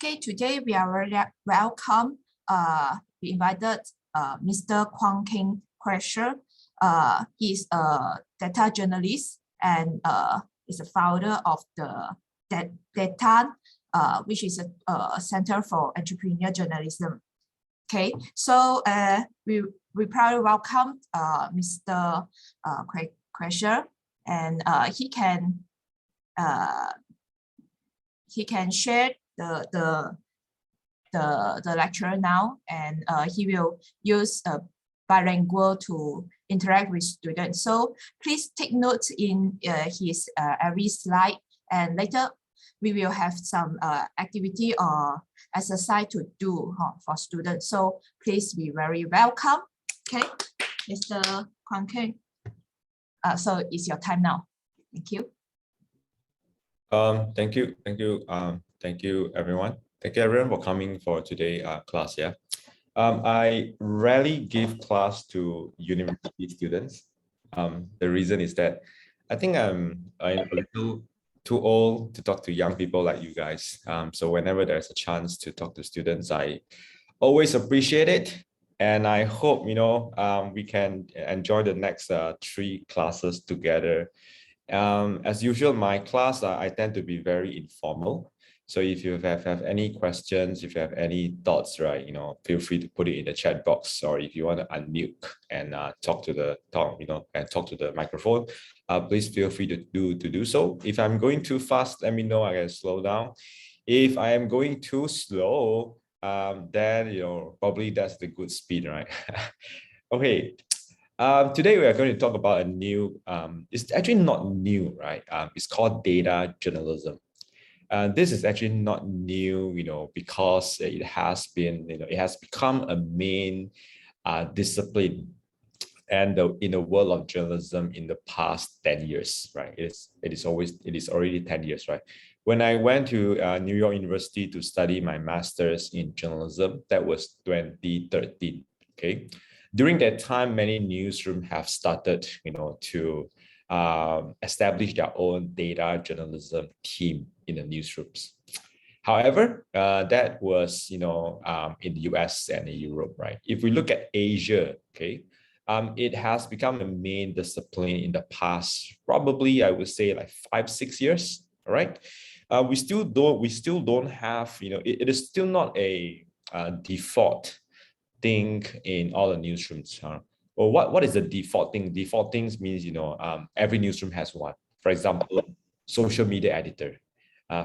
Okay, today we are very welcome. We invited Mr. Kwang Keng Crasher. He's a data journalist and is the founder of the Data, which is a Center for Entrepreneurial Journalism. Okay, so we proudly welcome Mr. Crasher, and he can share the lecture now, and he will use bilingual to interact with students. So please take notes in his every slide, and later we will have some activity or exercise to do for students. So please be very welcome. Okay, Mr. Kwang Keng. So it's your time now. Thank you. Thank you, everyone. Thank you, everyone, for coming for today class. Yeah, I rarely give class to university students. The reason is that I think I'm a little too old to talk to young people like you guys. So whenever there's a chance to talk to students, I always appreciate it, and I hope we can enjoy the next 3 classes together. As usual, my class, I tend to be very informal. So if you have any questions, if you have any thoughts, right, feel free to put it in the chat box, or if you want to unmute and talk to the microphone, please feel free to do so. If I'm going too fast, let me know. I can slow down. If I am going too slow, then probably that's the good speed, right? Okay. Today we are going to talk about a new, it's actually not new, right? It's called data journalism. This is actually not new, because it has been, it has become a main discipline and in the world of journalism in the past 10 years, right? It is already 10 years, right? When I went to New York University to study my master's in journalism, that was 2013, okay? During that time, many newsrooms have started, to establish their own data journalism team in the newsrooms. However, that was, in the US and in Europe, right? If we look at Asia, okay, it has become a main discipline in the past, probably I would say like 5-6 years, all right? We still don't have, it is still not a default thing in all the newsrooms. Well, what is the default thing? Default things means, every newsroom has one. For example, social media editor.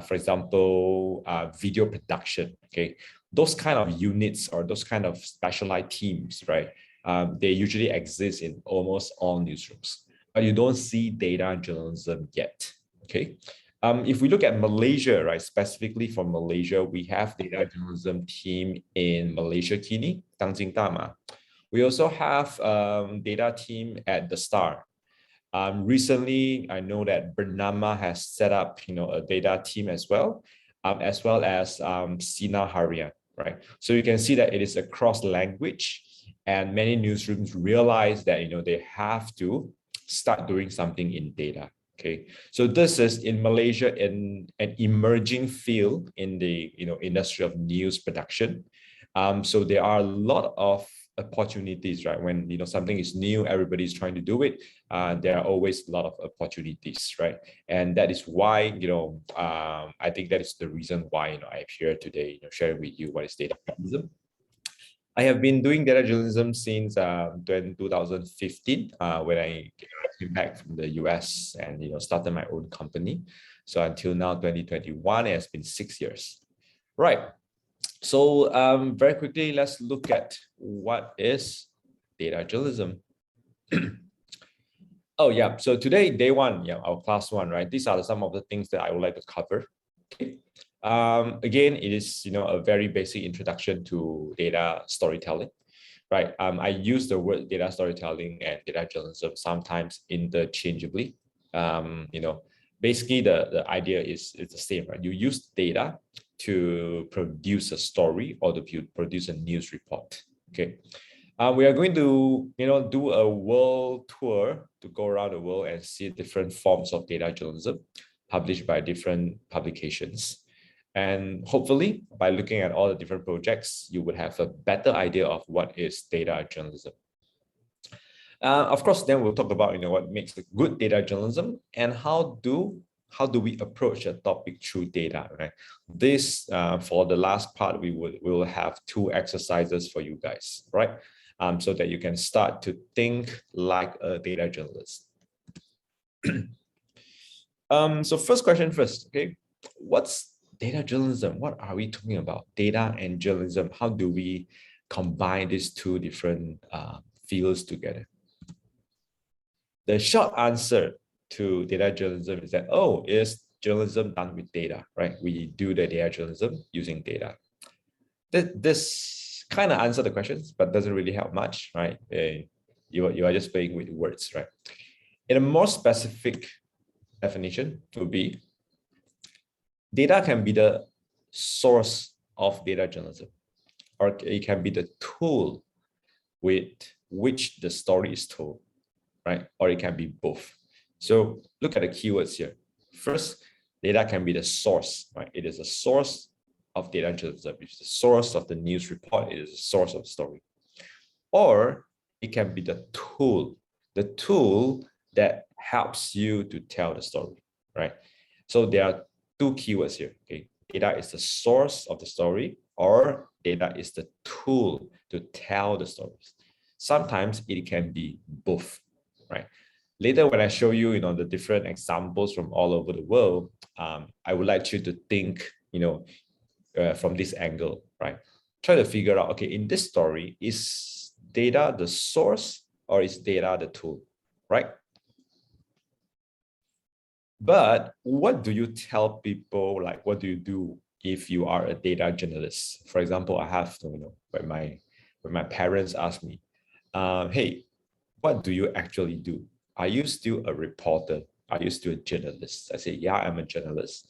For example, video production. Okay, those kind of units or those kind of specialized teams, right? They usually exist in almost all newsrooms, but you don't see data journalism yet. Okay. If we look at Malaysia, right, specifically for Malaysia, we have data journalism team in Malaysia Kini, Tanjung Tama. We also have data team at The Star. Recently, I know that Bernama has set up, a data team as well as Sinar Harian, right? So you can see that it is across language, and many newsrooms realize that, they have to start doing something in data. Okay, so this is in Malaysia in an emerging field in the industry of news production. So there are a lot of opportunities, right? When something is new, everybody's trying to do it. There are always a lot of opportunities, right? And that is why I think that is the reason why I'm here today, sharing with you what is data journalism. I have been doing data journalism since 2015 when I came back from the US and started my own company. So until now, 2021, it has been 6 years. Right. So very quickly, let's look at what is data journalism. Oh yeah. So today, day one, our class one, right? These are some of the things that I would like to cover. Okay. Again, it is a very basic introduction to data storytelling, right? I use the word data storytelling and data journalism sometimes interchangeably. Basically the idea is the same, right? You use data to produce a story or to produce a news report. Okay. We are going to do a world tour to go around the world and see different forms of data journalism published by different publications. And hopefully, by looking at all the different projects, you would have a better idea of what is data journalism. Of course, then we'll talk about what makes a good data journalism and how do we approach a topic through data, right? This for the last part, we will have 2 exercises for you guys, right? So that you can start to think like a data journalist. So first question first, okay? What's data journalism? What are we talking about? Data and journalism, how do we combine these 2 different fields together? The short answer to data journalism is that, is journalism done with data, right? We do the data journalism using data. This kind of answers the questions, but doesn't really help much, right? You are just playing with words, right? In a more specific definition would be, data can be the source of data journalism, or it can be the tool with which the story is told, right? Or it can be both. So look at the keywords here. First, data can be the source, right? It is a source of data journalism. It's the source of the news report. It is the source of the story. Or it can be the tool that helps you to tell the story, right? So there are 2 keywords here, okay? Data is the source of the story, or data is the tool to tell the stories. Sometimes it can be both, right? Later, when I show you, the different examples from all over the world, I would like you to think, from this angle, right? Try to figure out, okay, in this story, is data the source or is data the tool, right? But what do you tell people? Like, what do you do if you are a data journalist? For example, I have to, when my parents ask me, hey, what do you actually do? Are you still a reporter? Are you still a journalist? I say, yeah, I'm a journalist.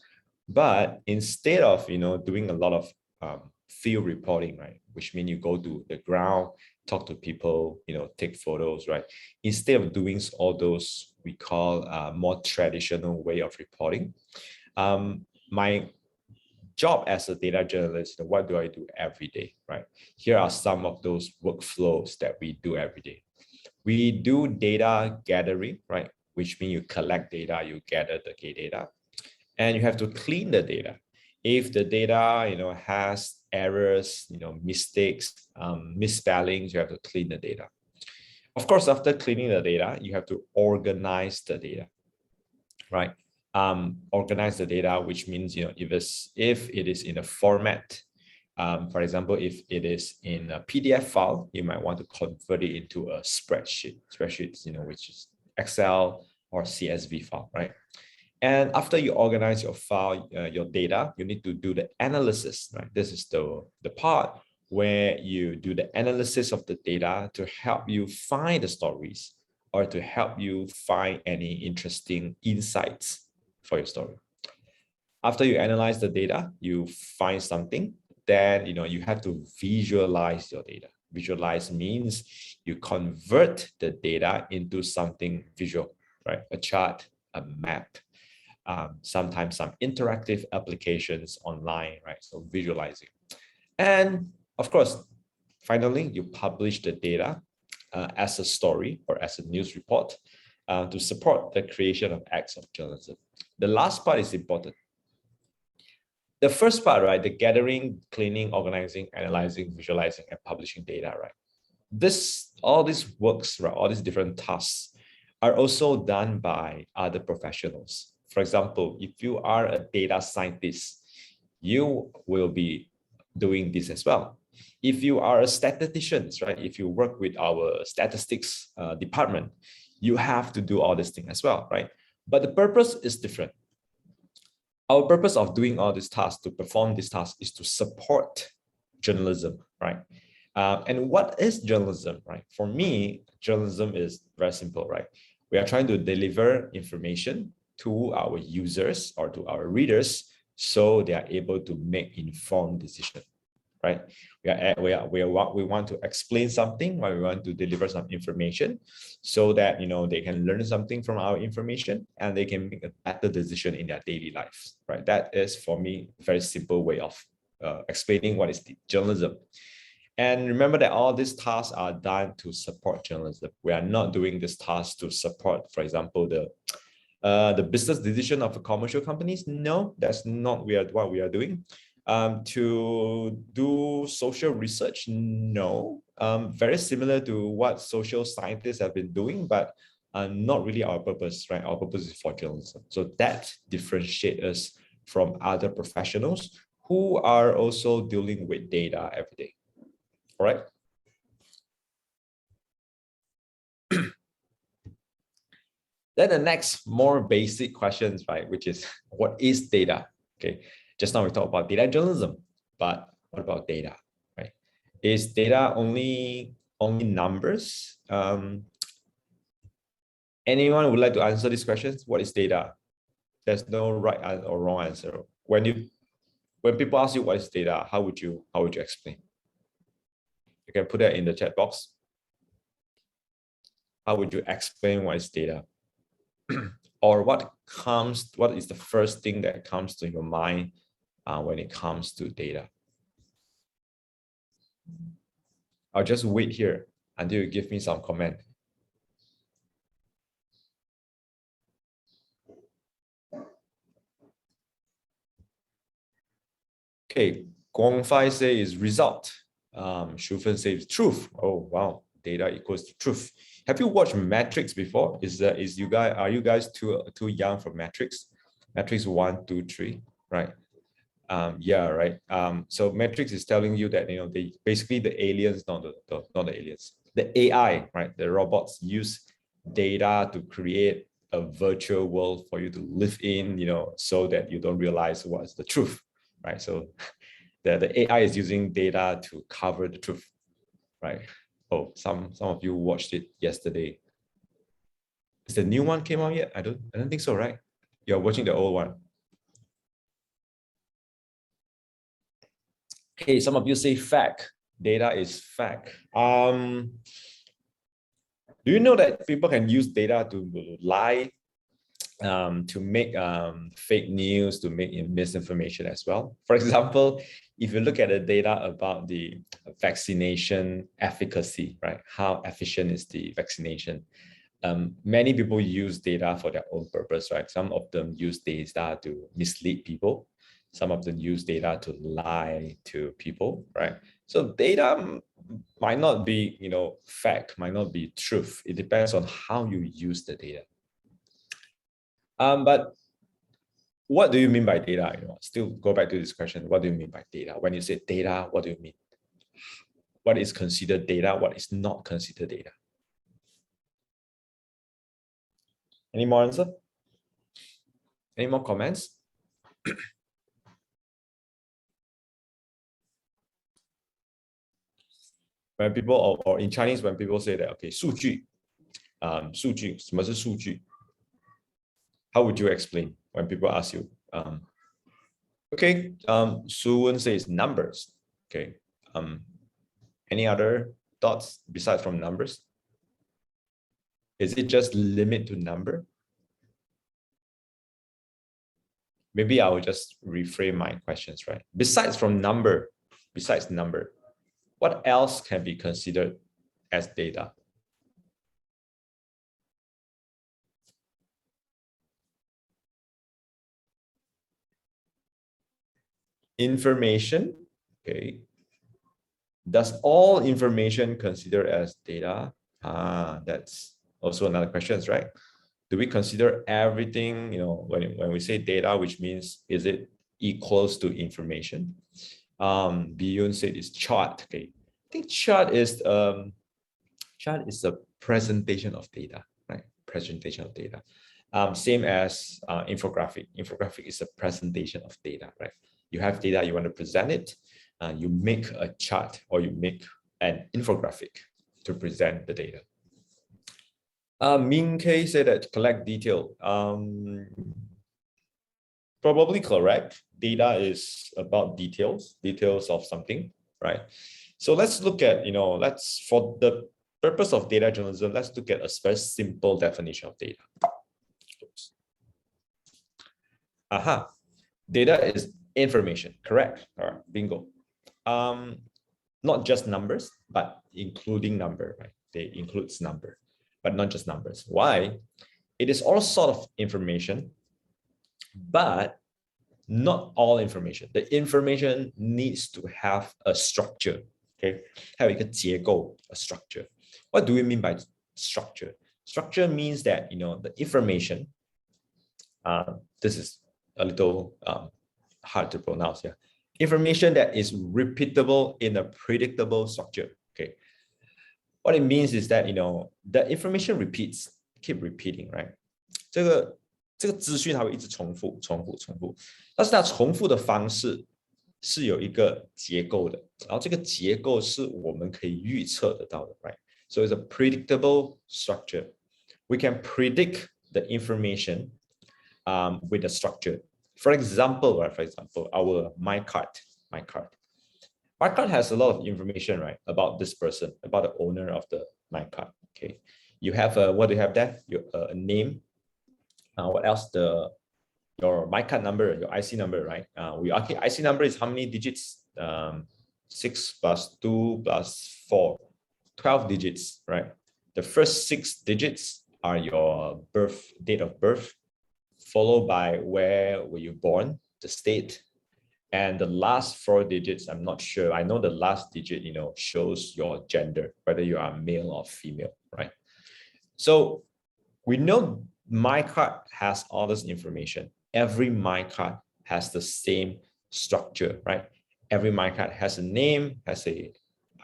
But instead of, doing a lot of field reporting, right, which means you go to the ground, talk to people, take photos, right? Instead of doing all those we call more traditional way of reporting, my job as a data journalist, what do I do every day, right? Here are some of those workflows that we do every day. We do data gathering, right? Which means you collect data, you gather the data, and you have to clean the data. If the data, has errors, mistakes, misspellings, you have to clean the data. Of course, after cleaning the data, you have to organize the data, right? Organize the data, which means, if it is in a format, for example, if it is in a PDF file, you might want to convert it into a spreadsheet, which is Excel or CSV file, right? And after you organize your file, your data, you need to do the analysis, right? This is the part where you do the analysis of the data to help you find the stories or to help you find any interesting insights for your story. After you analyze the data, you find something, then you have to visualize your data. Visualize means you convert the data into something visual, right? A chart, a map, sometimes some interactive applications online, right? So visualizing. And of course, finally, you publish the data as a story or as a news report to support the creation of acts of journalism. The last part is important. The first part, right? The gathering, cleaning, organizing, analyzing, visualizing, and publishing data, right? All these works, right? All these different tasks are also done by other professionals. For example, if you are a data scientist, you will be doing this as well. If you are a statistician, right? If you work with our statistics department, you have to do all this thing as well, right? But the purpose is different. Our purpose of doing all these tasks, to perform these tasks, is to support journalism, right? And what is journalism, right? For me, journalism is very simple, right? We are trying to deliver information to our users or to our readers so they are able to make informed decisions, right? We want to explain something, or we want to deliver some information so that, they can learn something from our information and they can make a better decision in their daily lives, right? That is, for me, a very simple way of explaining what is journalism. And remember that all these tasks are done to support journalism. We are not doing this task to support, for example, the business decision of commercial companies. No, that's not what we are doing. To do social research, no. Very similar to what social scientists have been doing, but not really our purpose, right? Our purpose is for journalism. So that differentiates us from other professionals who are also dealing with data every day. All right. Then the next more basic questions, right, which is, what is data? Okay, just now we talked about data journalism, but what about data, right? Is data only numbers? Anyone would like to answer these questions? What is data? There's no right or wrong answer. When people ask you what is data, how would you explain? You can put that in the chat box. How would you explain what is data? Or what is the first thing that comes to your mind when it comes to data? I'll just wait here until you give me some comment. Okay, Guangfai says result. Shufen says truth. Oh wow, data equals to truth. Have you watched Matrix before? Are you guys too young for Matrix? Matrix 1, 2, 3, right? Yeah, right. So Matrix is telling you that basically the aliens, not the aliens, the AI, right? The robots use data to create a virtual world for you to live in, so that you don't realize what's the truth, right? So the AI is using data to cover the truth, right? Oh, some of you watched it yesterday. Is the new one came out yet? I don't think so, right? You're watching the old one. Okay, some of you say fact. Data is fact. Do you know that people can use data to lie, to make fake news, to make misinformation as well? For example, if you look at the data about the vaccination efficacy, right? How efficient is the vaccination? Many people use data for their own purpose, right? Some of them use data to mislead people. Some of them use data to lie to people, right? So data might not be, fact, might not be truth. It depends on how you use the data. But what do you mean by data? Still go back to this question. What do you mean by data? When you say data, what do you mean? What is considered data? What is not considered data? Any more answer? Any more comments? When people, or in Chinese, when people say that, okay, 数据, 数据, 什么是数据? How would you explain when people ask you? Okay, Suwon says numbers. Okay, any other thoughts besides from numbers? Is it just limit to number? Maybe I will just reframe my questions, right? Besides number, what else can be considered as data? Information, okay. Does all information considered as data? That's also another question, right? Do we consider everything, when we say data, which means, is it equals to information? Biyun said it's chart. Okay, I think chart is a presentation of data, right? Presentation of data. Same as infographic. Infographic is a presentation of data, right? You have data, you want to present it, you make a chart or you make an infographic to present the data. Min K said that collect detail. Probably correct. Data is about details of something. right? So let's look at, for the purpose of data journalism, let's look at a very simple definition of data. Oops. Aha, data is information, correct? All right, bingo. Not just numbers, but including number, right? They includes number, but not just numbers. Why? It is all sort of information, but not all information. The information needs to have a structure. Okay, 还有一个结构, a structure. What do we mean by structure? Structure means that the information. This is a little hard to pronounce here. Information that is repeatable in a predictable structure. Okay, what it means is that the information repeats, keep repeating, right? 这个资讯它会一直重复，但是它重复的方式是有一个结构的，然后这个结构是我们可以预测得到的 right? So it's a predictable structure. We can predict the information with the structure. For example, our My Card has a lot of information, right, about this person, about the owner of the My Card. Okay, you have what do you have there? A name. What else? Your My Card number, your IC number, right? IC number is how many digits? 6 plus 2 plus 4, 12 digits, right? The first 6 digits are your date of birth, followed by where were you born, the state, and the last 4 digits, I'm not sure. I know the last digit, shows your gender, whether you are male or female, right? So we know My Card has all this information. Every My Card has the same structure, right? Every My Card has a name, has a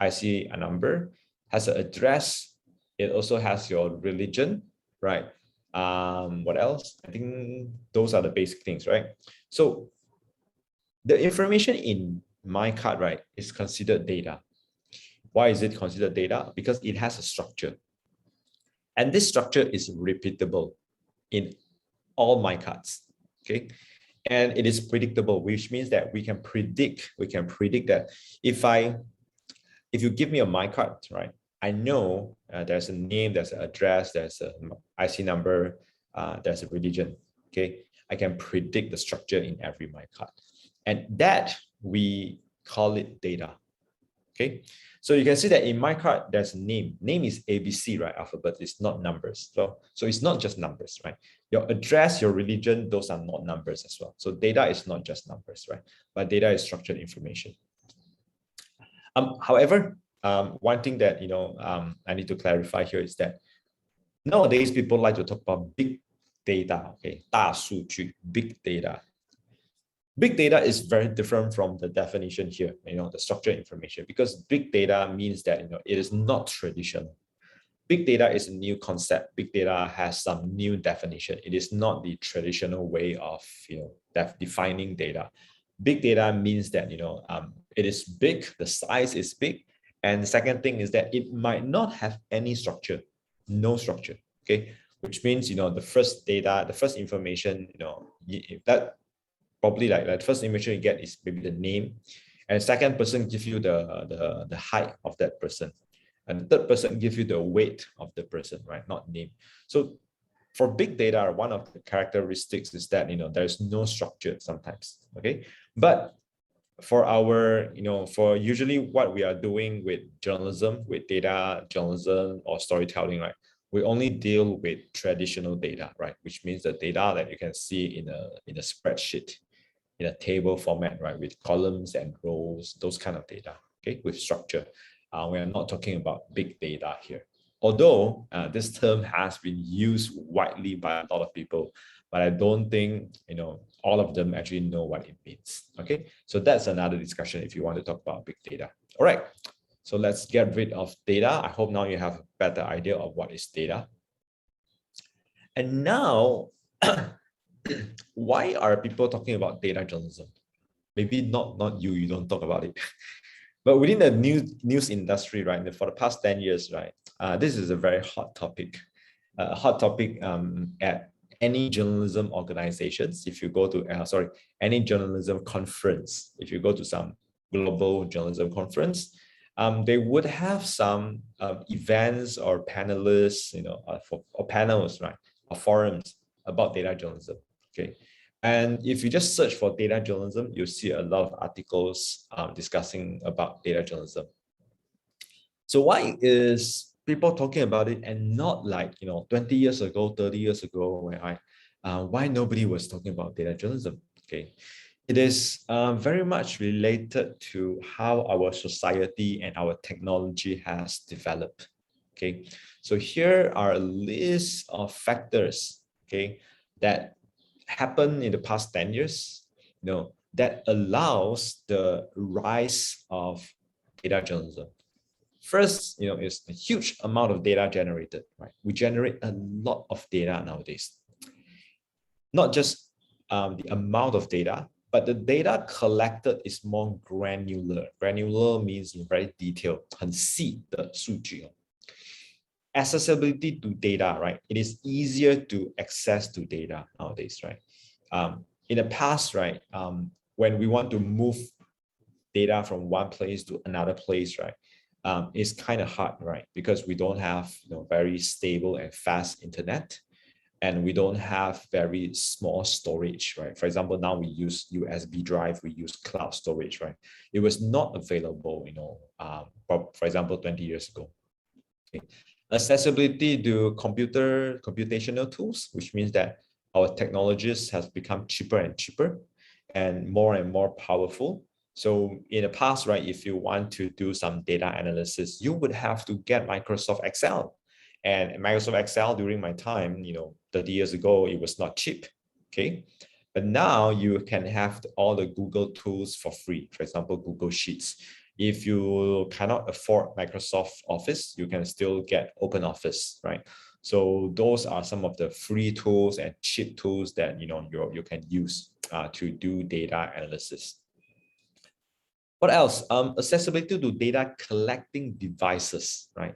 IC number, has an address. It also has your religion, right? What else? I think those are the basic things, right? So the information in My Card, right, is considered data. Why is it considered data? Because it has a structure. And this structure is repeatable in all My Cards, okay? And it is predictable, which means that we can predict that if you give me a My Card, right, I know there's a name, there's an address, there's an IC number, there's a religion, okay? I can predict the structure in every My Card. And that, we call it data, okay? So you can see that in My Card, there's a name. Name is ABC, right? Alphabet is not numbers. So it's not just numbers, right? Your address, your religion, those are not numbers as well. So data is not just numbers, right? But data is structured information. However, one thing that I need to clarify here is that nowadays people like to talk about big data, okay? 大数据, big data. Big data is very different from the definition here, the structured information, because big data means that it is not traditional. Big data is a new concept. Big data has some new definition. It is not the traditional way of defining data. Big data means that it is big, the size is big, and the second thing is that it might not have any structure, no structure. Okay, which means the first data, the first information, that probably like the first information you get is maybe the name, and second person gives you the height of that person, and the third person gives you the weight of the person, right? Not name. So for big data, one of the characteristics is that there's no structure sometimes. Okay, but for our for usually what we are doing with journalism, with data journalism or storytelling, right? We only deal with traditional data, right? Which means the data that you can see in a spreadsheet, in a table format, right? With columns and rows, those kind of data, okay? With structure. We are not talking about big data here. Although this term has been used widely by a lot of people, but I don't think all of them actually know what it means. Okay, so that's another discussion if you want to talk about big data. All right, so let's get rid of data. I hope now you have a better idea of what is data. And now, why are people talking about data journalism? Maybe not you don't talk about it. But within the news industry, right, for the past 10 years, right, this is a very hot topic. At any journalism organizations. If you go to any journalism conference, if you go to some Global Journalism Conference, they would have some events or panelists, or panels, right, or forums about data journalism. Okay, and if you just search for data journalism, you'll see a lot of articles discussing about data journalism. So why is people talking about it and not like 20 years ago, 30 years ago, why nobody was talking about data journalism? Okay, it is very much related to how our society and our technology has developed. Okay, so here are a list of factors, okay, that happened in the past 10 years, that allows the rise of data journalism. First, is a huge amount of data generated, right? We generate a lot of data nowadays. Not just the amount of data, but the data collected is more granular. Granular means very detailed, 很细的数据. Accessibility to data, right? It is easier to access to data nowadays, right? In the past, right, when we want to move data from one place to another place, right, it's kind of hard, right? Because we don't have very stable and fast internet, and we don't have very small storage, right? For example, now we use USB drive, we use cloud storage, right? It was not available, for example, 20 years ago. Okay. Accessibility to computational tools, which means that our technologies has become cheaper and cheaper and more powerful. So in the past, right, if you want to do some data analysis, you would have to get Microsoft Excel. And Microsoft Excel during my time, 30 years ago, it was not cheap, okay? But now you can have all the Google tools for free. For example, Google Sheets. If you cannot afford Microsoft Office, you can still get OpenOffice, right? So those are some of the free tools and cheap tools that you can use to do data analysis. What else? Accessibility to data collecting devices, right?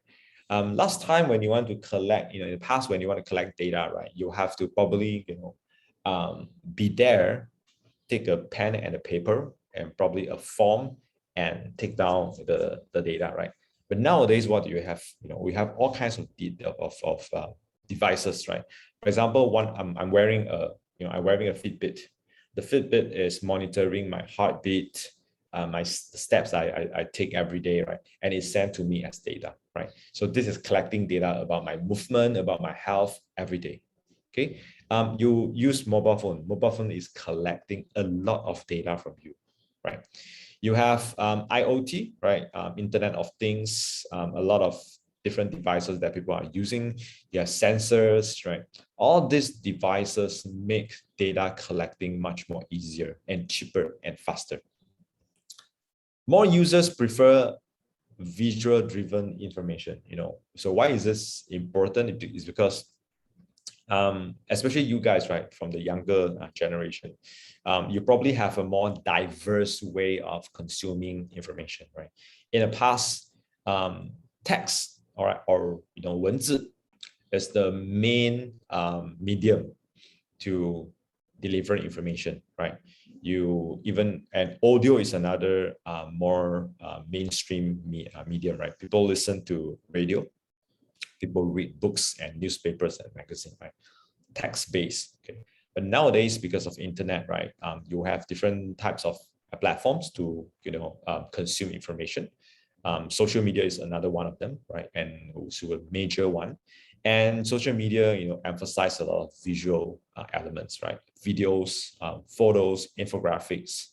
Last time when you want to collect, in the past when you want to collect data, right, you have to probably, be there, take a pen and a paper and probably a form and take down the data, right? But nowadays, what do you have? We have all kinds of devices, right? For example, I'm wearing a Fitbit. The Fitbit is monitoring my heartbeat, my steps I take every day, right? And it's sent to me as data, right? So this is collecting data about my movement, about my health every day, okay? You use mobile phone. Mobile phone is collecting a lot of data from you, right? You have IoT, right? Internet of Things, a lot of different devices that people are using. You have sensors, right? All these devices make data collecting much more easier and cheaper and faster. More users prefer visual-driven information, So why is this important? It's because especially you guys, right, from the younger generation, you probably have a more diverse way of consuming information, right? In the past, text or 文字 is the main medium to deliver information, right? And audio is another more mainstream medium, right? People listen to radio. People read books and newspapers and magazines, right? Text-based, okay. But nowadays, because of internet, right, you have different types of platforms to, consume information. Social media is another one of them, right, and also a major one. And social media, emphasize a lot of visual elements, right? Videos, photos, infographics.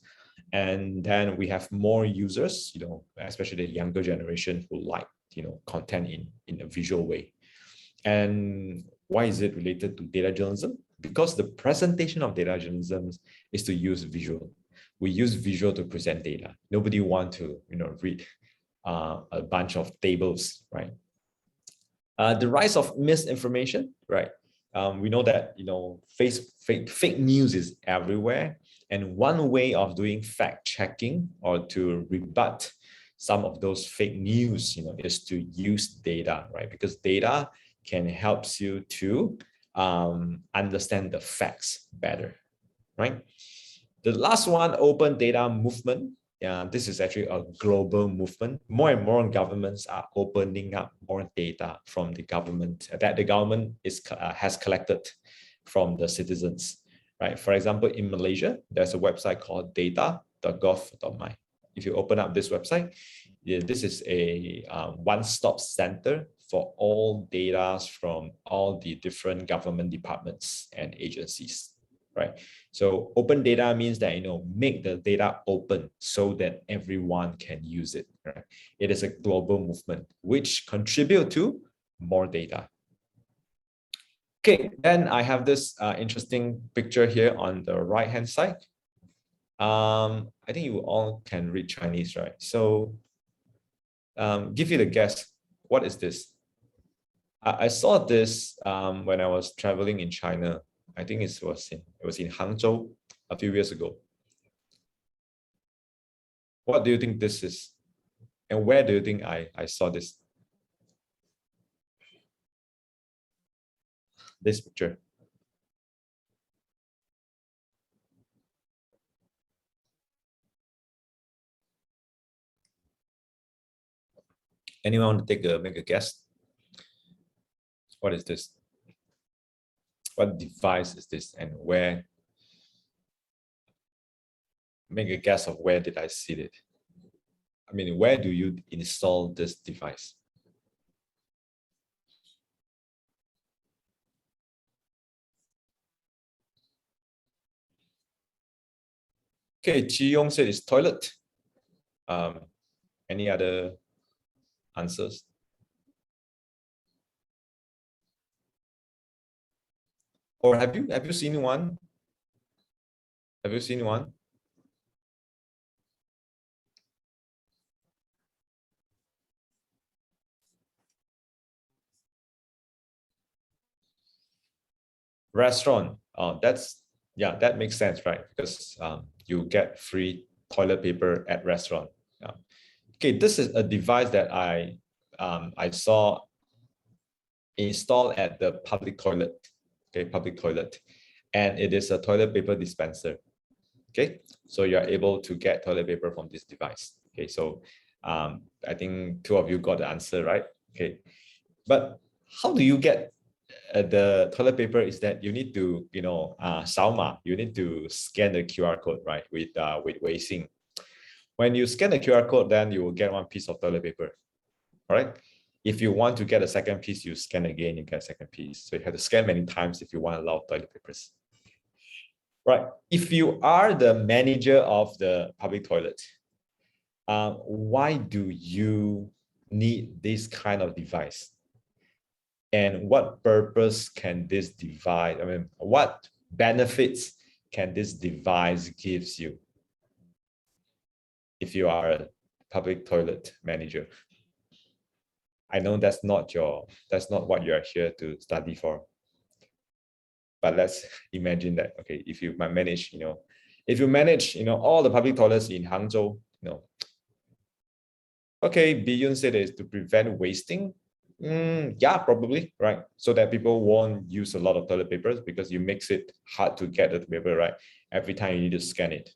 And then we have more users, especially the younger generation who like content in a visual way. And why is it related to data journalism? Because the presentation of data journalism is to use visual. We use visual to present data. Nobody want to read a bunch of tables, right? The rise of misinformation, right? We know that fake news is everywhere, and one way of doing fact checking or to rebut some of those fake news, is to use data, right? Because data can help you to understand the facts better, right? The last one, open data movement. this is actually a global movement. More and more governments are opening up more data from the government that the government has collected from the citizens, right? For example, in Malaysia, there's a website called data.gov.my. If you open up this website, this is a one-stop center for all data from all the different government departments and agencies, right? So open data means that, make the data open so that everyone can use it, right? It is a global movement which contribute to more data. Okay, then I have this interesting picture here on the right-hand side. I think you all can read Chinese, right? So give it a guess. What is this? I saw this when I was traveling in China. I think it was in Hangzhou a few years ago. What do you think this is? And where do you think I saw this? This picture. Anyone want to make a guess? What is this? What device is this, and where? Make a guess of where did I see it? I mean, where do you install this device? Okay, Chi Yong said it's toilet. Any other answers? Or have you seen one? Have you seen one? Restaurant. That makes sense, right? Because you get free toilet paper at restaurant. Okay, this is a device that I saw installed at the public toilet. Okay, public toilet, and it is a toilet paper dispenser. Okay, so you are able to get toilet paper from this device. Okay, so I think two of you got the answer, right? Okay, but how do you get the toilet paper? Is that you need to, Saoma, you need to scan the QR code, right? With Weixin. When you scan the QR code, then you will get one piece of toilet paper. All right. If you want to get a second piece, you scan again, you get a second piece. So you have to scan many times if you want a lot of toilet papers. Right. If you are the manager of the public toilet, why do you need this kind of device? And what purpose can this device, what benefits can this device gives you if you are a public toilet manager? I know that's not what you are here to study for. But let's imagine that, okay, if you manage, all the public toilets in Hangzhou, okay, Biyun said is to prevent wasting. Yeah, probably, right? So that people won't use a lot of toilet papers because you makes it hard to get the paper, right? Every time you need to scan it.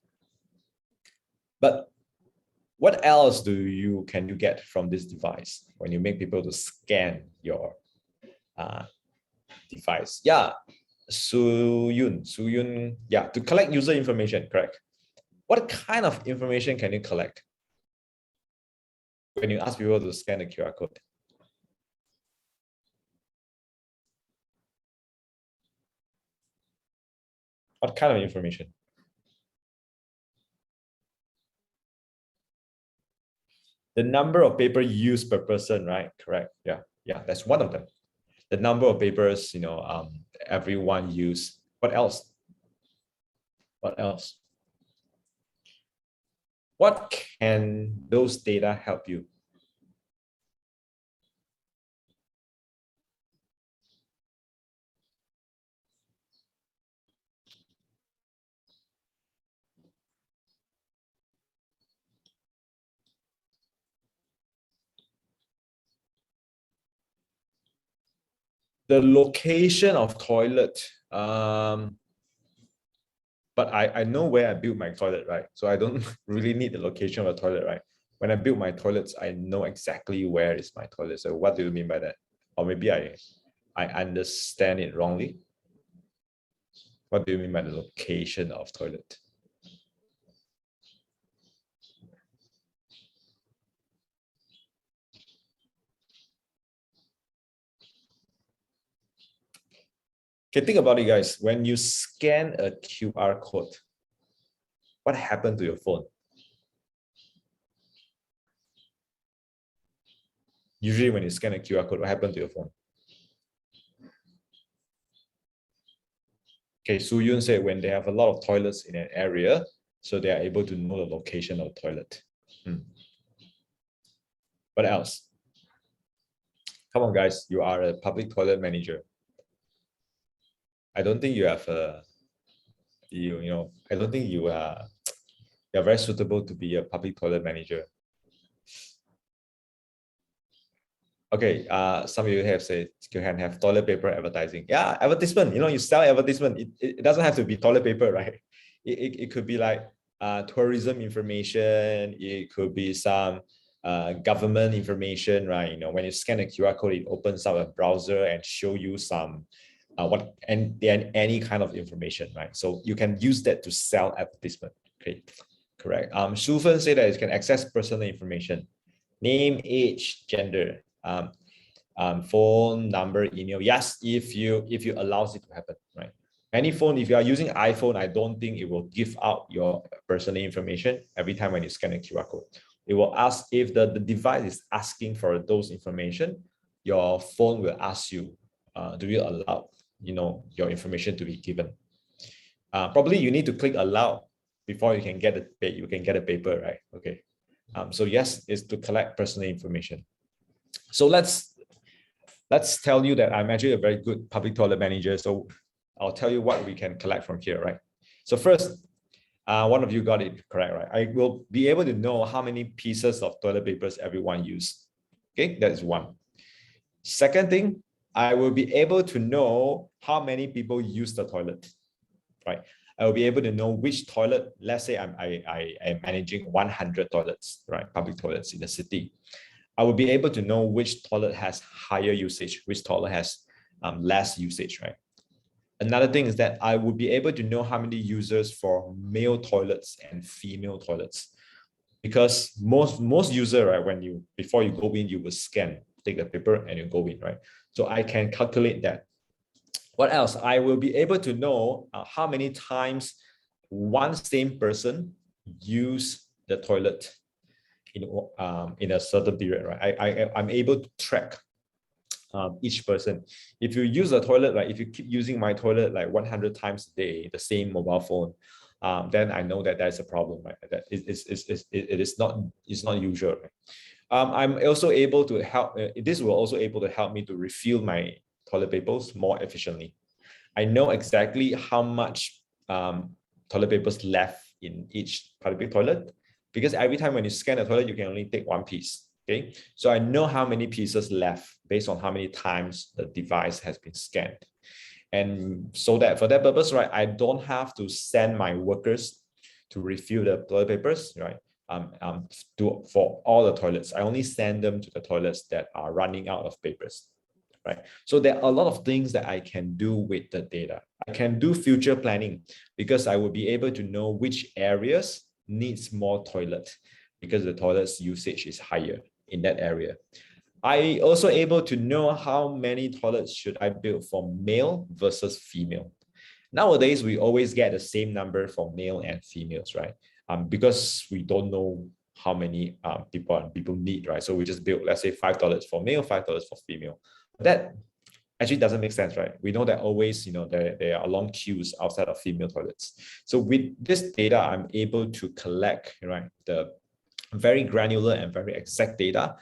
But what else can you get from this device when you make people to scan your device? Yeah, Suyun, yeah, to collect user information, correct? What kind of information can you collect when you ask people to scan the QR code? What kind of information? The number of paper used per person, right? Correct. Yeah, that's one of them. The number of papers, everyone use. What else? What else? What can those data help you? The location of toilet. but I know where I built my toilet, right? So I don't really need the location of the toilet, right? When I build my toilets, I know exactly where is my toilet. So what do you mean by that? Or maybe I understand it wrongly. What do you mean by the location of toilet? Okay, think about it, guys. When you scan a QR code, what happened to your phone? Usually when you scan a QR code, what happened to your phone? Okay, Su Yun said when they have a lot of toilets in an area, so they are able to know the location of the toilet. What else? Come on, guys, you are a public toilet manager. I don't think you have I don't think you're very suitable to be a public toilet manager. Okay, some of you have said you can have toilet paper advertising. Yeah, advertisement, you sell advertisement. It doesn't have to be toilet paper, right? It could be like tourism information. It could be some government information, right? When you scan a QR code, it opens up a browser and show you some any kind of information, right? So you can use that to sell advertisement. Okay, correct. Shu Fen said that it can access personal information, name, age, gender, phone number, email. Yes, if you allows it to happen, right? Any phone, if you are using iPhone, I don't think it will give out your personal information every time when you scan a QR code. It will ask if the device is asking for those information, your phone will ask you, do you allow your information to be given? Probably you need to click allow before you can get a paper, right? Okay. So yes, it's to collect personal information. So let's tell you that I'm actually a very good public toilet manager. So I'll tell you what we can collect from here, right? So first, one of you got it correct, right? I will be able to know how many pieces of toilet papers everyone used. Okay, that is one. Second thing, I will be able to know how many people use the toilet, right? I will be able to know which toilet. Let's say I am managing 100 toilets, right? Public toilets in the city. I will be able to know which toilet has higher usage, which toilet has less usage, right? Another thing is that I would be able to know how many users for male toilets and female toilets, because most user, right, before you go in, you will scan, take the paper, and you go in, right? So I can calculate that. What else? I will be able to know how many times one same person use the toilet in a certain period, right? I'm able to track each person. If you use the toilet, like if you keep using my toilet like 100 times a day, the same mobile phone, then I know that that's a problem, right? That it's not usual, right? I'm also able to help. This will also able to help me to refill my toilet papers more efficiently. I know exactly how much toilet papers left in each public toilet, because every time when you scan a toilet, you can only take one piece. Okay, so I know how many pieces left based on how many times the device has been scanned. And so that for that purpose, right, I don't have to send my workers to refill the toilet papers, right? For all the toilets. I only send them to the toilets that are running out of papers, right? So there are a lot of things that I can do with the data. I can do future planning because I will be able to know which areas needs more toilet because the toilet's usage is higher in that area. I also able to know how many toilets should I build for male versus female. Nowadays, we always get the same number for male and females, right? Because we don't know how many people need, right? So we just build, let's say, $5 for male, $5 for female. That actually doesn't make sense, right? We know that always, there are long queues outside of female toilets. So with this data, I'm able to collect, right, the very granular and very exact data,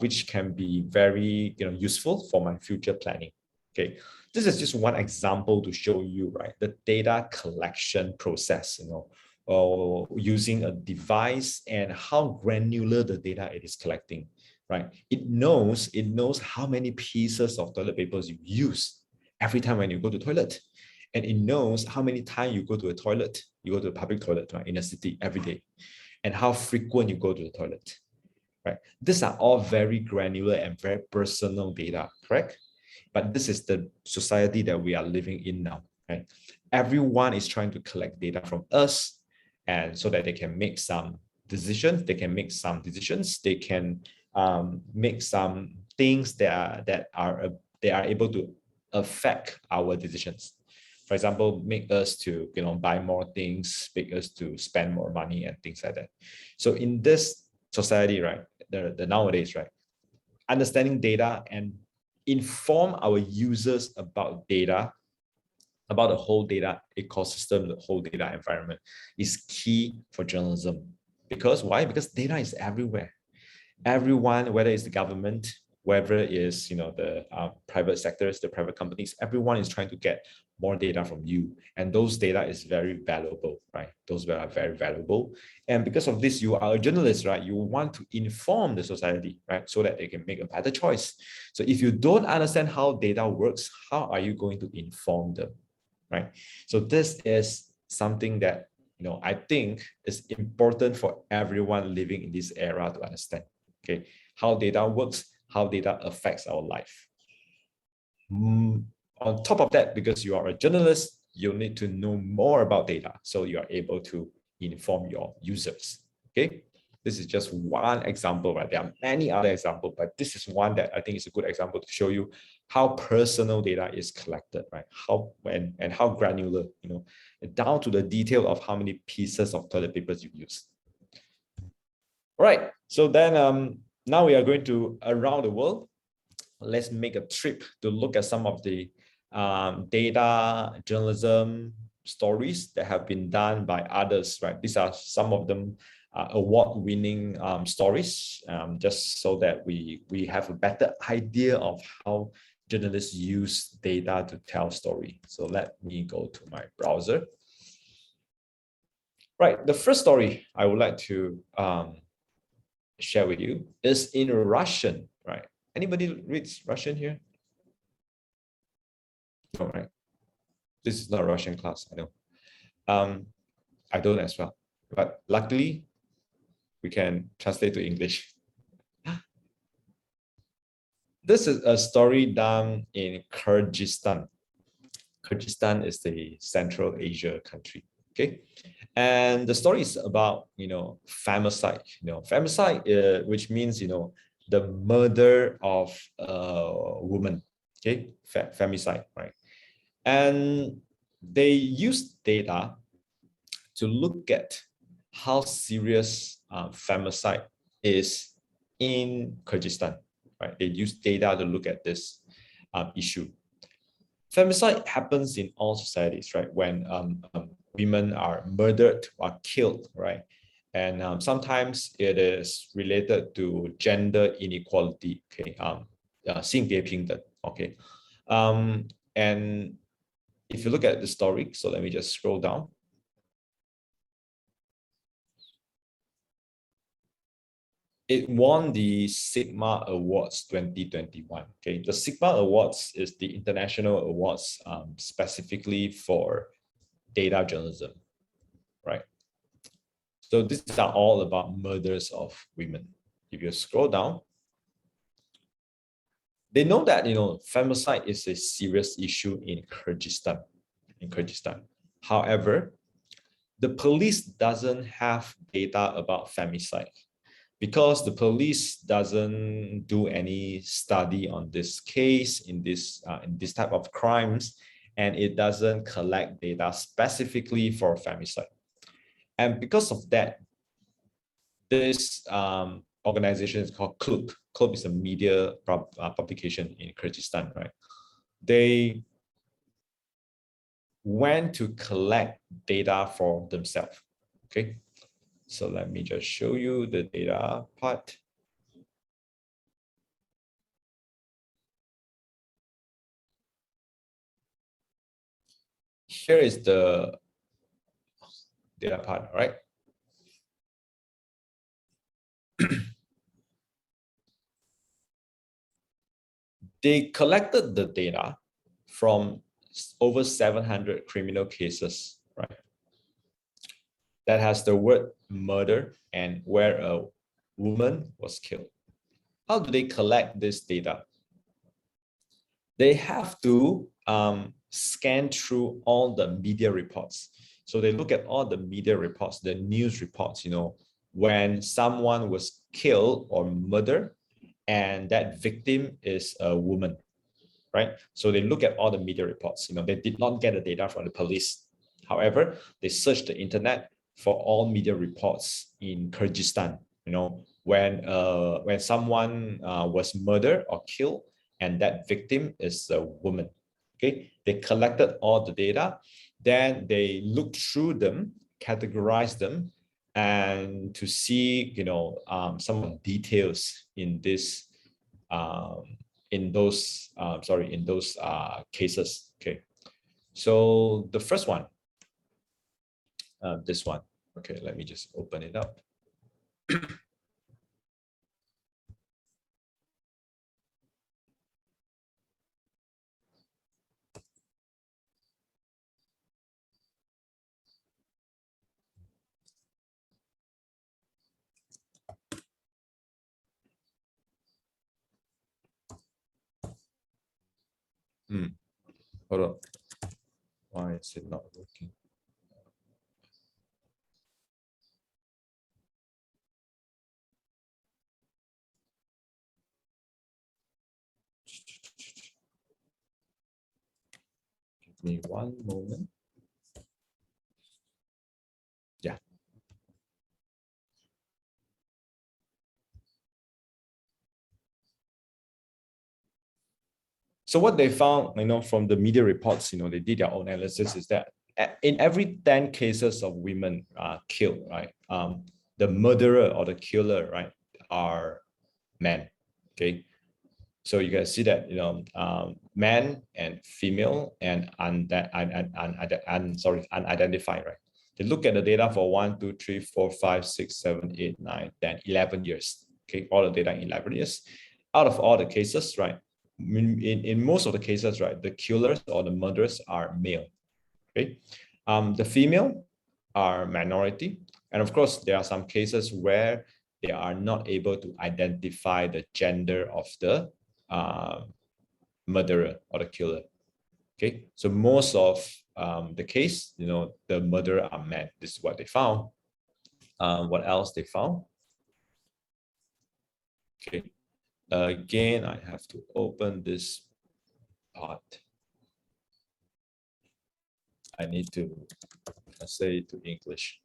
which can be very useful for my future planning. Okay, this is just one example to show you, right, the data collection process, using a device and how granular the data it is collecting, right? It knows how many pieces of toilet papers you use every time when you go to toilet. and it knows how many times you go to a toilet, you go to a public toilet, right, in a city every day, and how frequent you go to the toilet, right? These are all very granular and very personal data, correct? But this is the society that we are living in now, right? Everyone is trying to collect data from us, and so that they can make some decisions, they can make some things that are able to affect our decisions. For example, make us to buy more things, make us to spend more money and things like that. So in this society, right, the nowadays, right, understanding data and inform our users about data, about the whole data ecosystem, the whole data environment is key for journalism. Because why? Because data is everywhere. Everyone, whether it's the government, whether it is the private sectors, the private companies, everyone is trying to get more data from you, and those data is very valuable, right? Those are very valuable, and because of this, you are a journalist, right? You want to inform the society, right, so that they can make a better choice. So if you don't understand how data works, how are you going to inform them, right? So this is something that I think is important for everyone living in this era to understand. Okay, how data works, how data affects our life. On top of that, because you are a journalist, you need to know more about data, so you are able to inform your users. Okay, this is just one example, right? There are many other examples, but this is one that I think is a good example to show you how personal data is collected, right? How and how granular, down to the detail of how many pieces of toilet papers you use. All right, so then now we are going to around the world. Let's make a trip to look at some of the data journalism stories that have been done by others, right? These are some of them award-winning stories, just so that we have a better idea of how journalists use data to tell story. So let me go to my browser. Right, the first story I would like to share with you is in Russian, right? Anybody reads Russian here? No, right? This is not a Russian class, I know. I don't as well, but luckily we can translate to English. This is a story done in Kyrgyzstan. Kyrgyzstan is the Central Asia country, okay? And the story is about, femicide, femicide, which means, the murder of a woman, okay? Femicide, right? And they use data to look at how serious femicide is in Kyrgyzstan, right? They use data to look at this issue. Femicide happens in all societies, right? When women are murdered or killed, right? And sometimes it is related to gender inequality, okay? 性别平等, okay? And if you look at the story, so let me just scroll down. It won the Sigma Awards 2021. Okay, the Sigma Awards is the international awards specifically for data journalism, right? So these are all about murders of women. If you scroll down, they know that femicide is a serious issue in Kyrgyzstan. However, the police doesn't have data about femicide, because the police doesn't do any study on this case in this type of crimes, and it doesn't collect data specifically for femicide. And because of that, this organization is called Klub. Klub is a media publication in Kyrgyzstan, right? They went to collect data for themselves, okay? So let me just show you the data part. Here is the data part, right? They collected the data from over 700 criminal cases, right? That has the word murder and where a woman was killed. How do they collect this data? They have to scan through all the media reports. So they look at all the media reports, the news reports, when someone was killed or murdered and that victim is a woman, right? So they look at all the media reports. They did not get the data from the police. However, they searched the internet for all media reports in Kyrgyzstan. When someone was murdered or killed, and that victim is a woman. Okay, they collected all the data, then they looked through them, categorized them, and to see, some of the details in this, in those cases. Okay, so the first one, this one. Okay, let me just open it up. Hold on. Why is it not working? Give me one moment. Yeah. So what they found, from the media reports, they did their own analysis, is that in every 10 cases of women killed, right, the murderer or the killer, right, are men. Okay, so you can see that man and female and unidentified, right? They look at the data for 1, 2, 3, 4, 5, 6, 7, 8, 9, 10, 11 years. Okay, all the data in 11 years. Out of all the cases, right? In most of the cases, right, the killers or the murderers are male. Okay, the female are minority, and of course there are some cases where they are not able to identify the gender of the murderer or the killer. Okay, so most of the case, the murderer are men. This is what they found. What else they found? Okay, again, I have to open this part. I need to say it to English.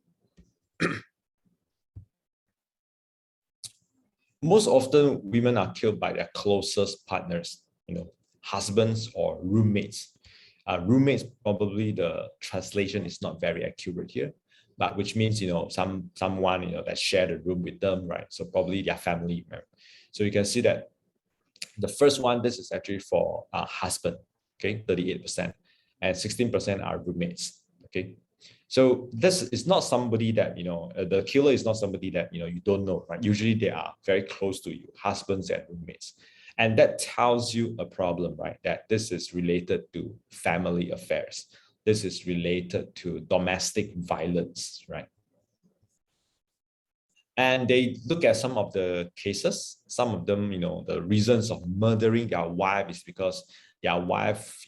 Most often, women are killed by their closest partners, husbands or roommates. Roommates, probably the translation is not very accurate here, but which means, someone, that shared a room with them, right? So probably their family member. So you can see that the first one, this is actually for husband, okay, 38%, and 16% are roommates, okay? So this is not somebody that, the killer is not somebody that, you don't know, right? Usually they are very close to you, husbands and roommates. And that tells you a problem, right? That this is related to family affairs. This is related to domestic violence, right? And they look at some of the cases. Some of them, the reasons of murdering their wife is because their wife,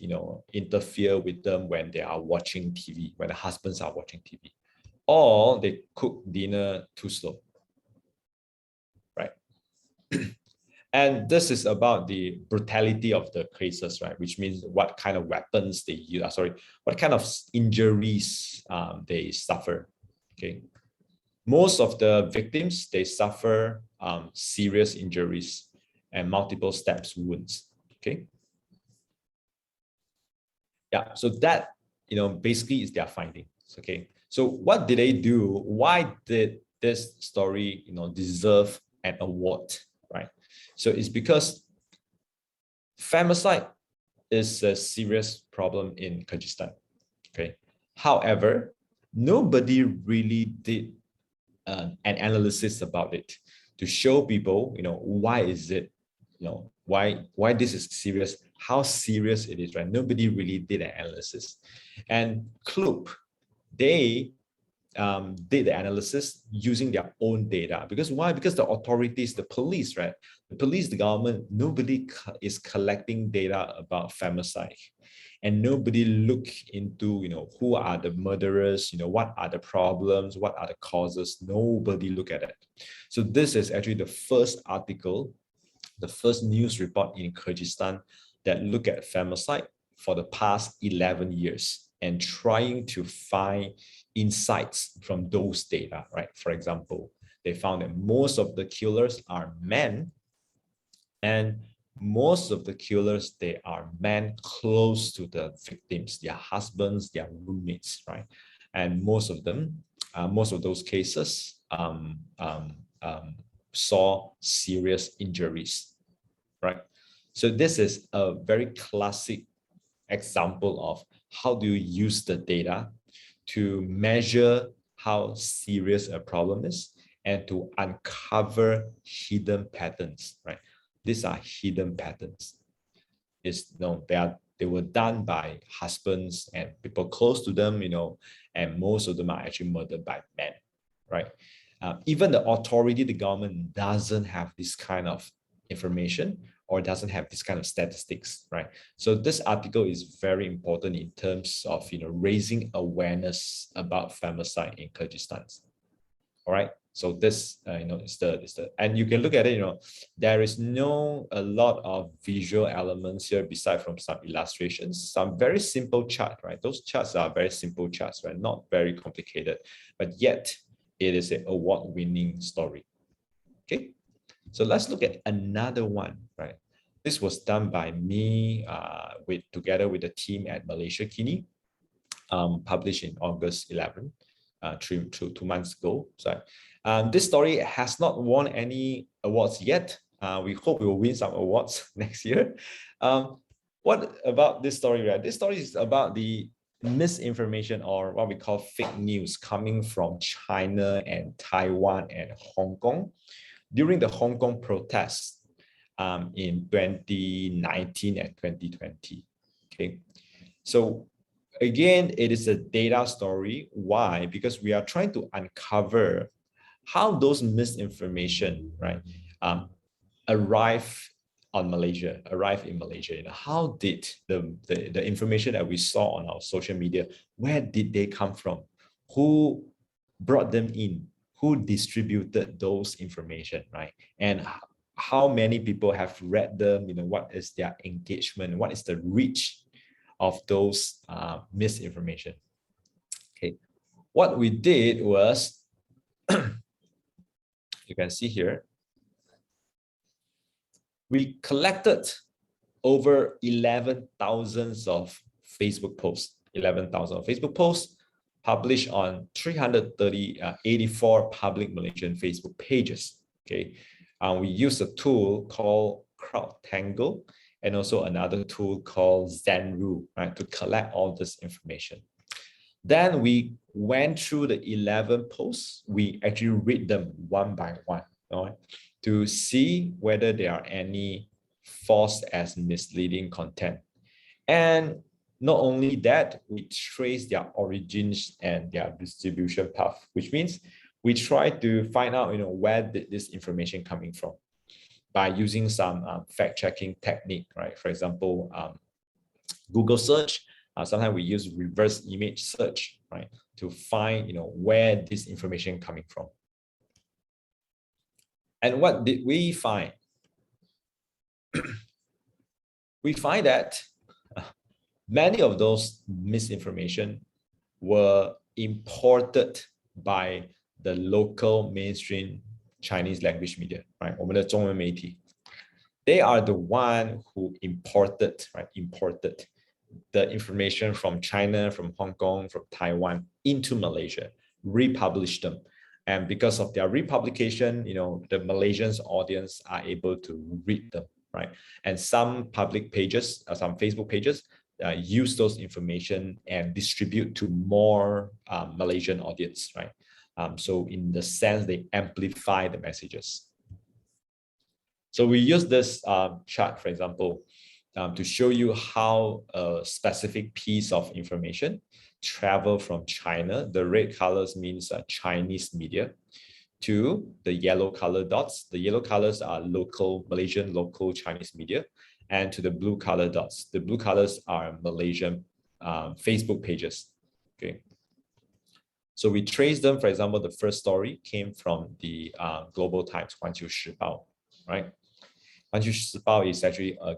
interfere with them when they are watching TV, when the husbands are watching TV, or they cook dinner too slow, right? And this is about the brutality of the cases, right? Which means what kind of weapons they use, what kind of injuries they suffer, okay? Most of the victims, they suffer serious injuries and multiple stabs wounds, okay? Yeah, so that, basically is their findings, okay? So what did they do? Why did this story, deserve an award, right? So it's because femicide is a serious problem in Kyrgyzstan, okay? However, nobody really did an analysis about it to show people, why is it, why this is serious, how serious it is, right? Nobody really did an analysis. And Kloop, they did the analysis using their own data. Because why? Because the authorities, the police, right? The police, the government, nobody is collecting data about femicide. And nobody look into, who are the murderers, what are the problems, what are the causes. Nobody look at it. So this is actually the first article, the first news report in Kyrgyzstan that look at femicide for the past 11 years and trying to find insights from those data, right? For example, they found that most of the killers are men, and most of the killers, they are men close to the victims, their husbands, their roommates, right? And most of them, most of those cases saw serious injuries, right? So this is a very classic example of how do you use the data to measure how serious a problem is and to uncover hidden patterns, right? These are hidden patterns. They were done by husbands and people close to them, and most of them are actually murdered by men, right? Even the authority, the government doesn't have this kind of information or doesn't have this kind of statistics, right? So this article is very important in terms of, raising awareness about femicide in Kyrgyzstan. All right. So this, is the, and you can look at it, there is a lot of visual elements here beside from some illustrations, some very simple chart, right? Those charts are very simple charts, right? Not very complicated, but yet it is an award-winning story. Okay. So let's look at another one, right? This was done by me together with the team at Malaysia Kini, published in August 11, 2 months ago. So this story has not won any awards yet. We hope we will win some awards next year. What about this story, right? This story is about the misinformation, or what we call fake news, coming from China and Taiwan and Hong Kong during the Hong Kong protests in 2019 and 2020. Okay, so again, it is a data story. Why? Because we are trying to uncover how those misinformation, right, arrive in Malaysia. How did the information that we saw on our social media, where did they come from? Who brought them in? Who distributed those information, right? And how many people have read them? What is their engagement? What is the reach of those misinformation? Okay, what we did was, you can see here, we collected over 11,000 of Facebook posts, 11,000 of Facebook posts published on 84 public Malaysian Facebook pages. Okay, we use a tool called CrowdTangle and also another tool called Zenru, right, to collect all this information. Then we went through the 11 posts. We actually read them one by one, right, to see whether there are any false as misleading content. And not only that, we trace their origins and their distribution path, which means we try to find out, where did this information coming from by using some fact-checking technique, right? For example, Google search. Sometimes we use reverse image search, right, to find, where this information coming from. And what did we find? We find that many of those misinformation were imported by the local mainstream Chinese language media, right? 我们的中文媒体. They are the one who imported the information from China, from Hong Kong, from Taiwan into Malaysia, republished them. And because of their republication, the Malaysian audience are able to read them, right? And some public pages, some Facebook pages, use those information and distribute to more Malaysian audience, right? So in the sense, they amplify the messages. So we use this chart, for example, to show you how a specific piece of information travel from China. The red colors means Chinese media, to the yellow color dots. The yellow colors are local Malaysian, local Chinese media, and to the blue color dots. The blue colors are Malaysian Facebook pages. Okay. So we trace them. For example, the first story came from the Global Times, 环球时报, right? 环球时报 is actually a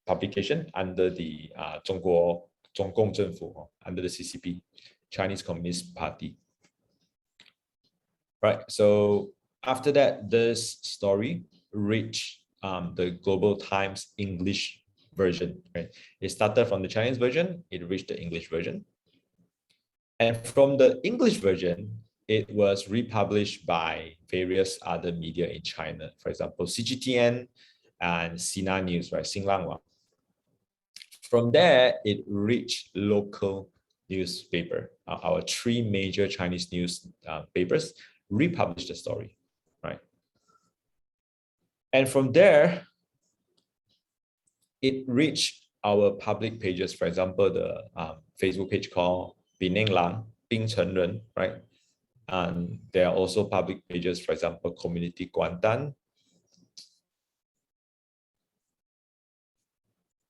publication under the 中共政府, under the CCP, Chinese Communist Party. Right. So after that, this story reached the Global Times English version. Right. It started from the Chinese version. It reached the English version. And from the English version, it was republished by various other media in China. For example, CGTN and Sina News, right? Xinlanghua. From there, it reached local newspaper. Our three major Chinese news papers republished the story, right? And from there, it reached our public pages. For example, the Facebook page called Bineng Lang, Bing Chen Ren, right? And there are also public pages, for example, Community Guantan,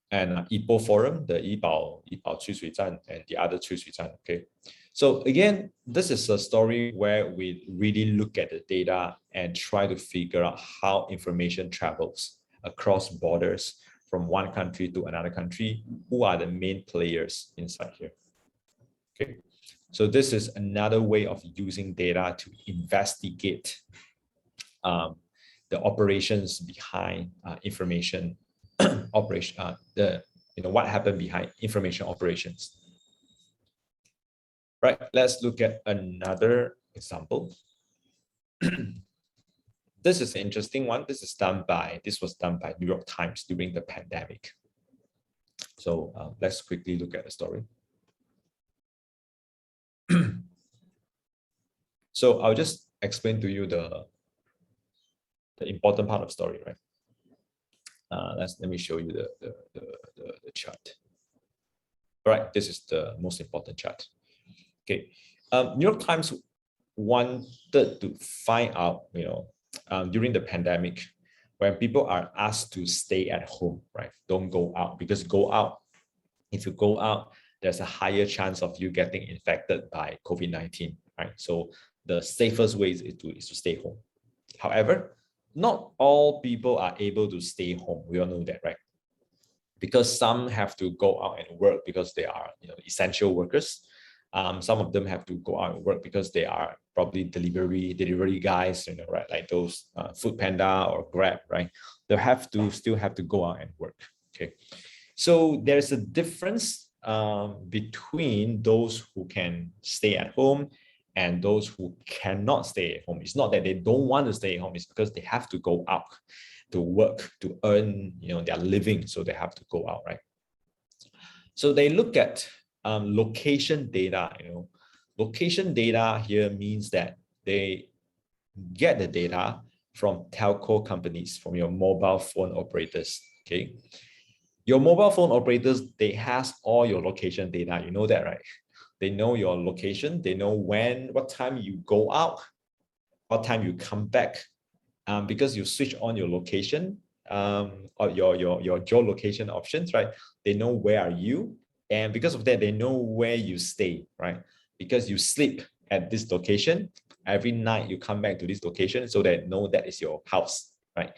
and Ipoh Forum, the Yibao Cui Sui Zhan, and the other Cui Sui Zhan, okay? So again, this is a story where we really look at the data and try to figure out how information travels across borders from one country to another country. Who are the main players inside here? Okay, so this is another way of using data to investigate the operations behind information operation, what happened behind information operations. Right, let's look at another example. This is an interesting one. This was done by New York Times during the pandemic. So let's quickly look at the story. So I'll just explain to you the important part of the story, right? Let me show you the chart. All right, this is the most important chart. Okay, New York Times wanted to find out, during the pandemic, when people are asked to stay at home, right? Don't go out, because if you go out, there's a higher chance of you getting infected by COVID-19, right? So the safest way is to stay home. However, not all people are able to stay home. We all know that, right? Because some have to go out and work because they are, essential workers. Some of them have to go out and work because they are probably delivery guys, right? Like those Food Panda or Grab, right? They still have to go out and work. Okay, so there's a difference between those who can stay at home and those who cannot stay at home. It's not that they don't want to stay at home; it's because they have to go out to work to earn, their living, so they have to go out, right? So they look at location data. Location data here means that they get the data from telco companies, from your mobile phone operators. Okay, your mobile phone operators, they has all your location data. You know that, right? They know your location. They know what time you go out, what time you come back, because you switch on your location, or your geolocation options, right? They know where are you. And because of that, they know where you stay, right? Because you sleep at this location, every night you come back to this location, so they know that is your house, right?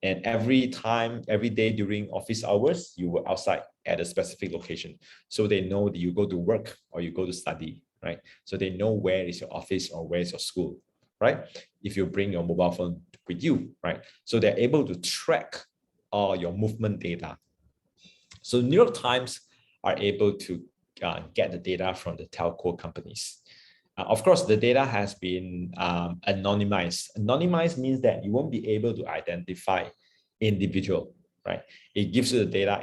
And every day during office hours, you were outside at a specific location. So they know that you go to work or you go to study, right? So they know where is your office or where is your school, right? If you bring your mobile phone with you, right? So they're able to track all your movement data. So New York Times are able to get the data from the telco companies. Of course, the data has been anonymized. Anonymized means that you won't be able to identify individual, right? It gives you the data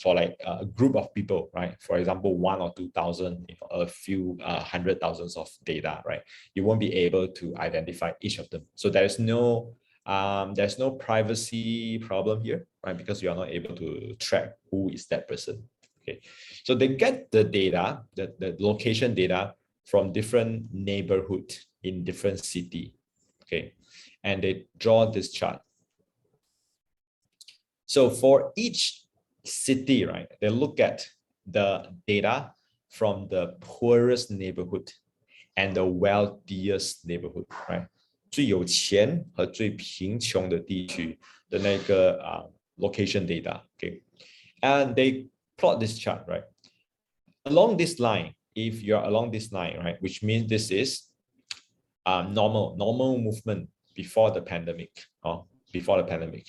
for like a group of people, right? For example, 1,000 or 2,000, a few 100,000s of data, right? You won't be able to identify each of them. So there is no There's no privacy problem here, right? Because you are not able to track who is that person. Okay, so they get the data, the location data from different neighborhood in different city. Okay, and they draw this chart. So for each city, right, they look at the data from the poorest neighborhood and the wealthiest neighborhood, right? 最有钱和最贫穷的地区的那个location data, okay? And they plot this chart, right? Along this line, if you're along this line, right, which means this is normal movement before the pandemic, before the pandemic.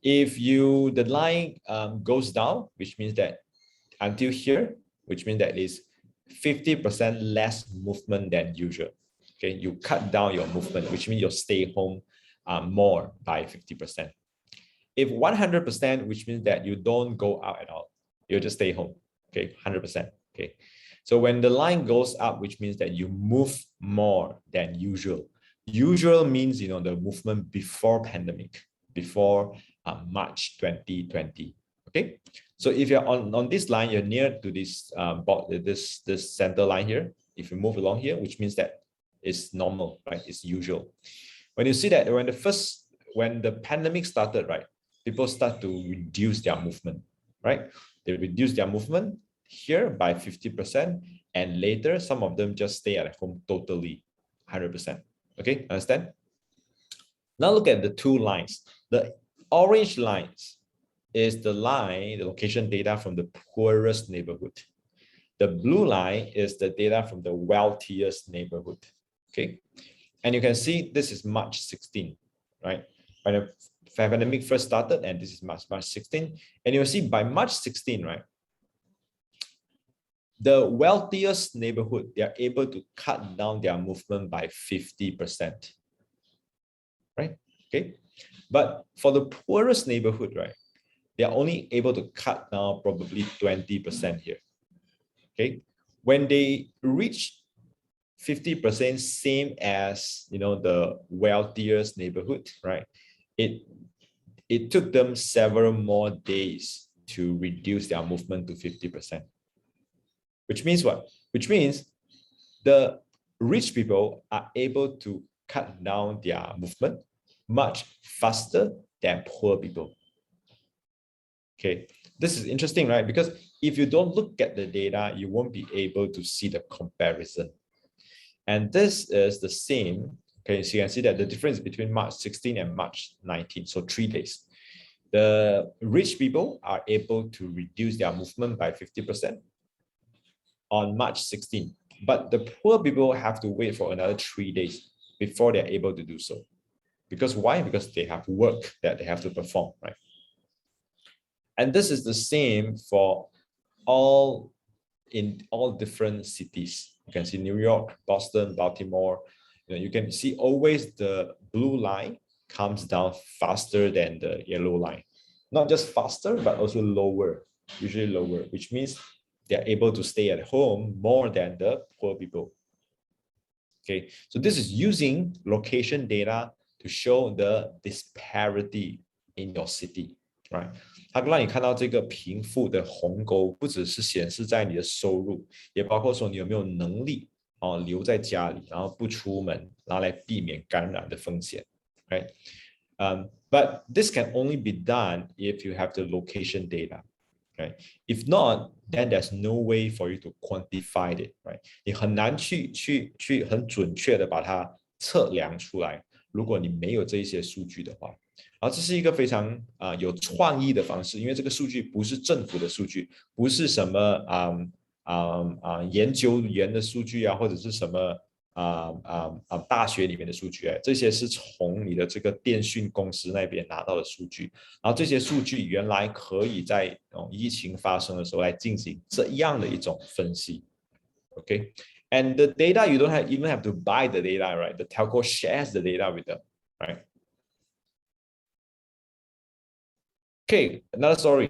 If the line goes down, which means that until here, which means that is 50% less movement than usual. Okay, you cut down your movement, which means you stay home more by 50%. If 100%, which means that you don't go out at all, you just stay home. Okay, 100%. Okay, so when the line goes up, which means that you move more than usual. Usual means the movement before pandemic, before March 2020. Okay, so if you're on this line, you're near to this this center line here. If you move along here, which means that it's normal, right? It's usual. When you see that when the pandemic started, right, people start to reduce their movement, right? They reduce their movement here by 50%, and later some of them just stay at home totally, 100%. Okay, understand? Now look at the two lines. The orange lines is the location data from the poorest neighborhood. The blue line is the data from the wealthiest neighborhood. Okay, and you can see this is March 16, right? When the pandemic first started, and this is March 16, and you'll see by March 16, right? The wealthiest neighborhood, they are able to cut down their movement by 50%, right? Okay, but for the poorest neighborhood, right, they are only able to cut down probably 20% here. Okay, when they reach 50%, same as the wealthiest neighborhood, right? It took them several more days to reduce their movement to 50%. Which means what? Which means the rich people are able to cut down their movement much faster than poor people. Okay, this is interesting, right? Because if you don't look at the data, you won't be able to see the comparison. And this is the same. Okay, so you can see that the difference between March 16 and March 19, so 3 days. The rich people are able to reduce their movement by 50% on March 16, but the poor people have to wait for another 3 days before they're able to do so. Because why? Because they have work that they have to perform, right? And this is the same for in all different cities. You can see New York, Boston, Baltimore. You can see always the blue line comes down faster than the yellow line. Not just faster, but also lower, usually lower, which means they're able to stay at home more than the poor people. Okay, so this is using location data to show the disparity in your city, right? 它让你看到这个贫富的鸿沟，不只是显示在你的收入，也包括说你有没有能力留在家里，然后不出门，然后来避免感染的风险 ，right? But this can only be done if you have the location data, right? If not, then there's no way for you to quantify it, right? 你很难去很准确的把它测量出来，如果你没有这一些数据的话。然后这是一个非常有创意的方式，因为这个数据不是政府的数据，不是什么研究员的数据啊，或者是什么大学里面的数据，这些是从你的这个电讯公司那边拿到的数据，然后这些数据原来可以在疫情发生的时候来进行这样的一种分析 ，OK？ And the data you don't even have to buy the data, right? The telco shares the data with them, right? Okay, another story.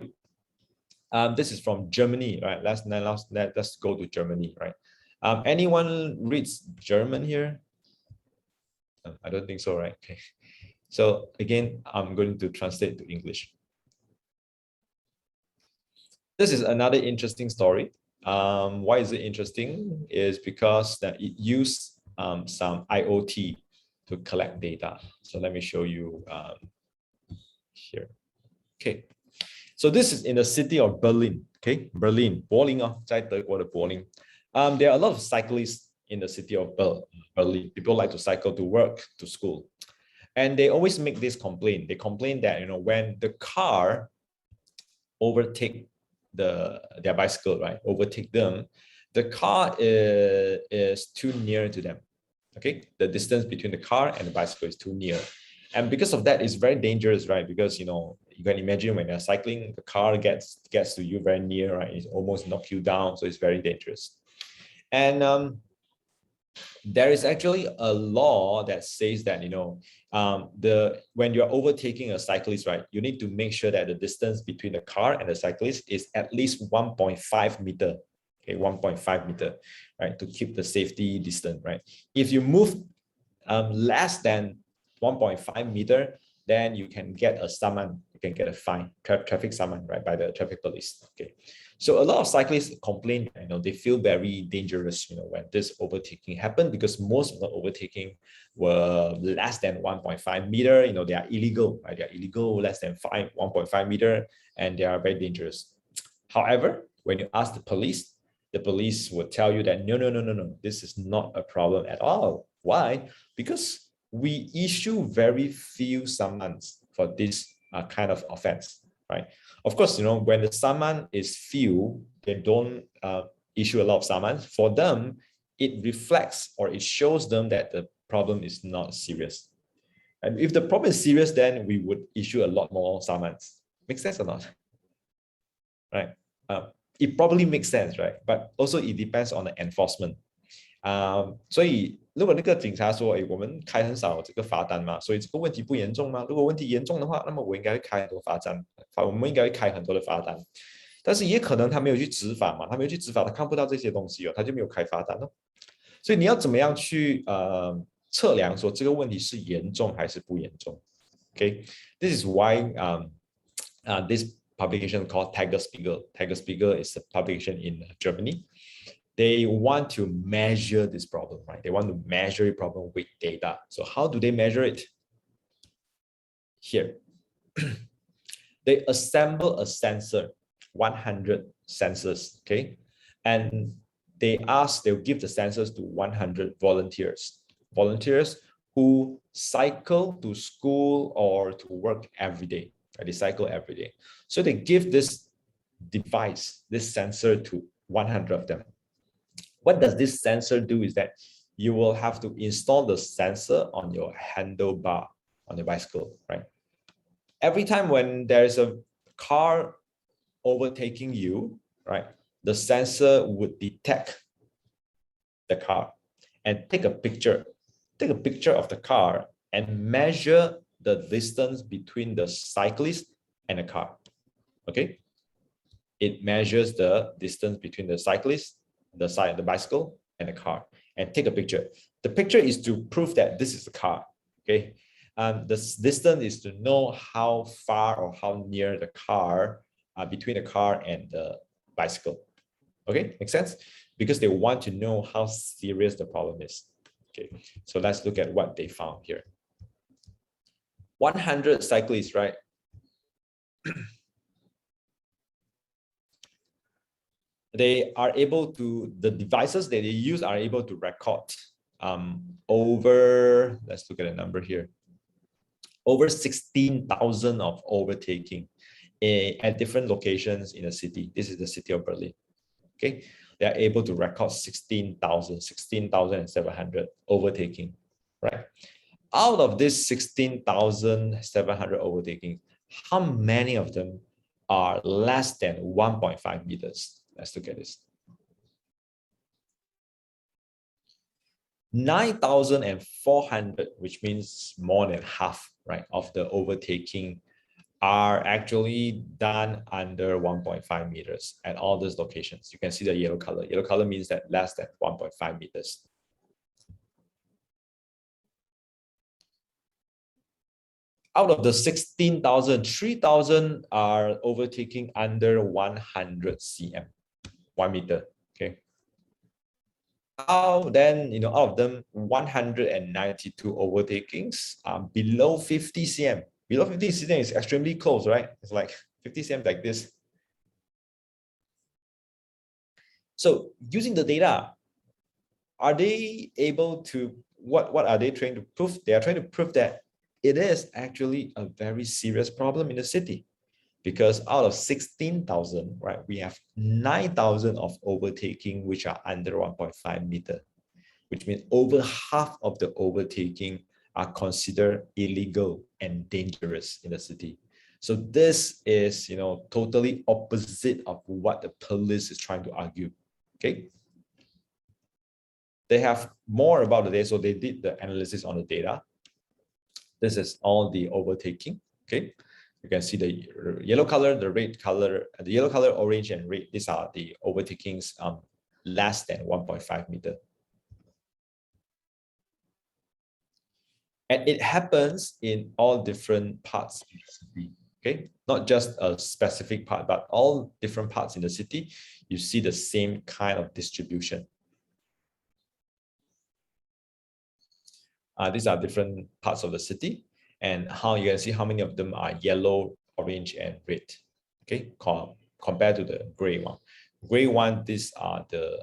This is from Germany, right? Let's go to Germany, right? Anyone reads German here? I don't think so, right? Okay. So again, I'm going to translate to English. This is another interesting story. Why is it interesting? Is because that it used some IoT to collect data. So let me show you here. Okay, so this is in the city of Berlin. Okay, Berlin, 柏林哦，在德国的柏林。There are a lot of cyclists in the city of Berlin. People like to cycle to work, to school. And they always make this complaint. They complain that, you know, when the car overtake their bicycle, right? Overtake them, the car is too near to them. Okay, the distance between the car and the bicycle is too near. And because of that, it's very dangerous, right? Because, you know, you can imagine when you're cycling, the car gets to you very near, right? It almost knock you down. So it's very dangerous. And there is actually a law that says that, you know, when you're overtaking a cyclist, right, you need to make sure that the distance between the car and the cyclist is at least 1.5 meter. Okay, 1.5 meter, right, to keep the safety distance, right? If you move less than 1.5 meter, then you can get a summon, you can get a fine, traffic summon, right, by the traffic police. Okay, so a lot of cyclists complain, you know, they feel very dangerous, you know, when this overtaking happened, because most of the overtaking were less than 1.5 meter. You know, they are illegal, right? They are illegal, less than 1.5 meter, and they are very dangerous. However, when you ask the police will tell you that no, this is not a problem at all. Why? Because we issue very few summons for this kind of offense, right? Of course, you know, when the summon is few, they don't issue a lot of summons. For them, it reflects or it shows them that the problem is not serious. And if the problem is serious, then we would issue a lot more summons. Make sense or not? Right? It probably makes sense, right? But also it depends on the enforcement. 所以如果那个警察说，我们开很少这个罚单嘛，所以这个问题不严重吗？如果问题严重的话，那么我应该会开很多罚单，我们应该会开很多的罚单。但是也可能他没有去执法嘛，他没有去执法，他看不到这些东西哦，他就没有开罚单哦。所以你要怎么样去测量说这个问题是严重还是不严重 ？Okay, this is why this publication called Tagesspiegel. Tagesspiegel is a publication in Germany. They want to measure this problem, right? They want to measure a problem with data. So how do they measure it? Here, they assemble a sensor, 100 sensors, okay? And they'll give the sensors to 100 volunteers who cycle to school or to work every day. Right? They cycle every day. So they give this device, this sensor to 100 of them. What does this sensor do is that you will have to install the sensor on your handlebar on your bicycle, right? Every time when there's a car overtaking you, right, the sensor would detect the car and take a picture of the car and measure the distance between the cyclist and the car. Okay, it measures the distance between the cyclist, the bicycle, and the car, and take a picture. The picture is to prove that this is the car. Okay, the distance is to know how far or how near the car between the car and the bicycle. Okay, makes sense? Because they want to know how serious the problem is. Okay, so let's look at what they found here. 100 cyclists, right? They are able to, the devices that they use are able to record over, let's look at a number here, over 16,000 of overtaking at different locations in the city. This is the city of Berlin. Okay, they are able to record 16,700 overtaking, right? Out of this 16,700 overtaking, how many of them are less than 1.5 meters? Let's look at this. 9,400, which means more than half, right, of the overtaking are actually done under 1.5 meters at all those locations. You can see the yellow color. Yellow color means that less than 1.5 meters. out of the 16,000, 3,000 are overtaking under 100 cm, 1 meter. Okay. Then, out of them, 192 overtakings are below 50 cm. Below 50 cm is extremely close, right? It's like 50 cm like this. So using the data, are they able to, what are they trying to prove? They are trying to prove that it is actually a very serious problem in the city, because out of 16,000, right, we have 9,000 of overtaking which are under 1.5 meter, which means over half of the overtaking are considered illegal and dangerous in the city. So this is, totally opposite of what the police is trying to argue. Okay. They have more about the data, so they did the analysis on the data. This is all the overtaking. Okay. You can see the yellow color, the red color, the yellow color, orange, and red. These are the overtakings less than 1.5 meter. And it happens in all different parts of the city. Okay, not just a specific part, but all different parts in the city. You see the same kind of distribution. These are different parts of the city, and how you can see how many of them are yellow, orange, and red. Okay, compared to the gray one. Gray one, these are the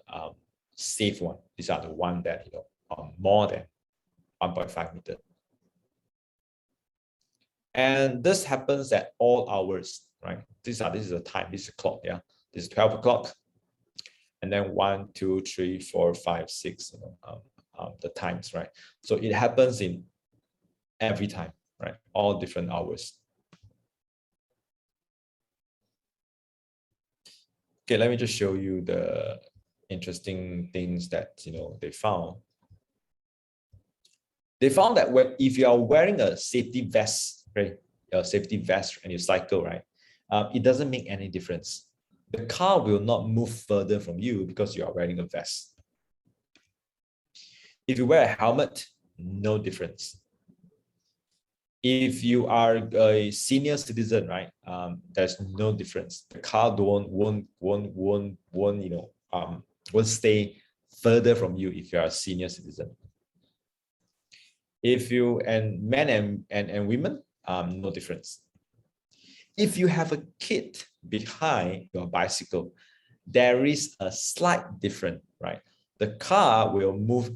safe one. These are the one that are more than 1.5 meter. And this happens at all hours, right? This is the time. This is the clock. Yeah, this is 12 o'clock, and then 1, 2, 3, 4, 5, 6. The times, right? So it happens in every time, right? All different hours. Okay, let me just show you the interesting things that they found. They found that if you are wearing a safety vest, right? A safety vest and you cycle, right? It doesn't make any difference. The car will not move further from you because you are wearing a vest. If you wear a helmet, no difference. If you are a senior citizen, right? There's no difference. The car won't stay further from you if you are a senior citizen. If you and men and women, no difference. If you have a kid behind your bicycle, there is a slight difference, right? The car will move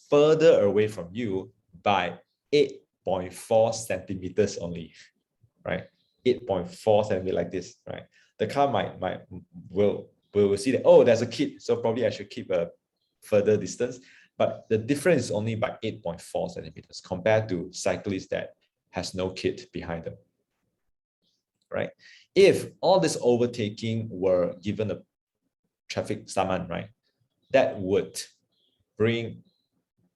further away from you by 8.4 centimeters only, right? 8.4 centimeters like this, right? The car will see that, oh, there's a kid, so probably I should keep a further distance. But the difference is only by 8.4 centimeters compared to cyclists that has no kid behind them, right? If all this overtaking were given a traffic summon, right, that would bring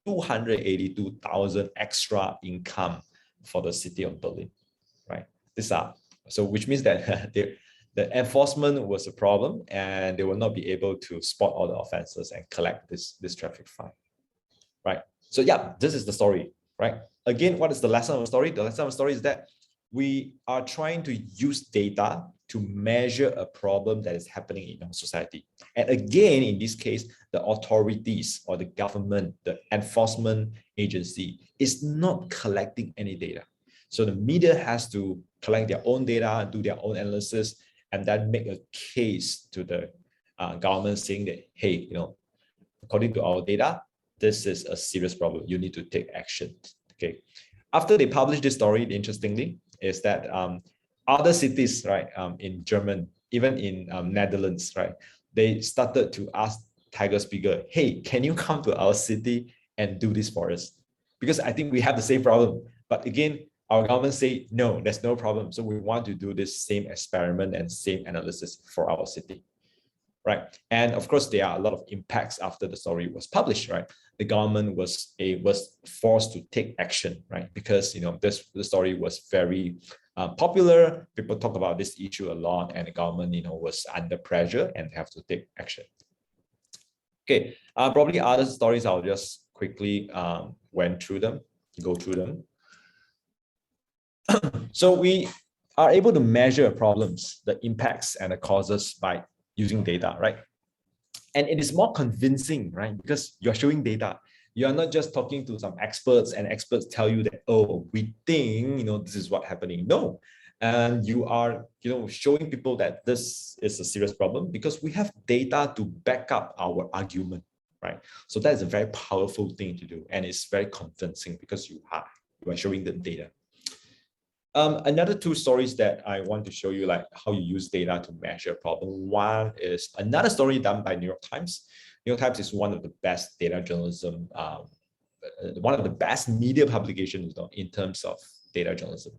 282,000 extra income for the city of Berlin, right? Which means that the enforcement was a problem and they will not be able to spot all the offenses and collect this traffic fine, right? So yeah, this is the story, right? Again, what is the lesson of the story? The lesson of the story is that we are trying to use data to measure a problem that is happening in our society. And again, in this case, the authorities or the government, the enforcement agency is not collecting any data. So the media has to collect their own data, do their own analysis, and then make a case to the government saying that, hey, according to our data, this is a serious problem. You need to take action. Okay. After they published this story, interestingly, is that other cities, right, in Germany, even in Netherlands, right, they started to ask Tiger Spiegel, hey, can you come to our city and do this for us? Because I think we have the same problem. But again, our government say, no, there's no problem. So we want to do this same experiment and same analysis for our city, right? And of course, there are a lot of impacts after the story was published, right? The government was forced to take action, right? Because the story was very popular. People talk about this issue a lot, and the government was under pressure and have to take action. Okay, probably other stories I'll just quickly go through them. So we are able to measure problems, the impacts and the causes by using data, right? And it is more convincing, right? Because you're showing data. You are not just talking to some experts and experts tell you that, oh, we think, this is what's happening. No. And you are, showing people that this is a serious problem because we have data to back up our argument, right? So that is a very powerful thing to do. And it's very convincing because you are showing the data. Another two stories that I want to show you, like how you use data to measure problem. One is another story done by New York Times. New York Times is one of the best data journalism, one of the best media publications in terms of data journalism.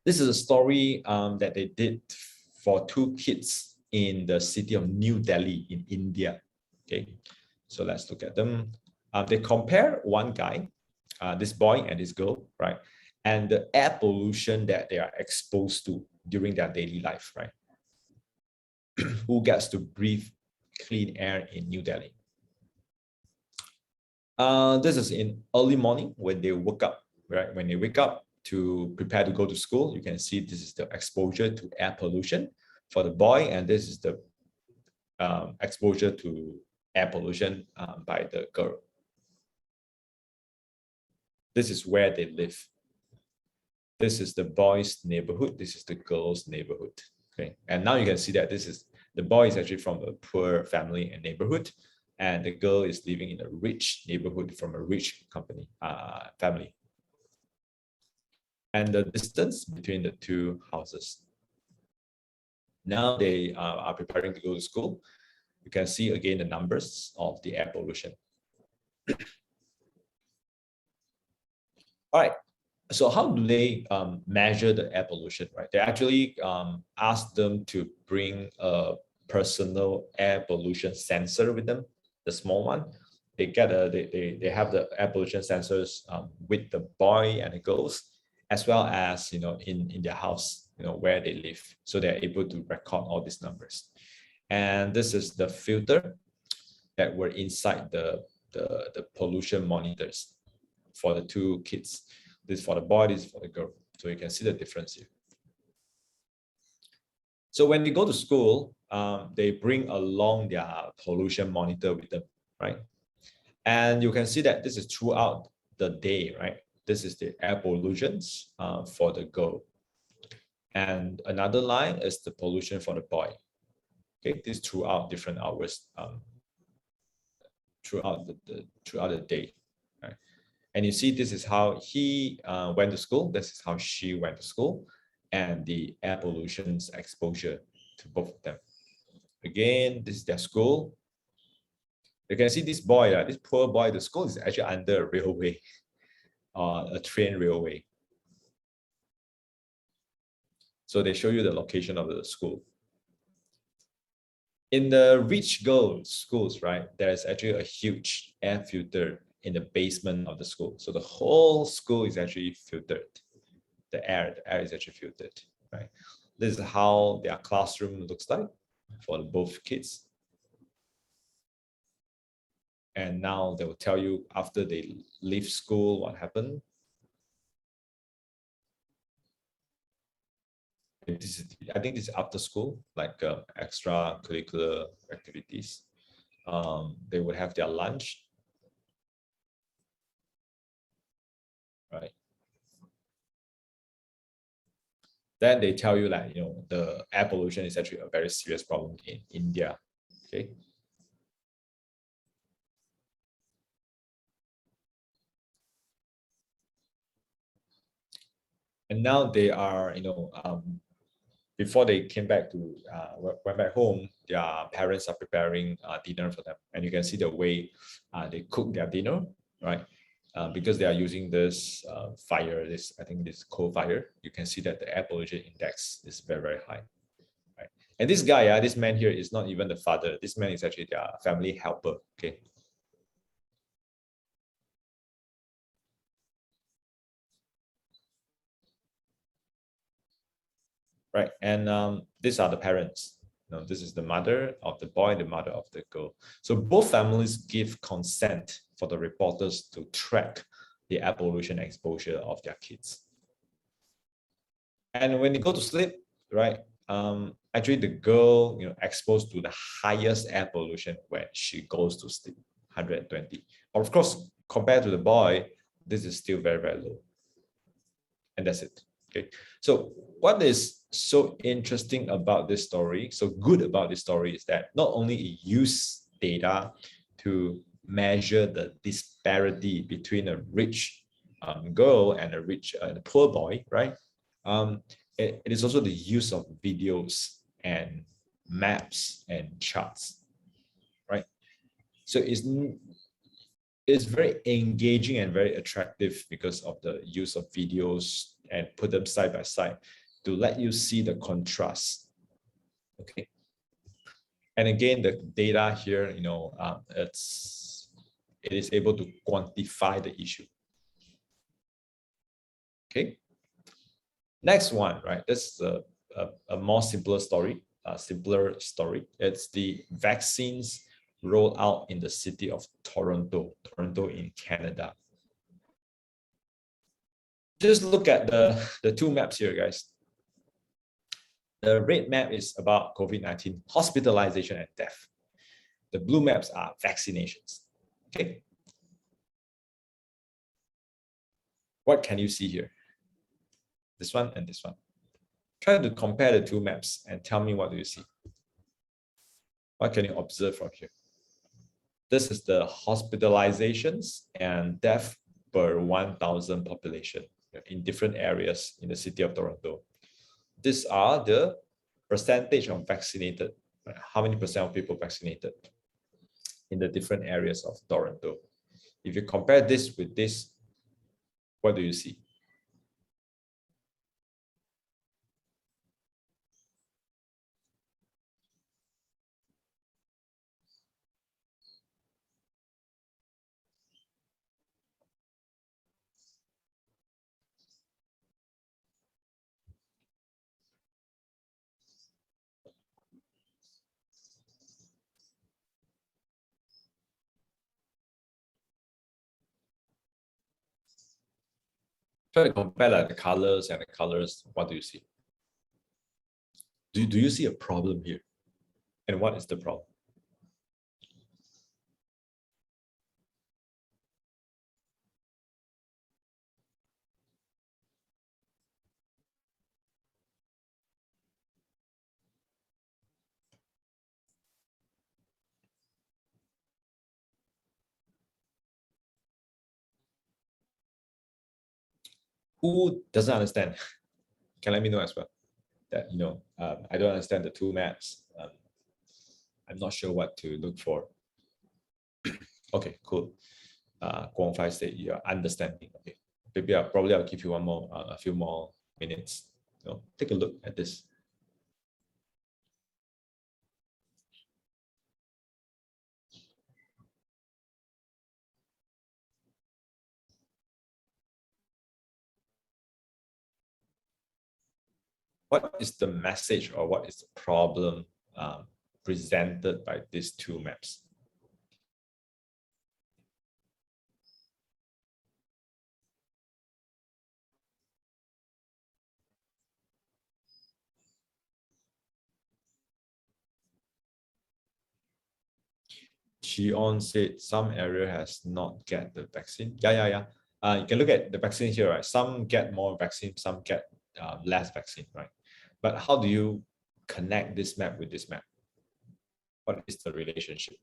This is a story that they did for two kids in the city of New Delhi in India. Okay, so let's look at them. They compare one guy, this boy and this girl, right? And the air pollution that they are exposed to during their daily life, right? Who gets to breathe clean air in New Delhi? This is in early morning when they woke up, right? When they wake up to prepare to go to school, you can see this is the exposure to air pollution for the boy, and this is the exposure to air pollution by the girl. This is where they live. This is the boy's neighborhood. This is the girl's neighborhood. Okay, and now you can see that this is the boy is actually from a poor family and neighborhood, and the girl is living in a rich neighborhood from a rich family. And the distance between the two houses. Now they are preparing to go to school. You can see again the numbers of the air pollution. All right. So how do they measure the air pollution, right? They actually ask them to bring a personal air pollution sensor with them, the small one. They have the air pollution sensors with the boy and the girls, as well as in their house, where they live. So they're able to record all these numbers. And this is the filter that were inside the pollution monitors for the two kids. This is for the boy, this is for the girl. So you can see the difference here. So when they go to school, they bring along their pollution monitor with them, right? And you can see that this is throughout the day, right? This is the air pollutions for the girl. And another line is the pollution for the boy. Okay, this throughout different hours, throughout the day. Right? And you see, this is how he went to school. This is how she went to school, and the air pollution's exposure to both of them. Again, this is their school. You can see this boy, this poor boy. The school is actually under a railway, a train railway. So they show you the location of the school. In the rich girls' schools, right, there is actually a huge air filter in the basement of the school. So the whole school is actually filtered. The air is actually filtered, right? This is how their classroom looks like for both kids. And now they will tell you after they leave school what happened. I think this is after school, like extracurricular activities. They would have their lunch, right? Then they tell you that the air pollution is actually a very serious problem in India. Okay. And now they are, before they came back to went back home, their parents are preparing dinner for them, and you can see the way they cook their dinner, right? Because they are using this fire, I think this coal fire. You can see that the air pollution index is very, very high, right? And this guy, this man here is not even the father. This man is actually their family helper. Okay. Right, and these are the parents. This is the mother of the boy, the mother of the girl. So both families give consent for the reporters to track the air pollution exposure of their kids. And when you go to sleep, right? Actually the girl, exposed to the highest air pollution when she goes to sleep, 120. Of course, compared to the boy, this is still very, very low. And that's it. Okay. So what is so interesting about this story, so good about this story, is that not only it uses data to measure the disparity between a rich girl and a rich and a poor boy, right? It is also the use of videos and maps and charts, right? So it's very engaging and very attractive because of the use of videos and put them side by side to let you see the contrast. Okay. And again, the data here, it is able to quantify the issue. Okay. Next one, right? This is a more simpler story. It's the vaccines roll out in the city of Toronto in Canada. Just look at the two maps here, guys. The red map is about COVID-19 hospitalization and death. The blue maps are vaccinations. Okay. What can you see here? This one and this one. Try to compare the two maps and tell me what do you see. What can you observe from here? This is the hospitalizations and death per 1,000 population in different areas in the city of Toronto. These are the percentage of vaccinated, how many percent of people vaccinated in the different areas of Toronto. If you compare this with this, what do you see? Try to compare like the colors and the colors. What do you see? Do you see a problem here? And what is the problem? Who doesn't understand? Can let me know as well. That I don't understand the two maps. I'm not sure what to look for. Okay, cool. Guang Fai said you're understanding. Okay, maybe I'll give you a few more minutes. Take a look at this. What is the message or what is the problem presented by these two maps? Chion said some area has not get the vaccine. Yeah. You can look at the vaccine here, right? Some get more vaccine, some get less vaccine, right? But how do you connect this map with this map? What is the relationship?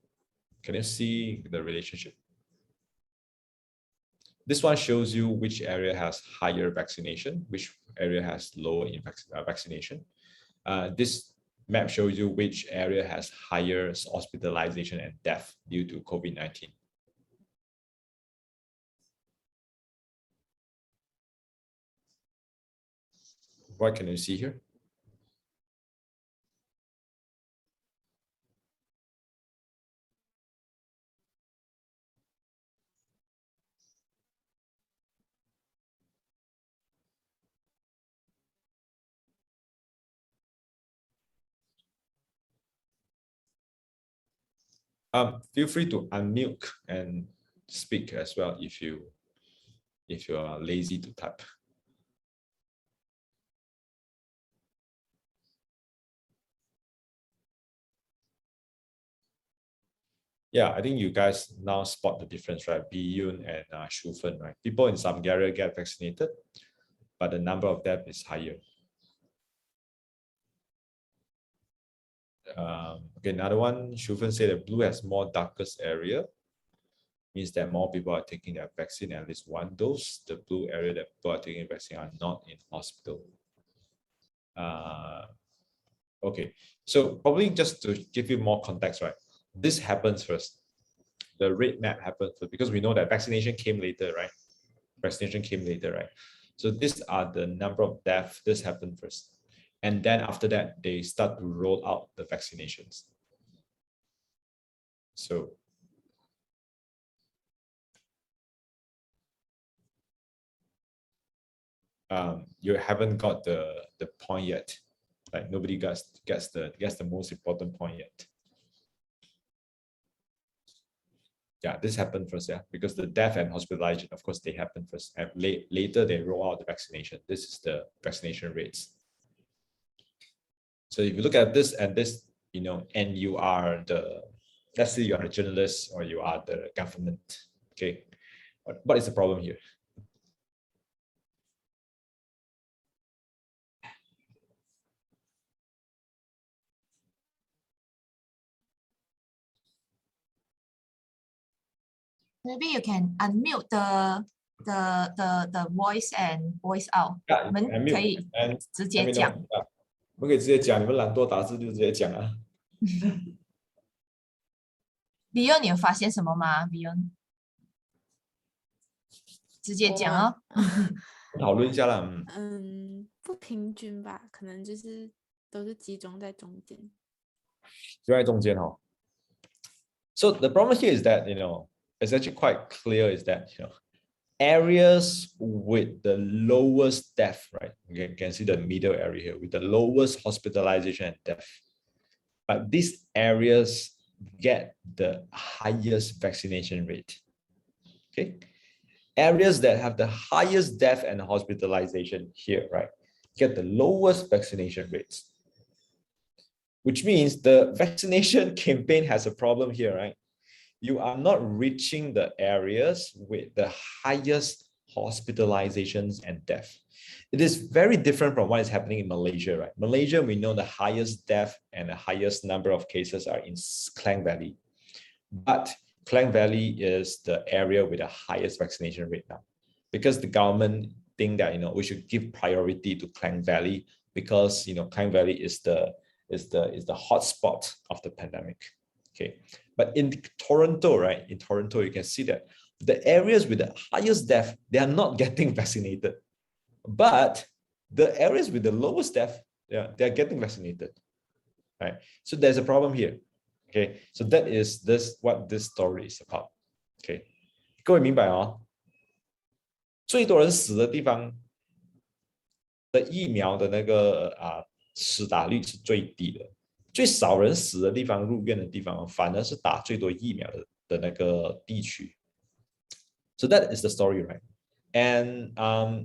Can you see the relationship? This one shows you which area has higher vaccination, which area has lower vaccination. This map shows you which area has higher hospitalization and death due to COVID-19. What can you see here? Feel free to unmute and speak as well if you are lazy to type. Yeah, I think you guys now spot the difference, right? Biyun and Shufen, right? People in Samgara get vaccinated, but the number of deaths is higher. Okay, another one, Shufen said that blue has more darkest area, means that more people are taking their vaccine, at least one dose. The blue area that people are taking vaccine are not in hospital. Okay, so probably just to give you more context, right? This happens first. The red map happens first because we know that vaccination came later, right? Vaccination came later, right? So these are the number of deaths. This happened first. And then after that, they start to roll out the vaccinations. So you haven't got the point yet. Like nobody gets the most important point yet. Yeah, this happened first, yeah, because the death and hospitalization, of course, they happen first. And later they roll out the vaccination. This is the vaccination rates. So if you look at this and this, you know, and you are let's say you are a journalist or you are the government, okay, what is the problem here? Maybe you can unmute the voice and voice out. 我们可以直接讲。我们可以直接讲，你们懒惰打字就直接讲啊。Beyond 你有发现什么吗 ？Beyond 直接讲哦。讨论一下啦。不平均吧，可能就是都是集中在中间。就在中间哦。So the problem here is that, you know, it's actually quite clear is that, you know, areas with the lowest death, right? You can see the middle area here with the lowest hospitalization and death. But these areas get the highest vaccination rate. Okay. Areas that have the highest death and hospitalization here, right, get the lowest vaccination rates. Which means the vaccination campaign has a problem here, right? You are not reaching the areas with the highest hospitalizations and death. It is very different from what is happening in Malaysia, right? Malaysia, we know the highest death and the highest number of cases are in Klang Valley. But Klang Valley is the area with the highest vaccination rate now, because the government think that, you know, we should give priority to Klang Valley because, you know, Klang Valley is the hotspot of the pandemic. Okay, but in Toronto, right? In Toronto, you can see that the areas with the highest death, they are not getting vaccinated, but the areas with the lowest death, they're getting vaccinated, right? So there's a problem here. Okay, so that is what this story is about. Okay, 各位明白哦？最多人死的地方的疫苗的那个施打率是最低的，最少人死的地方、入院的地方，反而是打最多疫苗的那个地区。So that is the story, right? And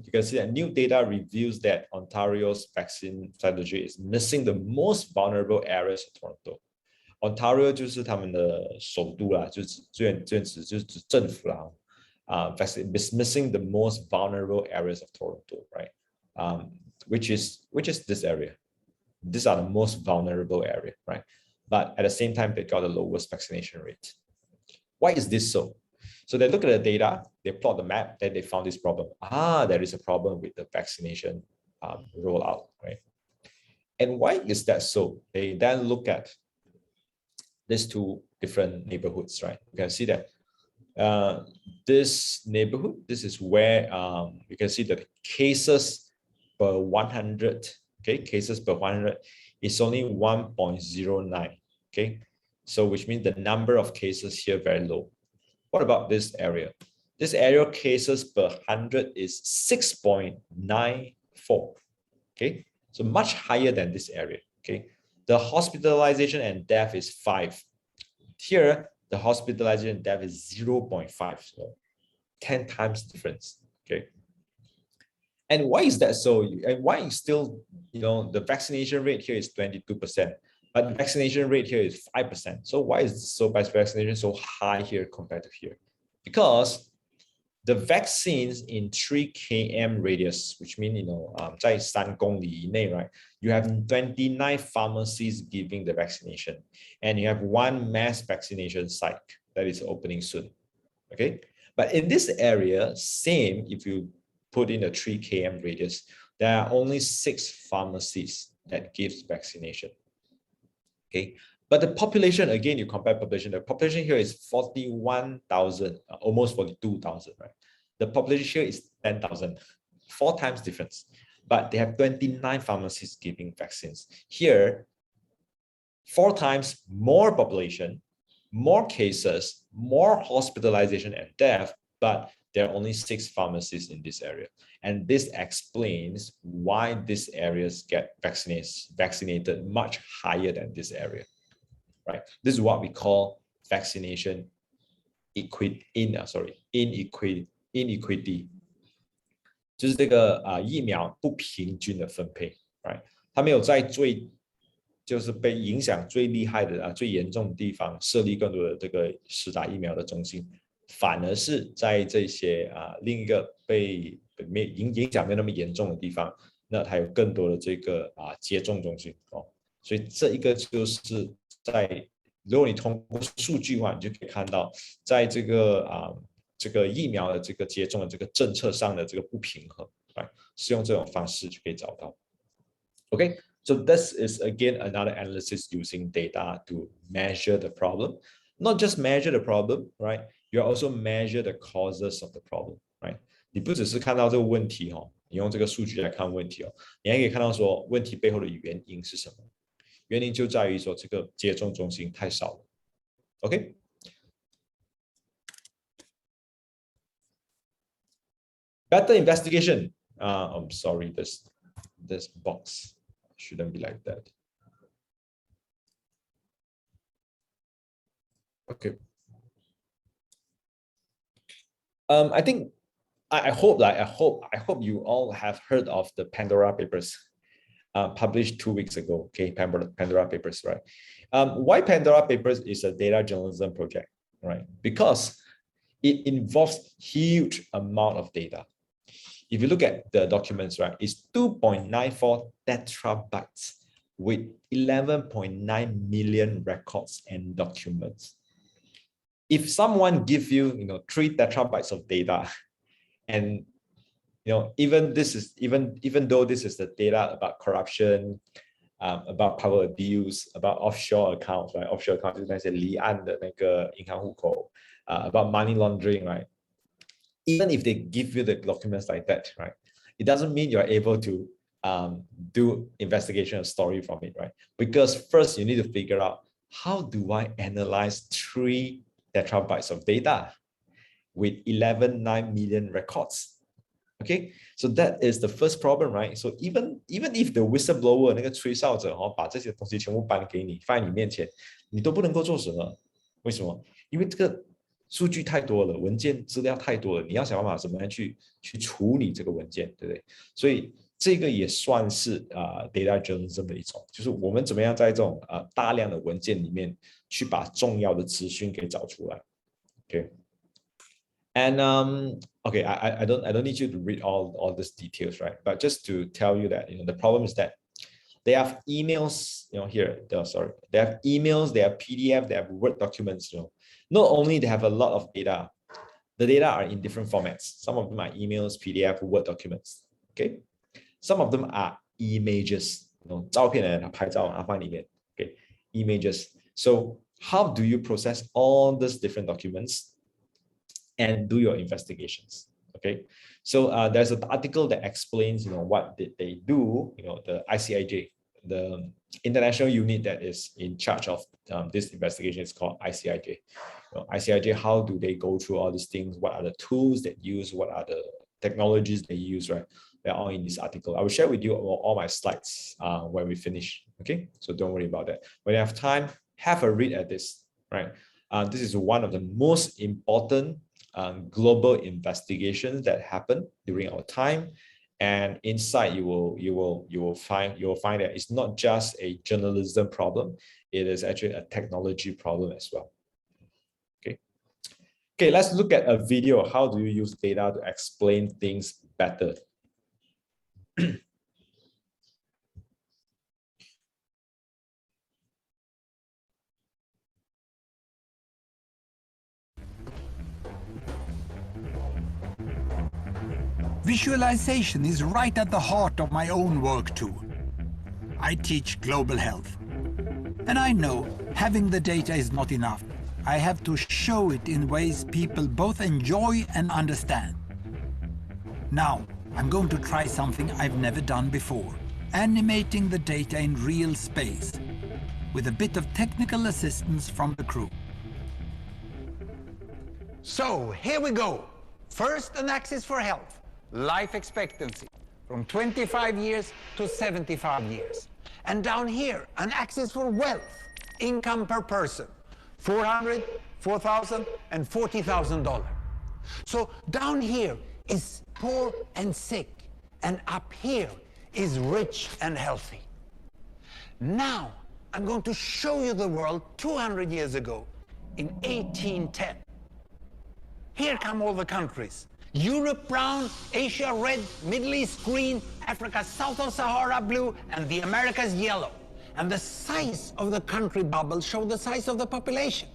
you can see that new data reveals that Ontario's vaccine strategy is missing the most vulnerable areas of Toronto. Ontario 就是他们的首都啦，就是指政府啦。Vaccine is missing the most vulnerable areas of Toronto, right? Which is this area. These are the most vulnerable area, right? But at the same time, they got the lowest vaccination rate. Why is this so? So they look at the data, they plot the map, then they found this problem. There is a problem with the vaccination rollout, right? And why is that so? They then look at these two different neighborhoods, right? You can see that this neighborhood, this is where you can see that cases per 100, okay, cases per 100 is only 1.09, okay? So which means the number of cases here very low. What about this area? This area cases per 100 is 6.94, okay? So much higher than this area, okay? The hospitalization and death is 5. Here, the hospitalization and death is 0.5, so 10 times difference, okay? And why is that so? And why is still, you know, the vaccination rate here is 22%, but the vaccination rate here is 5%. So why is vaccination so high here compared to here? Because the vaccines in 3 km radius, which means, 在3公里以内, right? You have 29 pharmacies giving the vaccination, and you have 1 mass vaccination site that is opening soon. Okay, but in this area, same, if you put in a 3 km radius, there are only 6 pharmacies that gives vaccination. Okay, but the population, again, you compare population, the population here is 41,000, almost 42,000, right? The population here is 10,000, 4 times difference, but they have 29 pharmacies giving vaccines. Here, 4 times more population, more cases, more hospitalization and death, but there are only 6 pharmacies in this area. And this explains why these areas get vaccinated much higher than this area, right? This is what we call vaccination inequity. 就是这个疫苗不平均的分配 ，right？ 它没有在就是被影响最厉害的最严重的地方设立更多的这个施打疫苗的中心，反而是在这些另一个被影响没有那么严重的地方，那它有更多的这个接种中心哦。所以这一个就是如果你通过数据的话，你就可以看到，在这个疫苗的这个接种的这个政策上的这个不平衡，是用这种方式就可以找到。Okay, so this is again another analysis using data to measure the problem. Not just measure the problem, right? You also measure the causes of the problem, right? 你不只是看到这个问题你用这个数据来看问题你还可以看到说问题背后的原因是什么？原因就在于说这个接种中心太少了。Okay. Better investigation. I'm sorry, this box shouldn't be like that. Okay. I think I hope you all have heard of the Pandora papers published 2 weeks ago. Okay, Pandora papers, right? Why Pandora papers is a data journalism project, right? Because it involves huge amount of data. If you look at the documents, right, it's 2.94 terabytes with 11.9 million records and documents. If someone gives you, 3 terabytes of data, and even though this is the data about corruption, about power abuse, about offshore accounts, right? Offshore accounts 就是那些离岸的那个银行户口, about money laundering, right? Even if they give you the documents like that, right? It doesn't mean you're able to do investigation or story from it, right? Because first you need to figure out, how do I analyze 3 terabytes of data with 11.9 million records? Okay, so that is the first problem, right? So even if the whistleblower 那个吹哨者把这些东西全部搬给你放在你面前，你都不能够做什么？为什么？因为这个数据太多了，文件资料太多了，你要想办法怎么样去处理这个文件，对不对？所以这个也算是data journalism 的一种，就是我们怎么样在这种大量的文件里面去把重要的资讯给找出来。Okay. And okay, I don't need you to read all these details, right? But just to tell you that the problem is that they have emails, here, they have emails, they have PDF, they have Word documents, Not only they have a lot of data, the data are in different formats. Some of them are emails, PDF, Word documents. Okay, some of them are images, 照片拍照放里面 okay, images. So how do you process all these different documents and do your investigations? Okay, so there's an article that explains what did they do, the ICIJ, the international unit that is in charge of this investigation is called ICIJ. ICIJ, how do they go through all these things? What are the tools they use? What are the technologies they use, right? They're all in this article. I will share with you all my slides when we finish, okay? So don't worry about that. When you have time, have a read at this, right? This is one of the most important global investigations that happened during our time. and inside you will find that it's not just a journalism problem, it is actually a technology problem as well. Okay, let's look at a video. How do you use data to explain things better? Visualization is right at the heart of my own work too. I teach global health. And I know having the data is not enough. I have to show it in ways people both enjoy and understand. Now, I'm going to try something I've never done before. Animating the data in real space, with a bit of technical assistance from the crew. So, here we go. First, an axis for health. Life expectancy, from 25 years to 75 years. And down here, an axis for wealth, income per person, $400, $4,000, and $40,000. So down here is poor and sick, and up here is rich and healthy. Now, I'm going to show you the world 200 years ago, in 1810. Here come all the countries. Europe brown, Asia red, Middle East green, Africa south of Sahara blue, and the Americas yellow. And the size of the country bubbles show the size of the population.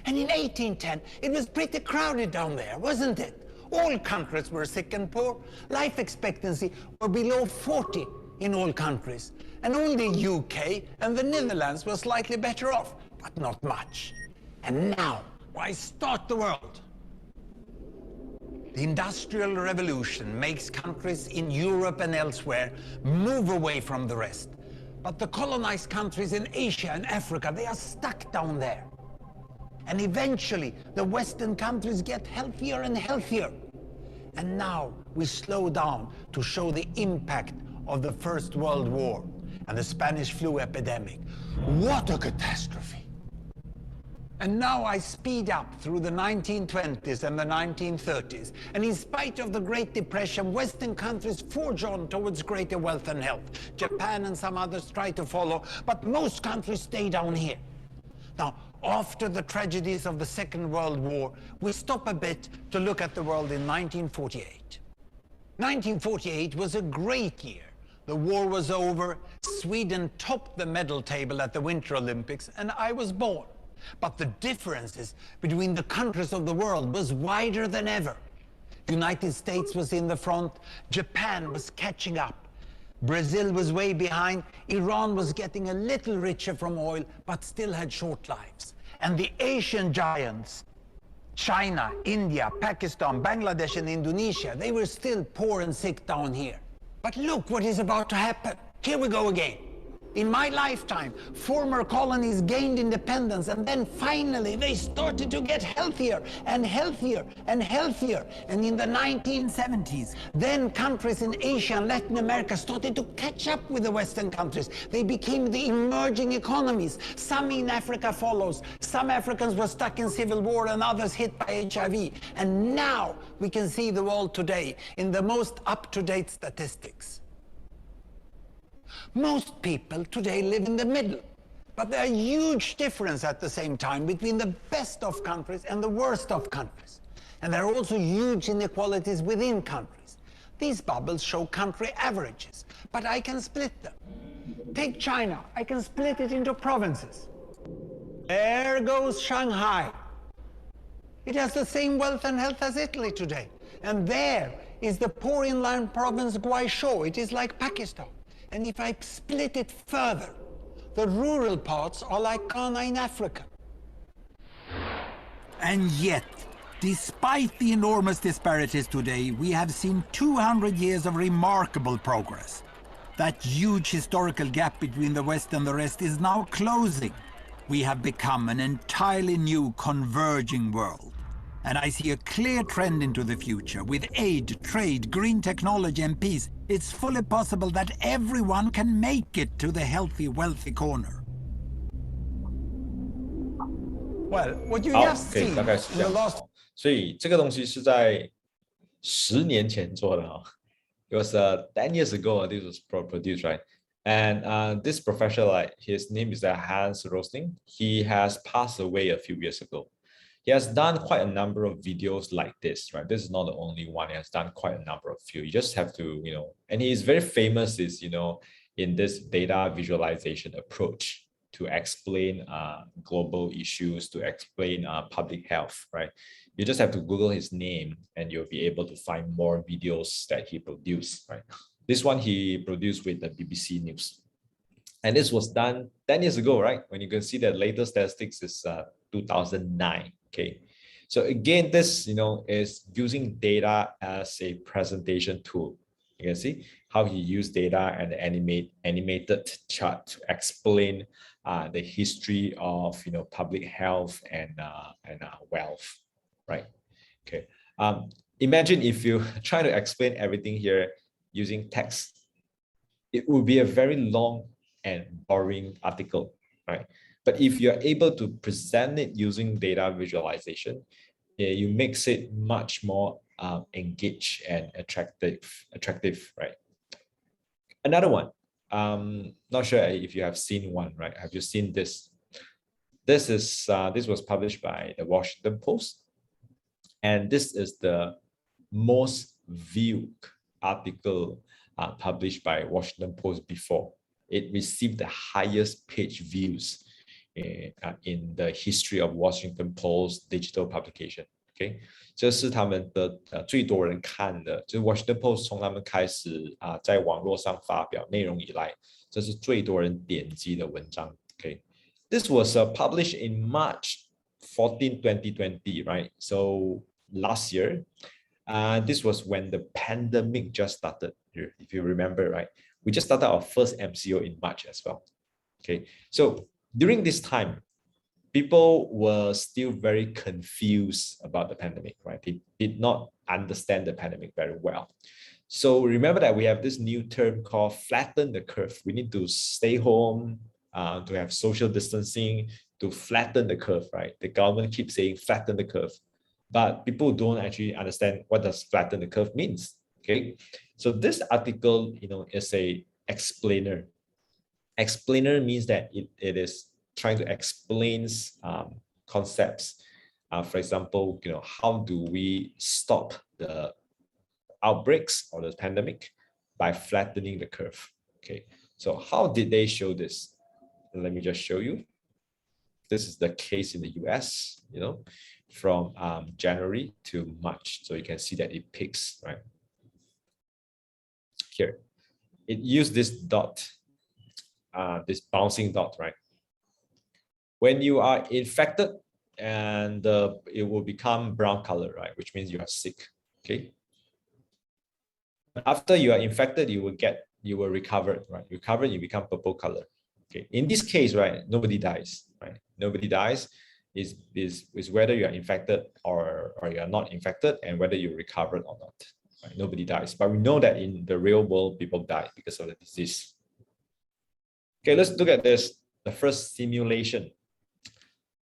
And in 1810, it was pretty crowded down there, wasn't it? All countries were sick and poor. Life expectancy were below 40 in all countries. And only UK and the Netherlands were slightly better off, but not much. And now, why start the world? The Industrial Revolution makes countries in Europe and elsewhere move away from the rest. But the colonized countries in Asia and Africa, they are stuck down there. And eventually, the Western countries get healthier and healthier. And now we slow down to show the impact of the First World War and the Spanish flu epidemic. What a catastrophe! And now I speed up through the 1920s and the 1930s. And in spite of the Great Depression, Western countries forge on towards greater wealth and health. Japan and some others try to follow, but most countries stay down here. Now, after the tragedies of the Second World War, we stop a bit to look at the world in 1948. 1948 was a great year. The war was over, Sweden topped the medal table at the Winter Olympics, and I was born. But the differences between the countries of the world was wider than ever. The United States was in the front, Japan was catching up, Brazil was way behind, Iran was getting a little richer from oil, but still had short lives. And the Asian giants, China, India, Pakistan, Bangladesh, and Indonesia, they were still poor and sick down here. But look what is about to happen. Here we go again. In my lifetime, former colonies gained independence, and then finally they started to get healthier and healthier and healthier. And in the 1970s, then countries in Asia and Latin America started to catch up with the Western countries. They became the emerging economies. Some in Africa follows. Some Africans were stuck in civil war and others hit by HIV. And now we can see the world today in the most up-to-date statistics. Most people today live in the middle, but there are huge differences at the same time between the best of countries and the worst of countries. And there are also huge inequalities within countries. These bubbles show country averages, but I can split them. Take China, I can split it into provinces. There goes Shanghai. It has the same wealth and health as Italy today. And there is the poor inland province Guizhou. It is like Pakistan. And if I split it further, the rural parts are like Ghana in Africa. And yet, despite the enormous disparities today, we have seen 200 years of remarkable progress. That huge historical gap between the West and the rest is now closing. We have become an entirely new converging world. And I see a clear trend into the future. With aid, trade, green technology and peace, it's fully possible that everyone can make it to the healthy, wealthy corner. Well, what you 好， just 可以 seen 大概是 in 这 the 样 last 所以这个东西是在10年前做的哈， It was 10 years ago this was produced, right? And this professor, like his name is Hans Rosling. He has passed away a few years ago. He has done quite a number of videos like this, right? This is not the only one. He has done quite a number of few. You just have to, and he is very famous is, in this data visualization approach to explain global issues, to explain public health, right? You just have to Google his name and you'll be able to find more videos that he produced, right? This one he produced with the BBC News. And this was done 10 years ago, right? When you can see that latest statistics is 2009, okay? So again, this, is using data as a presentation tool. You can see how he used data and animated chart to explain the history of, public health and wealth, right? Okay. Imagine if you try to explain everything here using text, it would be a very long and boring article, right? But if you're able to present it using data visualization, you makes it much more engaged and attractive, right? Another one, not sure if you have seen one, right? Have you seen this? This was published by the Washington Post, and this is the most viewed article published by Washington Post before. It received the highest page views in the history of Washington Post digital publication. OK， 这是他们的最多人看的，就是 Washington Post 从他们开始在网络上发表内容以来，这是最多人点击的文章。OK，this was published in March 14, 2020, right? So last year, this was when the pandemic just started. If you remember, right? We just started our first MCO in March as well. Okay, so during this time, people were still very confused about the pandemic, right? They did not understand the pandemic very well. So remember that we have this new term called flatten the curve. We need to stay home, to have social distancing, to flatten the curve, right? The government keeps saying flatten the curve, but people don't actually understand what does flatten the curve means. Okay, so this article, is a explainer. Explainer means that it is trying to explain concepts. For example, how do we stop the outbreaks or the pandemic? By flattening the curve. Okay, so how did they show this? Let me just show you. This is the case in the US, from January to March. So you can see that it peaks, right? Here, it used this dot, this bouncing dot, right? When you are infected, and it will become brown color, right? Which means you are sick. Okay. After you are infected, you will recover, right? Recover, you become purple color. Okay. In this case, right, nobody dies, right? Nobody dies. Is whether you are infected or you are not infected, and whether you recovered or not. Right? Nobody dies, but we know that in the real world, people die because of the disease. Okay, let's look at this. The first simulation.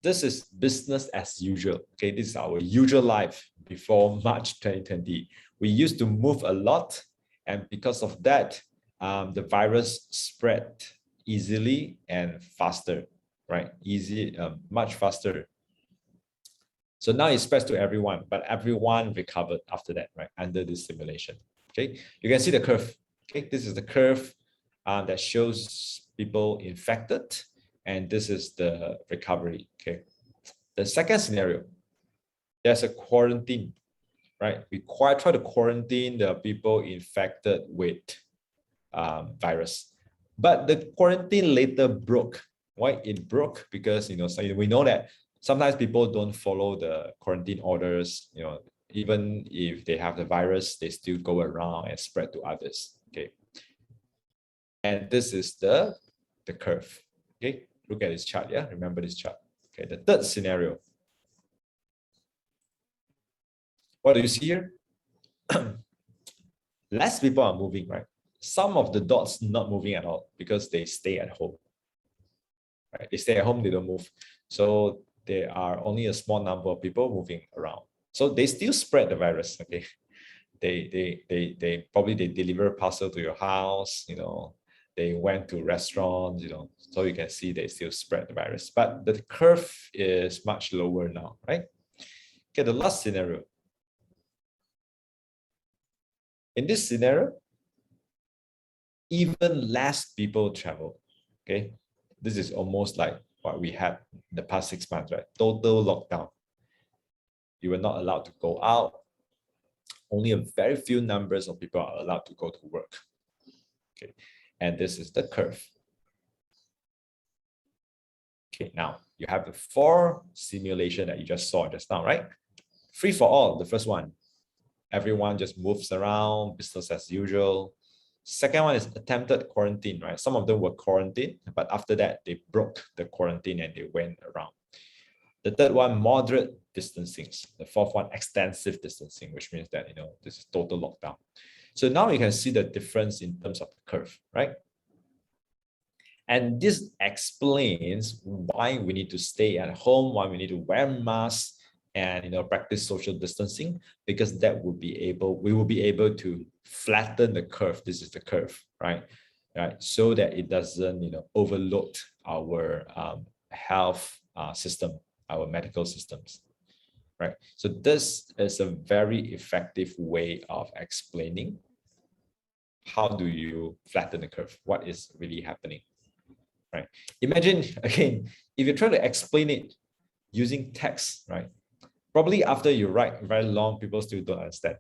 This is business as usual. Okay, this is our usual life before March 2020. We used to move a lot, and because of that, the virus spread easily and faster, right? Much faster. So now it spreads to everyone, but everyone recovered after that, right? Under this simulation. Okay, you can see the curve. Okay, this is the curve that shows people infected, and this is the recovery. Okay, the second scenario, there's a quarantine, right? We try to quarantine the people infected with virus, but the quarantine later broke. Why it broke? Because so we know that sometimes people don't follow the quarantine orders. Even if they have the virus, they still go around and spread to others. Okay, and this is the curve. Okay, look at this chart. Yeah, remember this chart. Okay, the third scenario. What do you see here? Less people are moving, right? Some of the dots not moving at all because they stay at home. Right? They stay at home, they don't move. So there are only a small number of people moving around. So they still spread the virus, okay? they probably they deliver a parcel to your house, you know, they went to restaurants, you know, so you can see they still spread the virus, but the curve is much lower now, right? Okay, the last scenario. In this scenario, even less people travel, okay? This is almost like what we had in the past 6 months, right? Total lockdown. You were not allowed to go out. Only a very few numbers of people are allowed to go to work. Okay, and this is the curve. Okay, now you have the 4 simulation that you just saw just now, right? Free for all, the first one. Everyone just moves around, business as usual. Second one is attempted quarantine, right? Some of them were quarantined, but after that, they broke the quarantine and they went around. The third one, moderate distancing. The fourth one, extensive distancing, which means that, you know, this is total lockdown. So now you can see the difference in terms of the curve, right? And this explains why we need to stay at home, why we need to wear masks and, you know, practice social distancing, because that will be able, we will be able to flatten the curve. This is the curve, right? Right, so that it doesn't, you know, overload our health system, our medical systems, right? So this is a very effective way of explaining how do you flatten the curve, what is really happening, right? Imagine, again, if you try to explain it using text, right? Probably after you write very long, people still don't understand,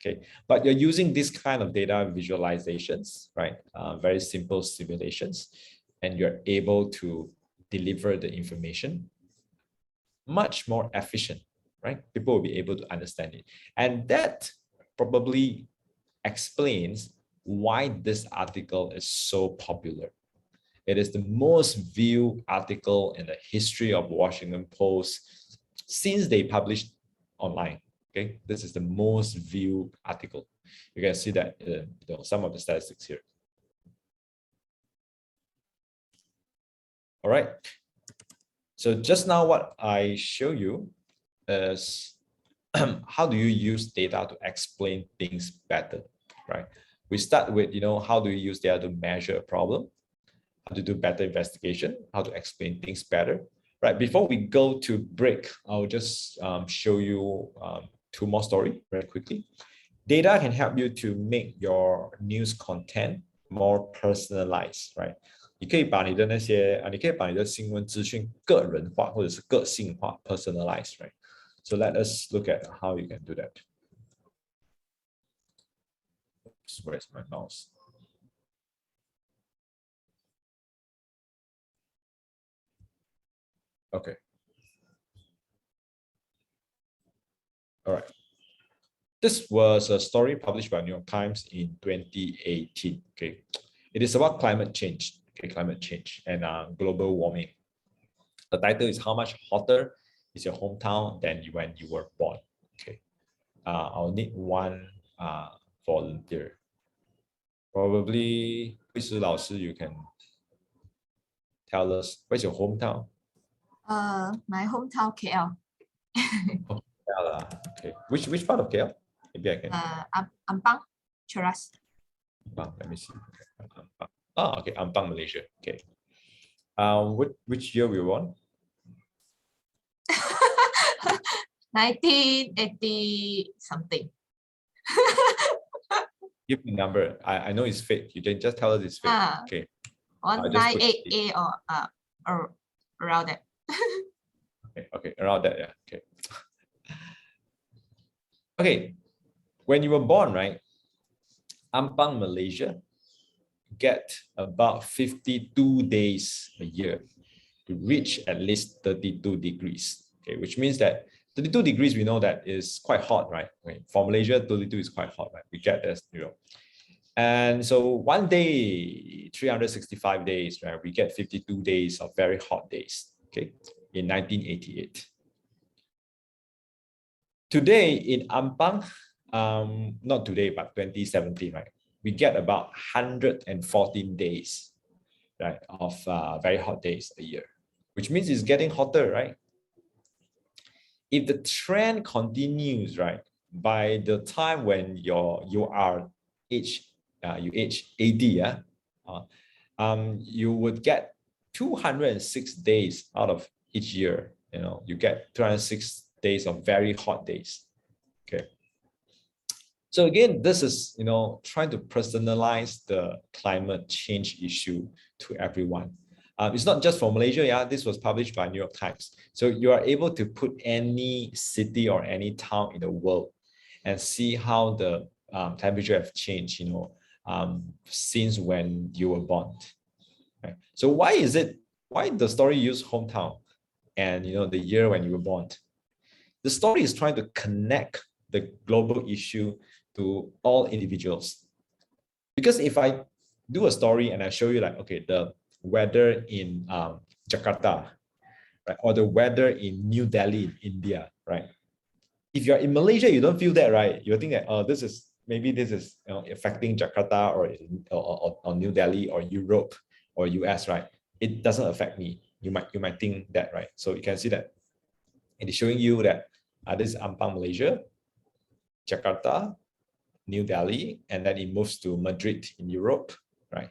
okay? But you're using this kind of data visualizations, right? Very simple simulations, and you're able to deliver the information much more efficient, right? People will be able to understand it. And that probably explains why this article is so popular. It is the most viewed article in the history of Washington Post since they published online. Okay, this is the most viewed article. You can see that some of the statistics here. All right. So just now what I show you is how do you use data to explain things better, right? We start with, you know, how do you use data to measure a problem, how to do better investigation, how to explain things better, right? Before we go to break, I'll just show you 2 more stories very quickly. Data can help you to make your news content more personalized, right? 你可以把你的那些你可以把你的新闻资讯个人化或者是个性化 personalized, right? So let us look at how you can do that. Oops, where's my mouse? Okay. All right. This was a story published by New York Times in 2018. Okay, it is about climate change. Okay, climate change and global warming. The title is "How Much Hotter Is Your Hometown Than When You Were Born?" Okay, I'll need 1 volunteer. Probably, 惠师老师, you can tell us where's your hometown? My hometown KL. Okay, which part of KL? Maybe I can. Ampang, Cheras. Let me see. Okay, Ampang, Malaysia. Okay. Which year we won? 1980 something. Give the number. I know it's fake. You can just tell us it's fake. Okay. 1988 or around that. Okay, around that, yeah. Okay. Okay, when you were born, right? Ampang, Malaysia, get about 52 days a year to reach at least 32 degrees. Okay, which means that 32 degrees, we know that is quite hot, right? Okay. For Malaysia, 32 is quite hot, right? We get that, you know. And so one day, 365 days, right? We get 52 days of very hot days, okay, in 1988. Today in Ampang, not today, but 2017, right? We get about 114 days, right, of very hot days a year, which means it's getting hotter, right? If the trend continues, right, by the time when you age 80, yeah, you would get 206 days out of each year. You know, you get 206 days of very hot days. Okay. So again, this is, you know, trying to personalize the climate change issue to everyone. It's not just for Malaysia, yeah, this was published by New York Times. So you are able to put any city or any town in the world and see how the temperature have changed, you know, since when you were born. Right? So why the story use hometown and, you know, the year when you were born? The story is trying to connect the global issue to all individuals. Because if I do a story and I show you like, okay, the weather in Jakarta, right, or the weather in New Delhi in India, right? If you're in Malaysia, you don't feel that, right? You think that, oh, this is, you know, affecting Jakarta or New Delhi or Europe or US, right? It doesn't affect me. You might think that, right? So you can see that it is showing you that this is Ampang, Malaysia, Jakarta, New Delhi, and then it moves to Madrid in Europe, right?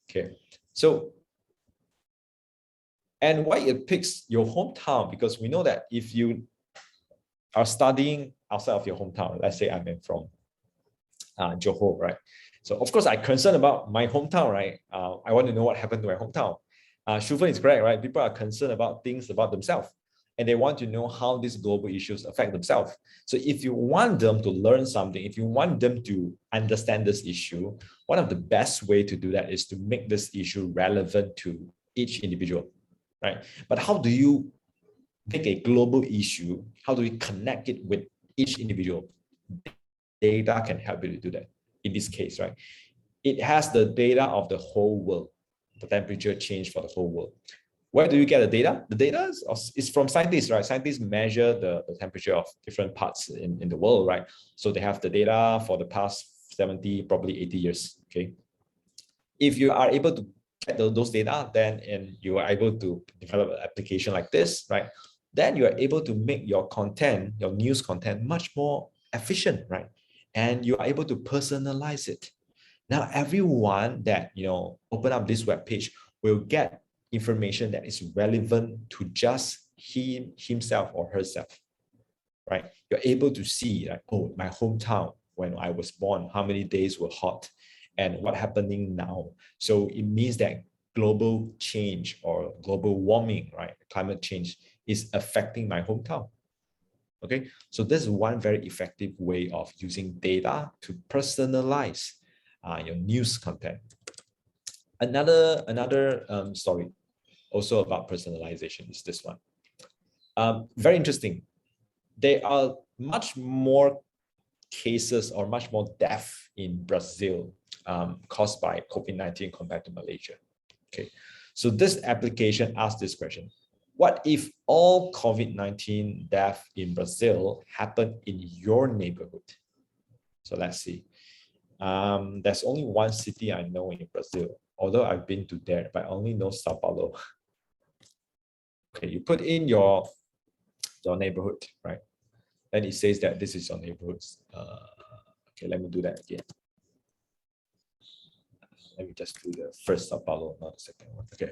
Okay, so, and why it picks your hometown, because we know that if you are studying outside of your hometown, let's say I'm from Johor, right? So of course I'm concerned about my hometown, right? I want to know what happened to my hometown. Shu Fen is correct, right? People are concerned about things about themselves, and they want to know how these global issues affect themselves. So if you want them to learn something, if you want them to understand this issue, one of the best way to do that is to make this issue relevant to each individual, right? But how do you take a global issue? How do we connect it with each individual? Data can help you to do that. In this case, right? It has the data of the whole world, the temperature change for the whole world. Where do you get the data? The data is from scientists, right? Scientists measure the temperature of different parts in the world, right? So they have the data for the past 70, probably 80 years, okay? If you are able to get those data, then and you are able to develop an application like this, right? Then you are able to make your content, your news content, much more efficient, right? And you are able to personalize it. Now, everyone that, you know, open up this web page will get information that is relevant to just himself or herself, right? You're able to see like, oh, my hometown when I was born, how many days were hot and what happening now. So it means that global change or global warming, right? Climate change is affecting my hometown. Okay, so this is one very effective way of using data to personalize your news content. Another story also about personalization is this one. Very interesting. There are much more cases or much more death in Brazil caused by COVID-19 compared to Malaysia. Okay, so this application asks this question: what if all COVID-19 death in Brazil happened in your neighborhood? So let's see. There's only one city I know in Brazil, although I've been to there, but I only know Sao Paulo. Okay, you put in your neighborhood, right? Then it says that this is your neighborhood. Okay, let me do that again. Let me just do the first Sao Paulo, not the second one. Okay.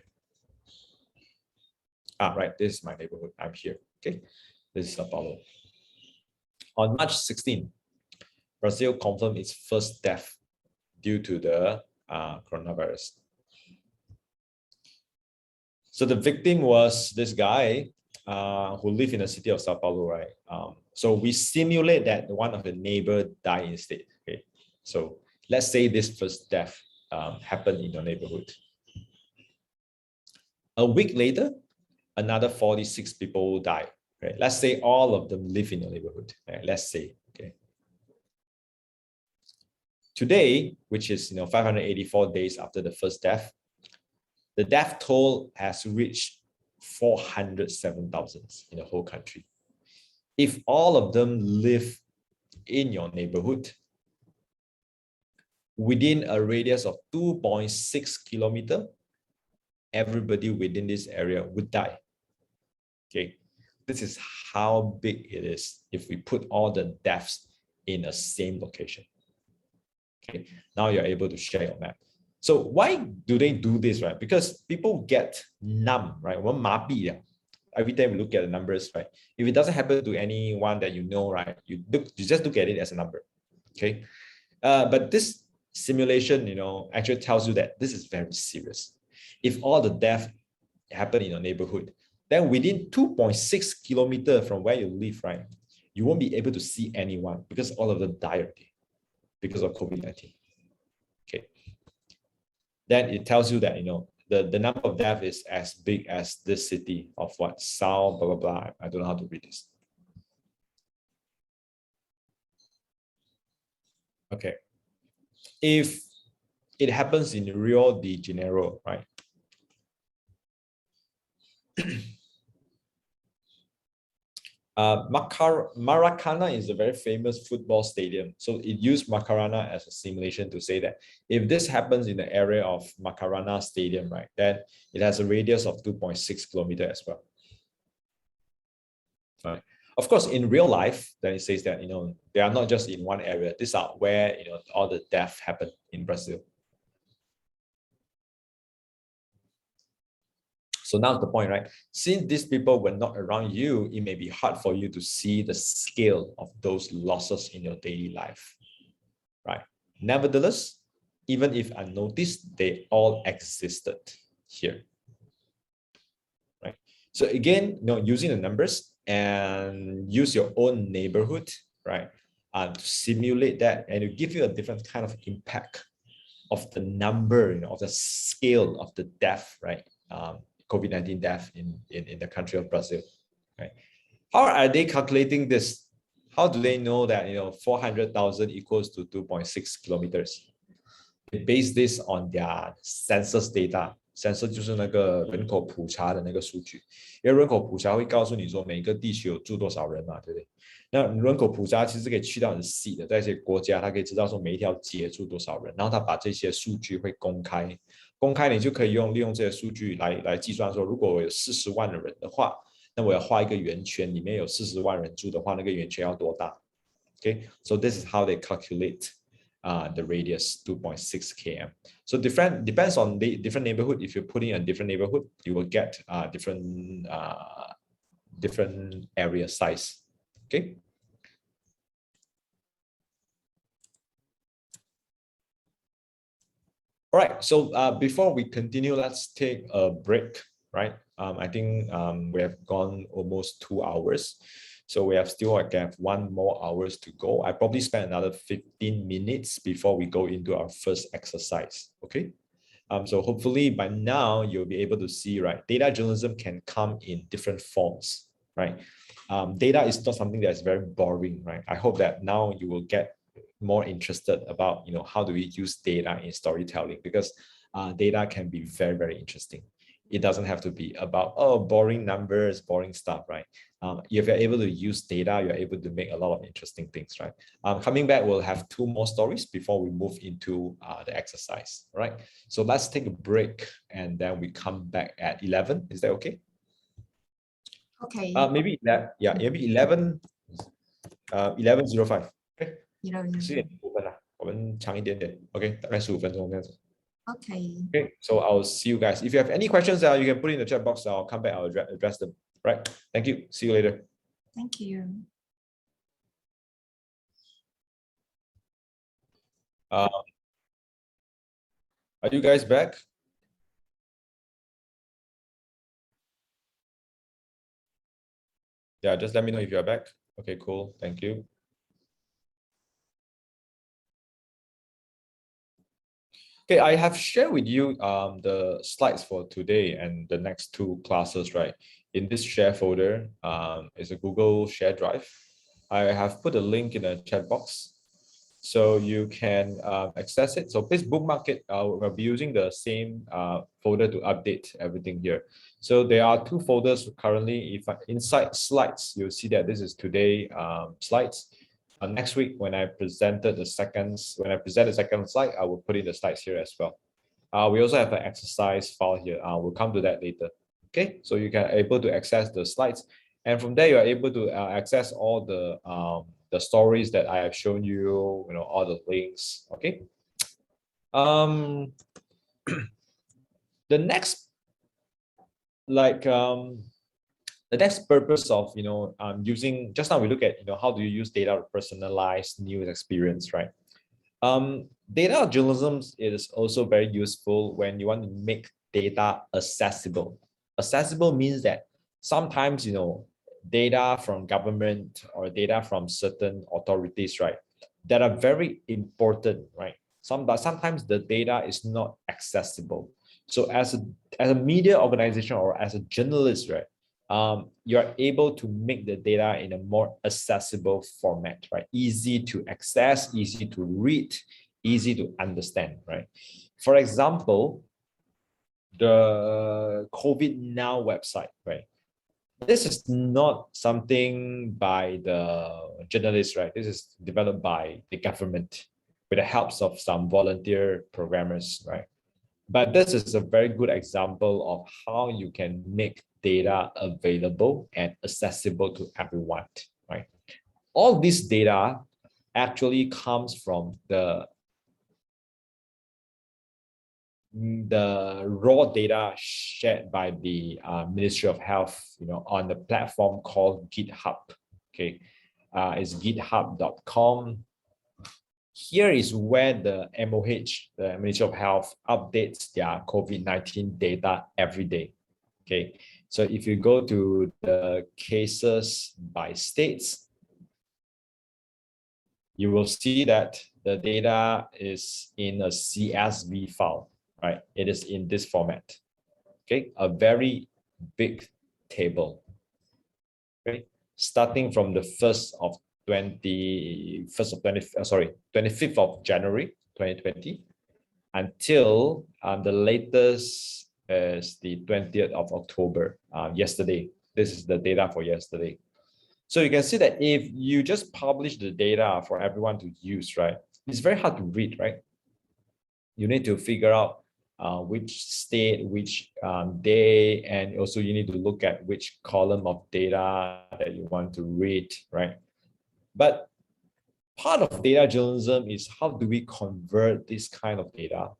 Right, this is my neighborhood. I'm here. Okay, this is Sao Paulo. On March 16, Brazil confirmed its first death due to the coronavirus. So the victim was this guy who lived in the city of Sao Paulo, right? So we simulate that one of the neighbor died instead. Okay, so let's say this first death happened in your neighborhood. A week later, another 46 people died. Right? Let's say all of them live in your neighborhood. Right? Let's say, okay. Today, which is 584 days after the first death, the death toll has reached 407,000 in the whole country. If all of them live in your neighborhood, within a radius of 2.6 kilometers, everybody within this area would die. Okay, this is how big it is if we put all the deaths in a same location. Okay, now you're able to share your map. So why do they do this, right? Because people get numb, right? Every time we look at the numbers, right? If it doesn't happen to anyone that you know, right? You just look at it as a number, okay? But this simulation, actually tells you that this is very serious. If all the death happen in your neighborhood, then within 2.6 kilometers from where you live, right? You won't be able to see anyone because all of them die already because of COVID-19. Okay. Then it tells you that, the number of deaths is as big as this city of what? Sao, blah, blah, blah. I don't know how to read this. Okay. If it happens in Rio de Janeiro, right? Maracana is a very famous football stadium. So it used Macarana as a simulation to say that if this happens in the area of Macarana Stadium, right, then it has a radius of 2.6 kilometers as well. Right. Of course, in real life, then it says that, they are not just in one area. These are where, all the death happened in Brazil. So now's the point, right? Since these people were not around you, it may be hard for you to see the scale of those losses in your daily life, right? Nevertheless, even if unnoticed, they all existed here, right? So again, using the numbers and use your own neighborhood, right? To simulate that, and to give you a different kind of impact of the number, of the scale of the death, right? COVID-19 death in the country of Brazil, right? How are they calculating this? How do they know that 400,000 equals to 2.6 kilometers? They base this on their census data. Census 就是那个人口普查的那个数据，因为人口普查会告诉你说每个地区有住多少人嘛，对不对？那人口普查其实可以去到很细的，在一些国家，它可以知道说每一条街住多少人，然后它把这些数据会公开，你就可以利用这些数据来计算说，如果我有40万的人的话，那我要画一个圆圈，里面有40万人住的话，那个圆圈要多大 ？Okay, so this is how they calculate the radius 2.6 km. So depends on the different neighborhood. If you put in a different neighborhood, you will get different area size. Okay. All right. So before we continue, let's take a break. Right. I think we have gone almost 2 hours. So we have still have 1 more hours to go. I probably spend another 15 minutes before we go into our first exercise. Okay. So hopefully by now you'll be able to see, right? Data journalism can come in different forms, right? Data is not something that's very boring, right? I hope that now you will get more interested about, how do we use data in storytelling, because data can be very, very interesting. It doesn't have to be about, boring numbers, boring stuff, right? If you're able to use data, you're able to make a lot of interesting things, right? Coming back, we'll have 2 more stories before we move into the exercise, right? So let's take a break and then we come back at 11. Is that okay? Okay. Maybe that, yeah, maybe 11:05. Okay. 10:05啦，我们长一点点 ，OK， 大概15分钟这样子。Okay. Okay, so I'll see you guys. If you have any questions, you can put it in the chat box. I'll come back. I'll address them. Right. Thank you. See you later. Thank you. Are you guys back? Yeah, just let me know if you are back. Okay, cool. Thank you. Okay, I have shared with you the slides for today and the next 2 classes, right? In this share folder, is a Google Share Drive. I have put a link in the chat box, so you can access it. So please bookmark it. We'll be using the same folder to update everything here. So there are 2 folders currently. If inside slides, you'll see that this is today slides. Next week, when I present the second slide, I will put in the slides here as well. We also have an exercise file here. We'll come to that later. Okay, so you can able to access the slides, and from there you are able to access all the the stories that I have shown you, all the links, okay? The next, the next purpose of, using, just now we look at, how do you use data to personalize news experience, right? Data journalism is also very useful when you want to make data accessible. Accessible means that sometimes, data from government or data from certain authorities, right, that are very important, right? But sometimes the data is not accessible. So as a media organization or as a journalist, right, you're able to make the data in a more accessible format, right? Easy to access, easy to read, easy to understand, right? For example, the COVID Now website, right? This is not something by the journalists, right? This is developed by the government with the help of some volunteer programmers, right? But this is a very good example of how you can make data available and accessible to everyone, right? All this data actually comes from the raw data shared by the Ministry of Health, on the platform called GitHub. Okay, it's github.com. Here is where the MOH, the Ministry of Health, updates their COVID-19 data every day. Okay, so if you go to the cases by states, you will see that the data is in a CSV file, right? It is in this format. Okay, a very big table. Okay, starting from the 25th of January 2020 until the latest is the 20th of October, yesterday. This is the data for yesterday. So you can see that if you just publish the data for everyone to use, right, it's very hard to read, right? You need to figure out which state, which day, and also you need to look at which column of data that you want to read, right? But part of data journalism is how do we convert this kind of data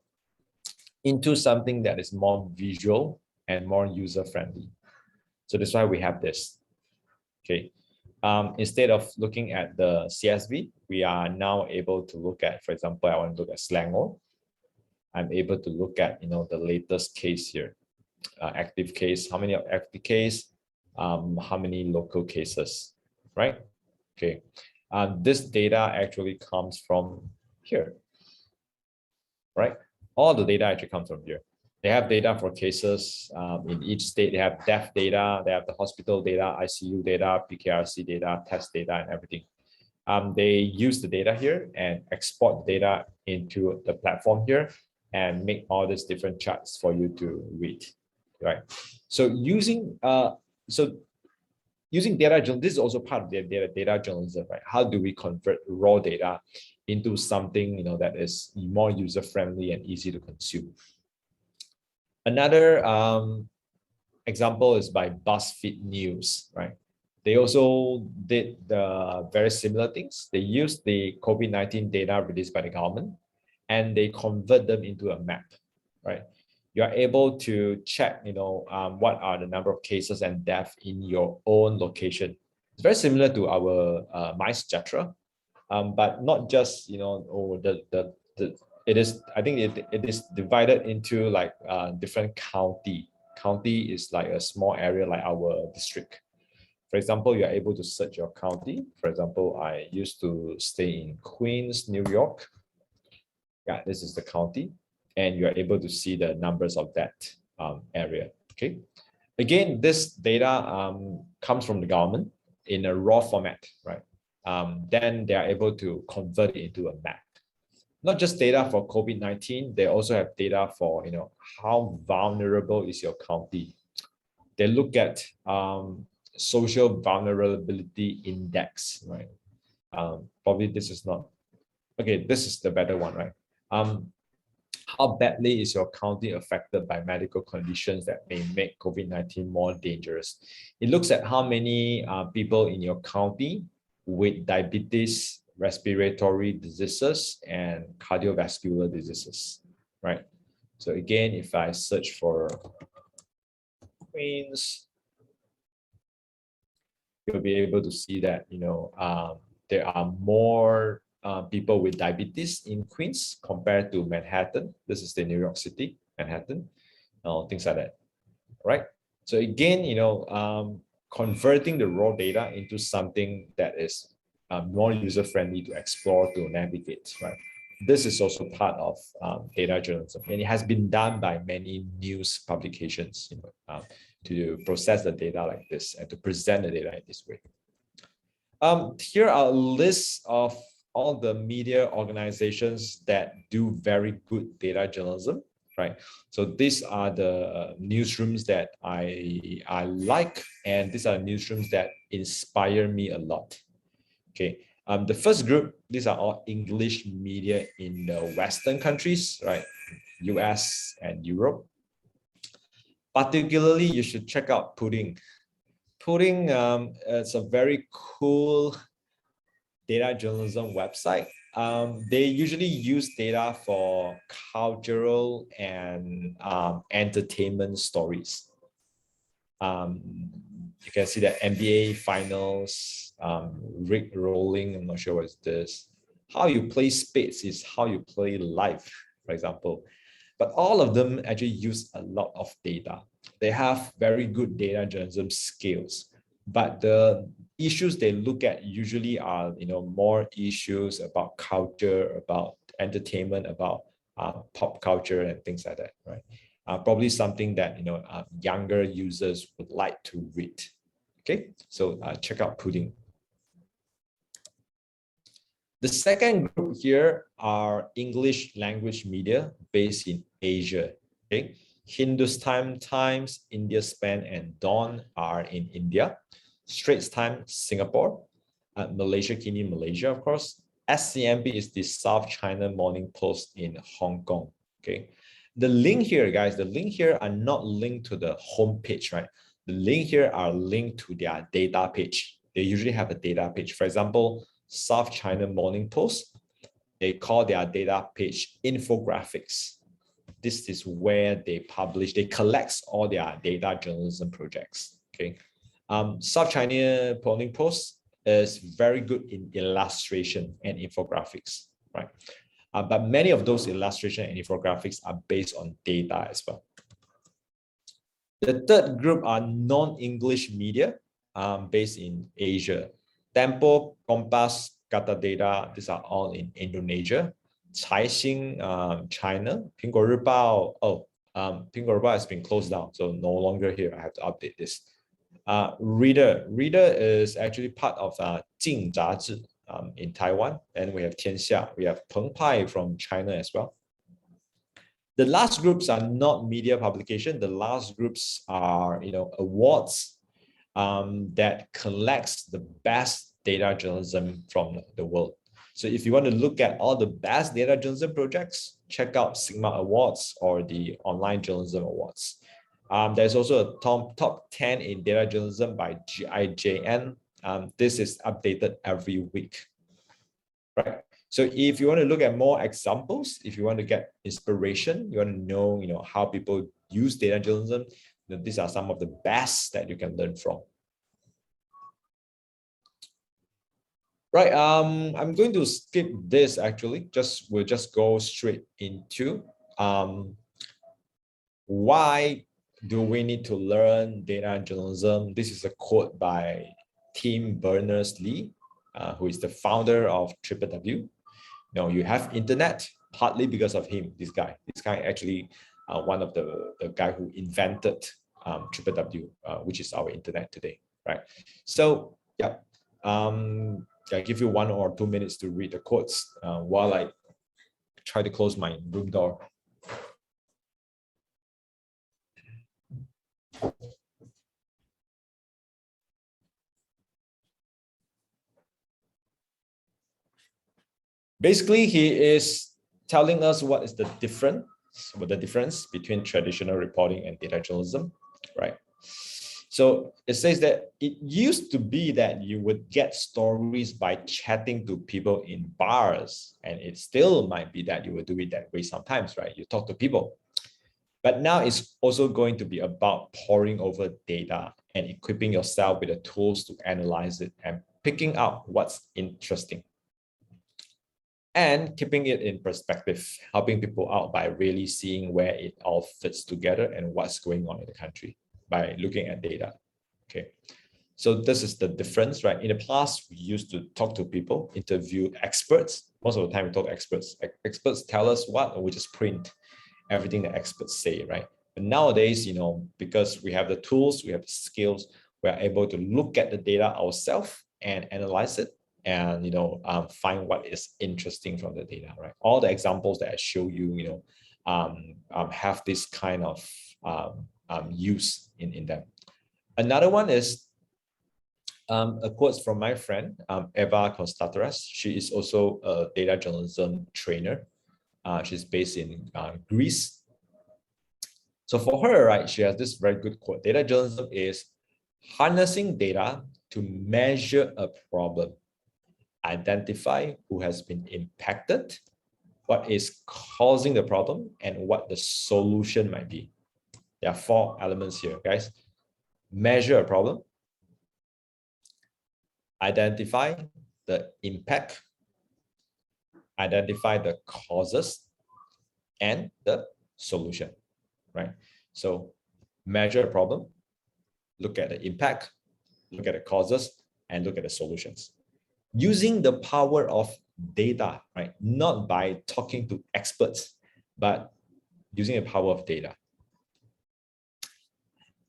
into something that is more visual and more user-friendly. So that's why we have this, okay? Instead of looking at the CSV, we are now able to look at, for example, I want to look at Selangor. I'm able to look at, the latest case here, active case, how many active case, how many local cases, right? Okay, this data actually comes from here, right? All the data actually comes from here. They have data for cases in each state. They have death data, they have the hospital data, ICU data, PKRC data, test data, and everything. They use the data here and export data into the platform here and make all these different charts for you to read, right? So using data journalism, this is also part of their data journalism, right? How do we convert raw data into something that is more user-friendly and easy to consume? Another example is by BuzzFeed News, right? They also did the very similar things. They used the COVID-19 data released by the government and they convert them into a map, right? You are able to check, what are the number of cases and deaths in your own location. It's very similar to our MySejahtera, but not just, it is, I think it is divided into like different county. County is like a small area like our district. For example, you are able to search your county. For example, I used to stay in Queens, New York. Yeah, this is the county. And you are able to see the numbers of that area, okay? Again, this data comes from the government in a raw format, right? Then they are able to convert it into a map. Not just data for COVID-19, they also have data for, how vulnerable is your county. They look at social vulnerability index, right? Probably this is not, okay, this is the better one, right? How badly is your county affected by medical conditions that may make COVID-19 more dangerous? It looks at how many people in your county with diabetes, respiratory diseases, and cardiovascular diseases, right? So again, if I search for Queens, you'll be able to see that, there are more people with diabetes in Queens compared to Manhattan. This is the New York City, Manhattan, things like that, right? So again, converting the raw data into something that is more user-friendly to explore, to navigate, right? This is also part of data journalism, and it has been done by many news publications, to process the data like this and to present the data in this way. Here are a list of all the media organizations that do very good data journalism, right? So these are the newsrooms that I like, and these are newsrooms that inspire me a lot. Okay, the first group, these are all English media in the Western countries, right? US and Europe. Particularly, you should check out Pudding. Pudding, it's a very cool data journalism website. They usually use data for cultural and entertainment stories. You can see that NBA finals, Rick rolling, I'm not sure what is this. How you play spades is how you play life, for example. But all of them actually use a lot of data. They have very good data journalism skills, but the issues they look at usually are, more issues about culture, about entertainment, about pop culture and things like that, right? Probably something that, younger users would like to read. Okay, so check out Pudding. The second group here are English language media based in Asia. Okay, Hindustan Times, India Span, and Dawn are in India. Straits Times, Singapore. Malaysia Kini, Malaysia, of course. SCMP is the South China Morning Post in Hong Kong. Okay, the link here, guys, the link here are not linked to the homepage, right? The link here are linked to their data page. They usually have a data page. For example, South China Morning Post, they call their data page infographics. This is where they collect all their data journalism projects. Okay, South China Morning Post is very good in illustration and infographics, right? But many of those illustration and infographics are based on data as well. The third group are non-English media based in Asia. Tempo, Kompas, Kata Data, these are all in Indonesia. Caixin, China. 苹果日报,苹果日报 has been closed down, so no longer here. I have to update this. Reader is actually part of Jing Zhazhi in Taiwan, and we have Tianxia. We have Peng Pai from China as well. The last groups are not media publication. The last groups are, awards that collects the best data journalism from the world. So if you want to look at all the best data journalism projects, check out Sigma Awards or the Online Journalism Awards. There's also a top 10 in data journalism by GIJN. This is updated every week, right? So if you want to look at more examples, if you want to get inspiration, you want to know, how people use data journalism, these are some of the best that you can learn from. Right, I'm going to skip this actually. We'll just go straight into why do we need to learn data journalism? This is a quote by Tim Berners-Lee, who is the founder of TripleW. You have internet partly because of him. This guy actually one of the guy who invented TripleW, which is our internet today, right? So yeah. I give you 1 or 2 minutes to read the quotes while I try to close my room door. Basically, he is telling us what is the difference between traditional reporting and data journalism, right? So it says that it used to be that you would get stories by chatting to people in bars, and it still might be that you will do it that way sometimes, right? You talk to people. But now it's also going to be about poring over data and equipping yourself with the tools to analyze it and picking out what's interesting. And keeping it in perspective, helping people out by really seeing where it all fits together and what's going on in the country by looking at data. Okay, so this is the difference, right? In the past, we used to talk to people, interview experts. Most of the time we talk to experts. Experts tell us what, and we just print everything that experts say, right? But nowadays, because we have the tools, we have the skills, we are able to look at the data ourselves and analyze it and find what is interesting from the data, right? All the examples that I show you, have this kind of use in them. Another one is a quote from my friend Eva Konstantaras. She is also a data journalism trainer. She's based in Greece. So for her, right, she has this very good quote. Data journalism is harnessing data to measure a problem, identify who has been impacted, what is causing the problem, and what the solution might be. There are 4 elements here, guys. Measure a problem, identify the impact, identify the causes, and the solution, right? So measure a problem, look at the impact, look at the causes, and look at the solutions. Using the power of data, right? Not by talking to experts, but using the power of data.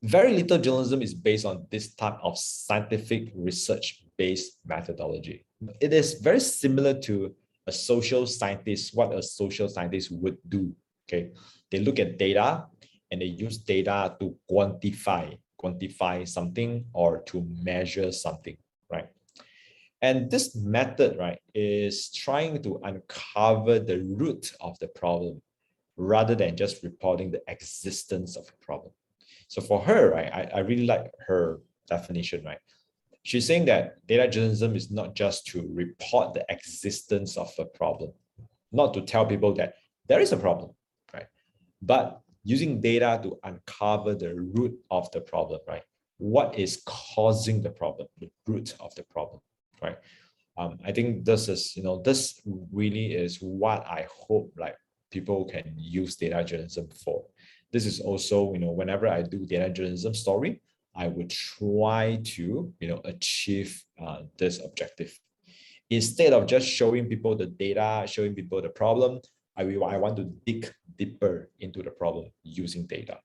Very little journalism is based on this type of scientific research-based methodology. It is very similar to a social scientist, what a social scientist would do, okay? They look at data and they use data to quantify something or to measure something, right? And this method, right, is trying to uncover the root of the problem rather than just reporting the existence of a problem. So for her, right, I really like her definition, right? She's saying that data journalism is not just to report the existence of a problem, not to tell people that there is a problem, right? But using data to uncover the root of the problem, right? What is causing the problem, the root of the problem, right? I think this is, this really is what I hope like people can use data journalism for. This is also, whenever I do data journalism story, I would try to, achieve this objective. Instead of just showing people the data, showing people the problem, I want to dig deeper into the problem using data.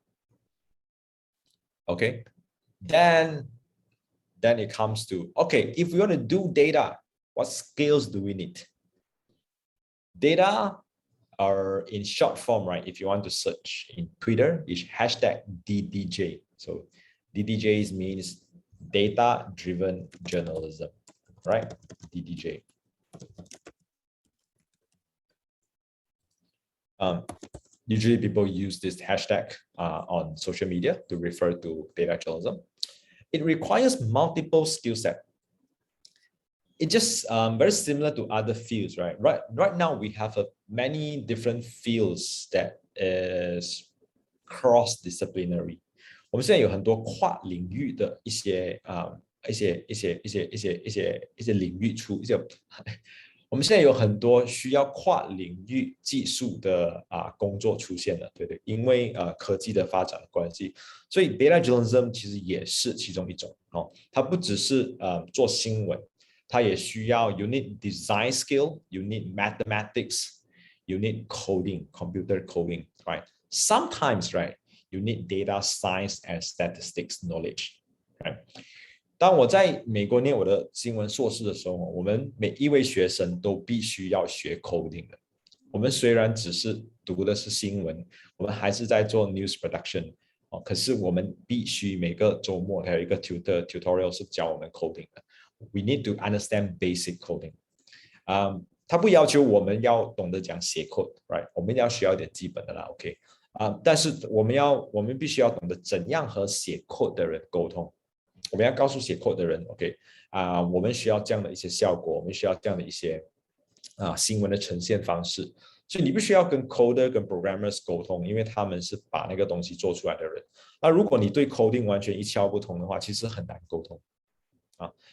Okay, then it comes to, okay, if we want to do data, what skills do we need? Data are in short form, right? If you want to search in Twitter, it's hashtag DDJ. So DDJ means data-driven journalism, right? DDJ. Usually people use this hashtag on social media to refer to data journalism. It requires multiple skill sets. It's just very similar to other fields, right? Right now we have many different fields that is cross-disciplinary. 我们现在有很多跨领域的一些领域我们现在有很多需要跨领域技术的工作出现了，对对，因为科技的发展的关系，所以 data journalism 其实也是其中一种哦。它不只是做新闻，它也需要 you need design skill, you need mathematics, you need coding, computer coding, right? Sometimes, right, you need data science and statistics knowledge, right? 当我在美国念我的新闻硕士的时候，我们每一位学生都必须要学 coding 的。我们虽然只是读的是新闻，我们还是在做 news production 可是我们必须每个周末还有一个 tutorial 是教我们 coding 的。We need to understand basic coding. 他不要求我们要懂得讲写 code, right? 我们要学一点基本的啦 ，OK？但是我们必须要懂得怎样和写 code 的人沟通。我们要告诉写 code 的人 ，OK 我们需要这样的一些效果，我们需要这样的一些新闻的呈现方式。所以你必须要跟 coder 跟 programmers 沟通，因为他们是把那个东西做出来的人。那如果你对 coding 完全一窍不通的话，其实很难沟通。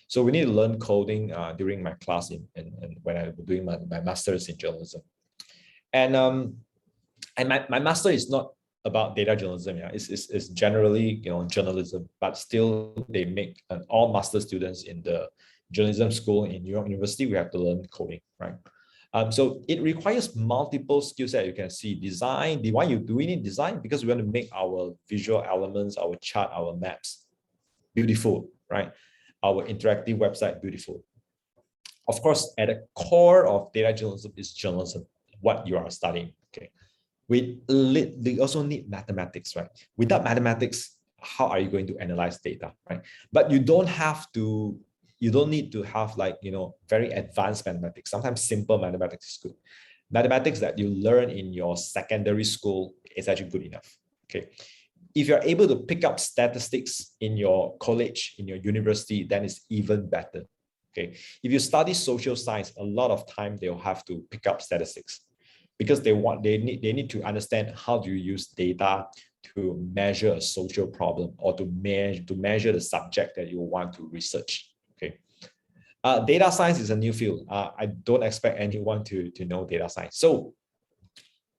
So we need to learn coding during my class and when I was doing my master's in journalism. And my master is not about data journalism. Yeah, it's generally journalism, but still they make all master students in the journalism school in New York University. We have to learn coding, right? So it requires multiple skill set. You can see design. Do we need design? Because we want to make our visual elements, our chart, our maps beautiful, right? Our interactive website beautiful. Of course, at the core of data journalism is journalism, what you are studying. Okay, we also need mathematics, right? Without mathematics, how are you going to analyze data, right? But you don't need to have very advanced mathematics. Sometimes simple mathematics is good. Mathematics that you learn in your secondary school is actually good enough. Okay, if you're able to pick up statistics in your college, in your university, then it's even better. Okay, if you study social science, a lot of time they'll have to pick up statistics because they need to understand how do you use data to measure a social problem or to measure the subject that you want to research. Okay, data science is a new field. I don't expect anyone to know data science. So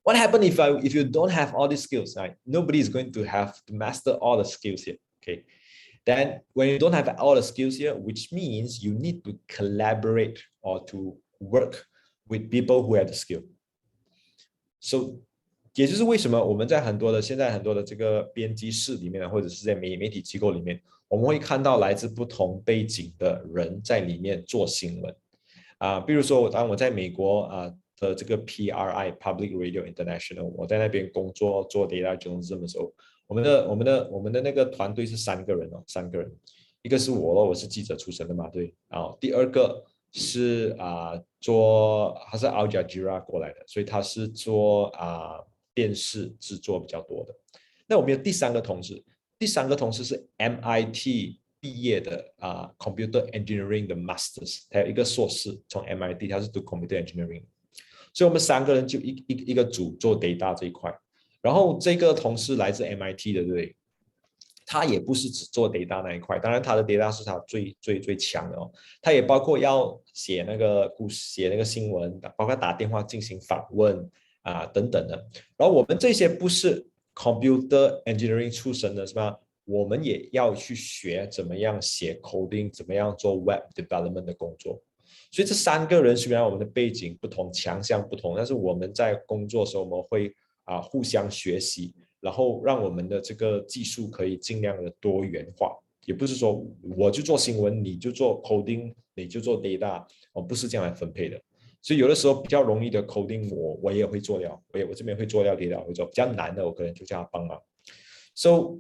what happens if you don't have all these skills, right? Nobody is going to have to master all the skills here. Okay, then when you don't have all the skills here, which means you need to collaborate or to work with people who have the skill. So 也就是为什么我们在现在很多的这个编辑室里面，或者是在媒体机构里面，我们会看到来自不同背景的人在里面做新闻。比如说当我在美国的这个 PRI Public Radio International， 我在那边工作做 data journalism 的时候，我们的那个团队是3个人3个人，一个是我是记者出身的嘛，对第二个是他是 Al Jazeera 过来的，所以他是做电视制作比较多的。那我们有第三个同事是 MIT 毕业的Computer Engineering 的 Masters， 他有一个硕士从 MIT， 他是读 Computer Engineering。所以我们3个人就一个组做 data 这一块，然后这个同事来自 MIT 的，对不对？他也不是只做 data 那一块，当然他的 data 是他最强的他也包括要写那个故事、写那个新闻，包括打电话进行访问等等的。然后我们这些不是 computer engineering 出身的，是吧？我们也要去学怎么样写 coding， 怎么样做 web development 的工作。所以这3个人虽然我们的背景不同、强项不同，但是我们在工作的时候我们会互相学习，然后让我们的这个技术可以尽量的多元化。也不是说我就做新闻，你就做 coding， 你就做 data， 不是这样来分配的。所以有的时候比较容易的 coding 我也会做掉，我这边会做掉 data， 会做比较难的我可能就叫他帮忙。So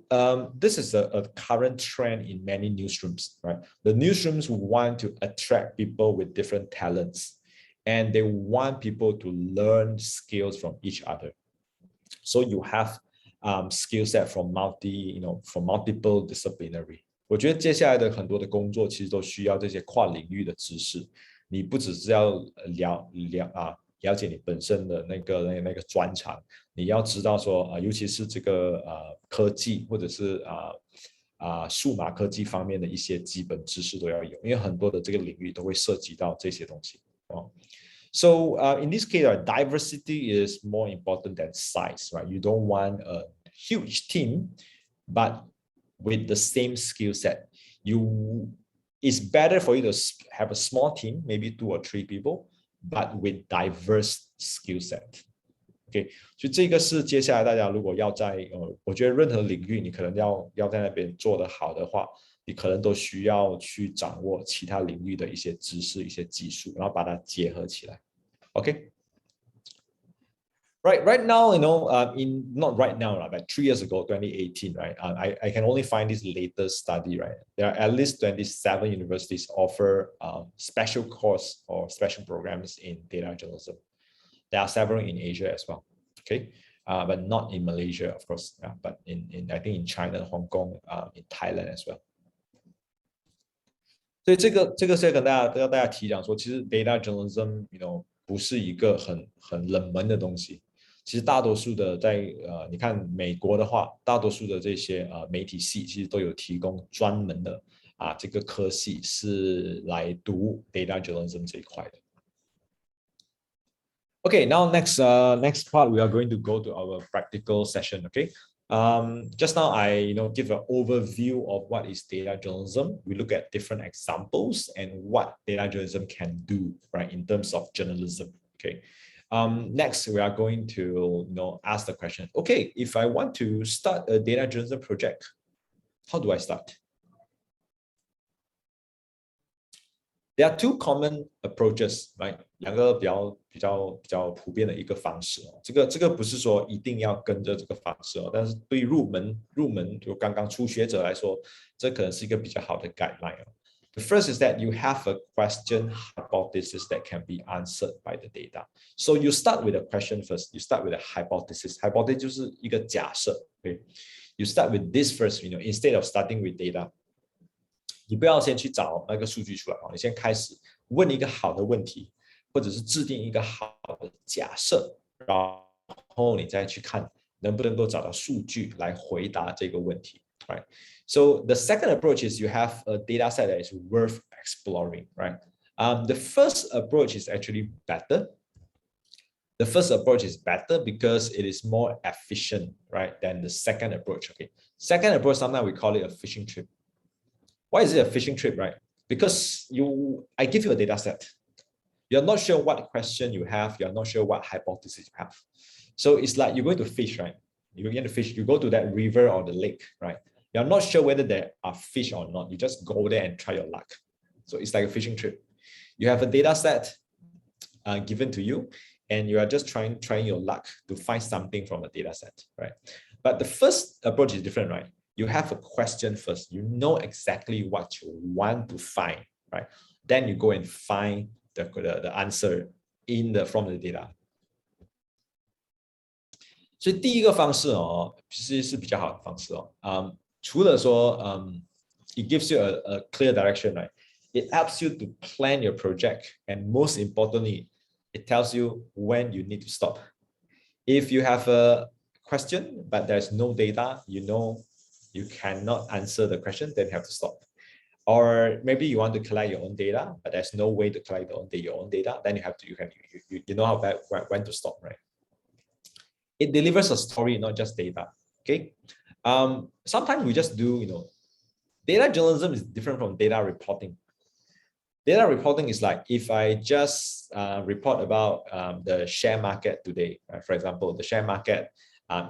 this is a current trend in many newsrooms, right? The newsrooms want to attract people with different talents, and they want people to learn skills from each other. So you have skill set from multiple disciplinary. 我觉得接下来的很多的工作其实都需要这些跨领域的知识。你不只是要了解你本身的那个专长，你要知道说尤其是这个科技或者是数码科技方面的一些基本知识都要有，因为很多的这个领域都会涉及到这些东西So in this case, diversity is more important than size, right? You don't want a huge team, but with the same skill set. It's better for you to have a small team, maybe 2 or 3 people, but with diverse skill set. OK， 所以这个是接下来大家如果要在我觉得任何领域你可能要在那边做得好的话，你可能都需要去掌握其他领域的一些知识、一些技术，然后把它结合起来。OK。Right now, not right now, but 3 years ago, 2018, right? I can only find this latest study, right? There are at least 27 universities offer special course or special programs in data journalism. There are several in Asia as well. Okay, but not in Malaysia, of course, but in I think in China, Hong Kong, in Thailand as well. 所以这个是要跟大家提讲说，其实 data journalism， 不是一个很冷门的东西。其实大多数的你看美国的话，大多数的这些媒体系其实都有提供专门的这个科系是来读 data journalism 这一块的。Okay, now next part we are going to go to our practical session. Okay, just now I give an overview of what is data journalism. We look at different examples and what data journalism can do, right, in terms of journalism. Okay, next we are going to ask the question. Okay, if I want to start a data journalism project, how do I start? There are two common approaches, right? 两个比较普遍的一个方式哦。这个不是说一定要跟着这个方式哦，但是对入门就刚刚初学者来说，这可能是一个比较好的 guideline 哦。The first is that you have a question hypothesis that can be answered by the data. So you start with a question first. You start with a hypothesis. Hypothesis 就是一个假设。Okay? You start with this first, instead of starting with data. 你不要先去找那个数据出来，你先开始问一个好的问题，或者是制定一个好的假设，然后你再去看能不能够找到数据来回答这个问题。Right. So the second approach is you have a data set that is worth exploring. Right. The first approach is actually better. The first approach is better because it is more efficient, right, than the second approach. Okay. Second approach, sometimes we call it a fishing trip. Why is it a fishing trip, right? Because I give you a data set. You're not sure what question you have. You're not sure what hypothesis you have. So it's like you're going to fish, right? You're going to fish. You go to that river or the lake, right? You're not sure whether there are fish or not. You just go there and try your luck. So it's like a fishing trip. You have a data set given to you, and you are just trying your luck to find something from a data set, right? But the first approach is different, right? You have a question first. You know exactly what you want to find, right? Then you go and find the answer from the data. 所以第一个方式其实是比较好的方式除了说it gives you a clear direction, right? It helps you to plan your project, and most importantly, it tells you when you need to stop. If you have a question but there's no data, you cannot answer the question, then you have to stop. Or maybe you want to collect your own data, but there's no way to collect your own data, then you know when to stop, right? It delivers a story, not just data. Okay. Sometimes we just do, data journalism is different from data reporting. Data reporting is like if I just report about the share market today, right? For example, the share market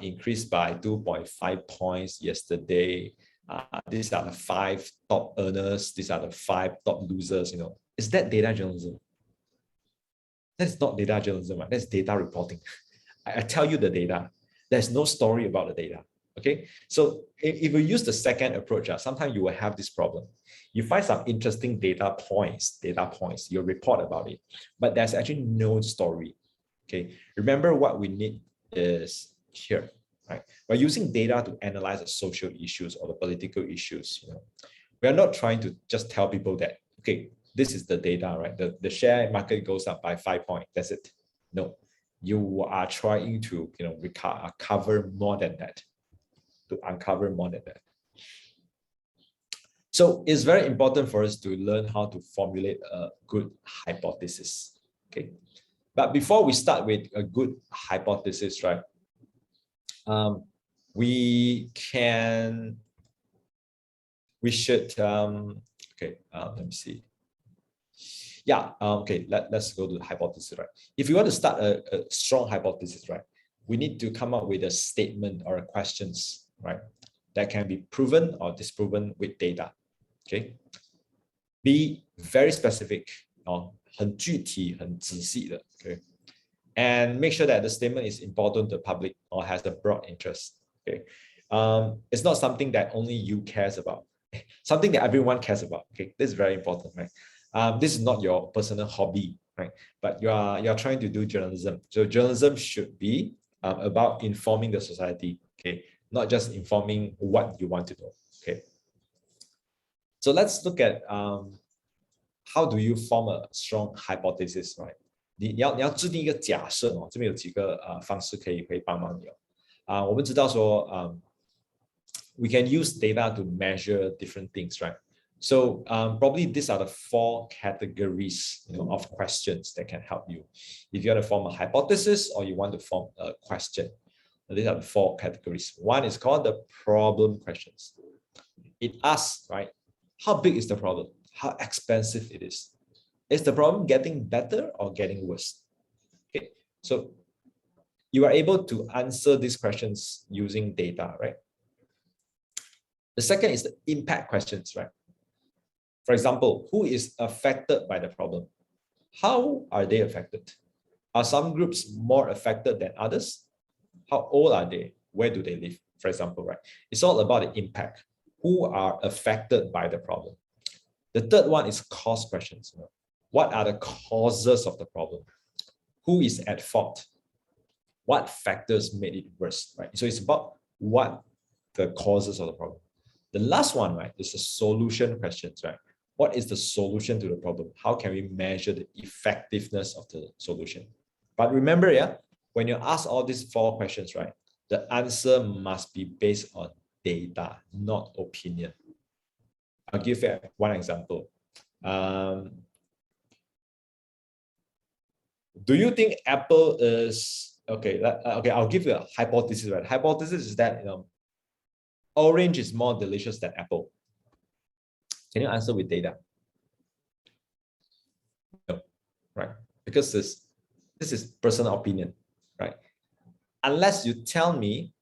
increased by 2.5 points yesterday. These are the 5 top earners. These are the 5 top losers. Is that data journalism? That's not data journalism, right? That's data reporting. I tell you the data. There's no story about the data. Okay, so if you use the second approach, sometimes you will have this problem. You find some interesting data points, you report about it, but there's actually no story. Okay, remember what we need is here, right? We're using data to analyze the social issues or the political issues. We are not trying to just tell people that, okay, this is the data, right? The share market goes up by 5 points. That's it. No, you are trying to cover more than that. To uncover more than that. So it's very important for us to learn how to formulate a good hypothesis. Okay, but before we start with a good hypothesis, right? We should okay, let me see. Yeah, okay, let's go to the hypothesis, right? If you want to start a strong hypothesis, right, we need to come up with a statement or a questions, right, that can be proven or disproven with data. Okay, be very specific, 很具体很仔细的 okay, and make sure that the statement is important to the public or has a broad interest. Okay, it's not something that only you cares about, something that everyone cares about. Okay, this is very important, right? This is not your personal hobby, right? But you are trying to do journalism. So journalism should be about informing the society, okay? Not just informing what you want to know, okay? So let's look at how do you form a strong hypothesis, right? 你要制定一个假设哦，这边有几个方式可以帮忙你哦。我们知道说we can use data to measure different things, right? So probably these are the 4 categories, of questions that can help you. If you want to form a hypothesis or you want to form a question, these are the 4 categories. One is called the problem questions. It asks, right? How big is the problem? How expensive it is? Is the problem getting better or getting worse? Okay, so you are able to answer these questions using data, right? The second is the impact questions, right? For example, who is affected by the problem? How are they affected? Are some groups more affected than others? How old are they? Where do they live? For example, right? It's all about the impact. Who are affected by the problem? The third one is cause questions. What are the causes of the problem? Who is at fault? What factors made it worse, right? So it's about what the causes of the problem. The last one, right, is the solution questions, right? What is the solution to the problem? How can we measure the effectiveness of the solution? But remember, yeah, when you ask all these 4 questions, right, the answer must be based on data, not opinion. I'll give you one example. Do you think Apple is okay? Okay, I'll give you a hypothesis. Right, hypothesis is that orange is more delicious than apple. Can you answer with data? No, right? Because this is personal opinion, right? Unless you tell me,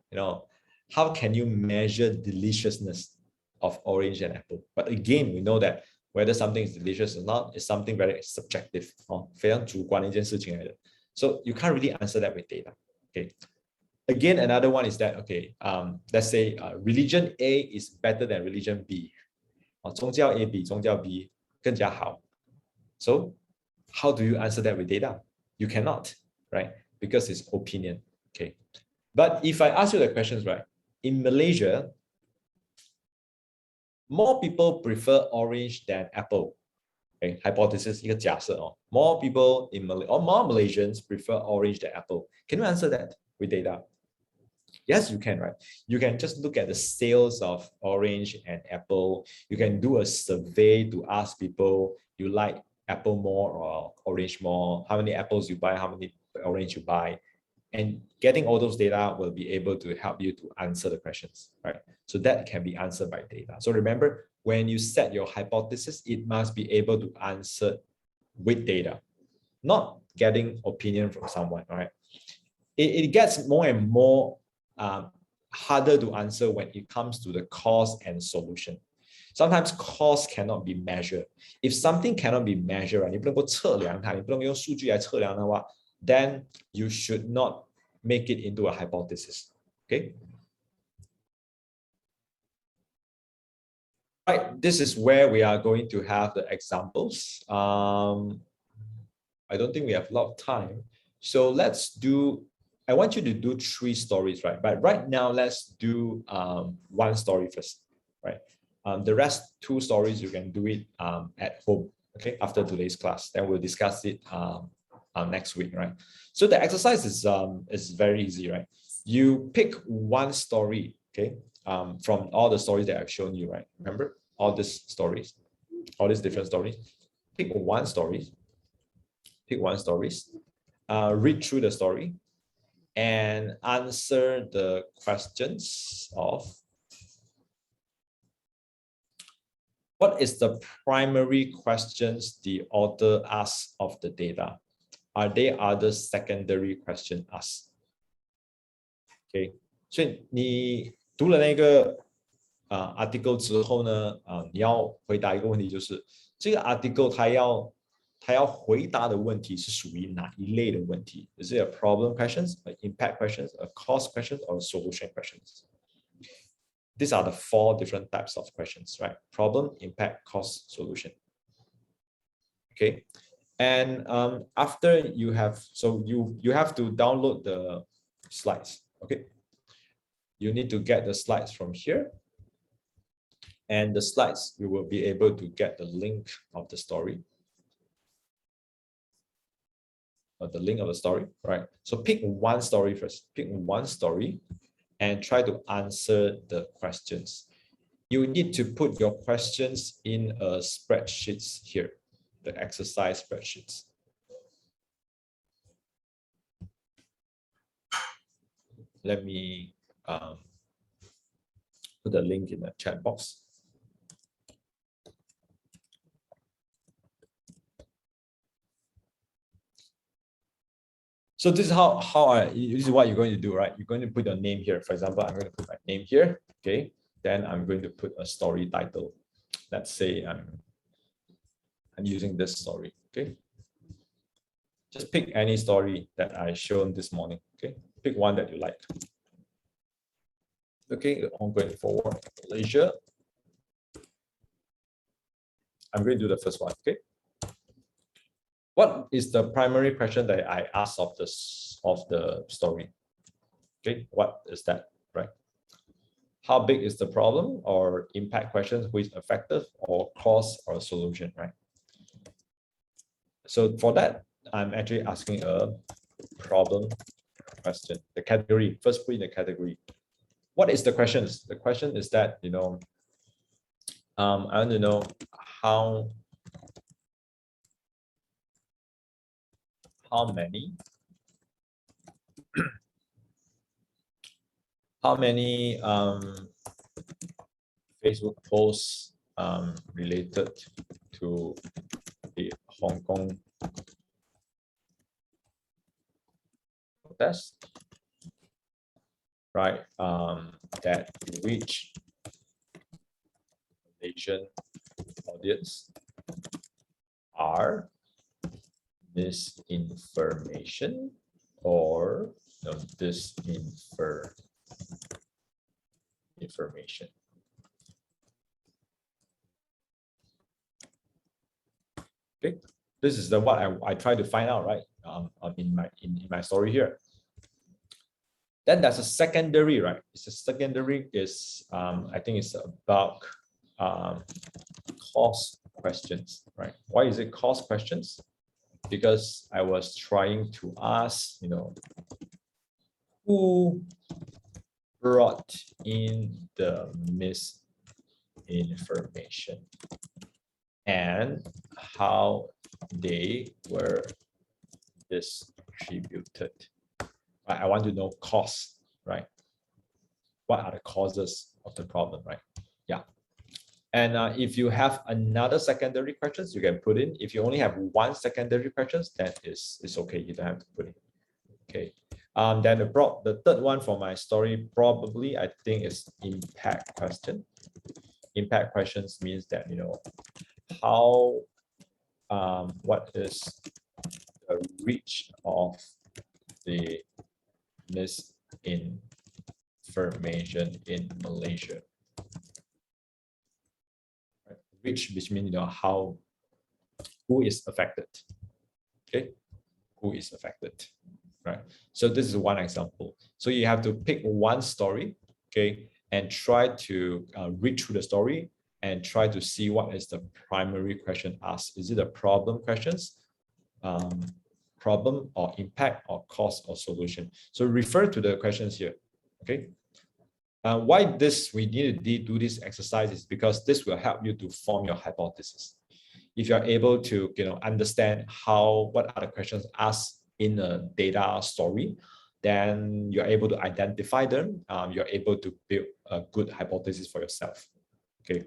how can you measure deliciousness of orange and apple? But again, we know that whether something is delicious or not is something very subjective, 非常主观的一件事情来的. So you can't really answer that with data. Okay. Again, another one is that, okay, let's say religion A is better than religion B. 宗教 A 比宗教 B 更加好. So how do you answer that with data? You cannot, right? Because it's opinion. Okay. But if I ask you the questions, right, in Malaysia, more people prefer orange than apple. Okay, hypothesis, 一个假设哦. More people in Malaysia, or more Malaysians prefer orange than apple. Can you answer that with data? Yes, you can, right? You can just look at the sales of orange and apple. You can do a survey to ask people, you like apple more or orange more? How many apples you buy? How many orange you buy? And getting all those data will be able to help you to answer the questions, right? So that can be answered by data. So remember, when you set your hypothesis, it must be able to answer with data, not getting opinion from someone, right? It gets more and more harder to answer when it comes to the cause and solution. Sometimes cause cannot be measured. If something cannot be measured, right, 你不能够测量它，你不能用数据来测量的话, then you should not make it into a hypothesis. Okay. Right, this is where we are going to have the examples. I don't think we have a lot of time. So I want you to do 3 stories, right? But right now, let's do 1 story first, right? The rest 2 stories, you can do it at home, okay? After today's class, then we'll discuss it next week, right? So the exercise is very easy, right? You pick 1 story, okay? From all the stories that I've shown you, right? Remember all these stories, all these different stories. Pick 1 story. Pick 1 story. Read through the story and answer the questions of what is the primary questions the author asks of the data? Are there other secondary questions asked? Okay, 所以你读了那个article 之后呢，你要回答一个问题，就是这个 article 它要回答的问题是属于哪一类的问题？ Is it a problem questions, an impact questions, a cost questions, or solution questions? These are the 4 different types of questions, right? Problem, impact, cost, solution. Okay, and after you have, so you have to download slides. Okay, you need to get the slides from here, and the slides you will be able to get the link of the story. The link of the story, right? So pick one story first. Pick one story and try to answer the questions. You need to put your questions in a spreadsheets here, the exercise spreadsheets. Let me put the link in the chat box. So this is this is what you're going to do, right? You're going to put your name here. For example, I'm going to put my name here. Okay. Then I'm going to put a story title. Let's say I'm using this story. Okay. Just pick any story that I shown this morning. Okay. Pick one that you like. Okay. I'm going forward Malaysia. I'm going to do the first one. Okay. What is the primary question that I asked of the story? Okay, what is that, right? How big is the problem or impact questions, who is effective or cause or solution, right? So for that, I'm actually asking a problem question. The category, first put in the category. What is the questions? The question is that, I want to know how many Facebook posts related to the Hong Kong protest, right? That reach Asian audience are misinformation or disinformation. Okay, this is what I try to find out, right? In my story here. Then there's a secondary, right? It's a secondary is I think it's about cost questions, right? Why is it cost questions? Because I was trying to ask, who brought in the misinformation and how they were distributed. I want to know costs, right? What are the causes of the problem, right? Yeah. And if you have another secondary questions, you can put in. If you only have one secondary questions, then it's okay. You don't have to put in. Okay. Then the third one for my story, probably I think is impact question. Impact questions means that, how, what is the reach of the misinformation in Malaysia? Reach, which means, who is affected? Okay, who is affected? Right. So this is one example. So you have to pick one story, okay, and try to read through the story and try to see what is the primary question asked. Is it a problem questions, problem or impact or cause or solution? So refer to the questions here. Okay. Why we need to do this exercise is because this will help you to form your hypothesis. If you're able to understand what are the questions asked in a data story, then you're able to identify them. You're able to build a good hypothesis for yourself. Okay.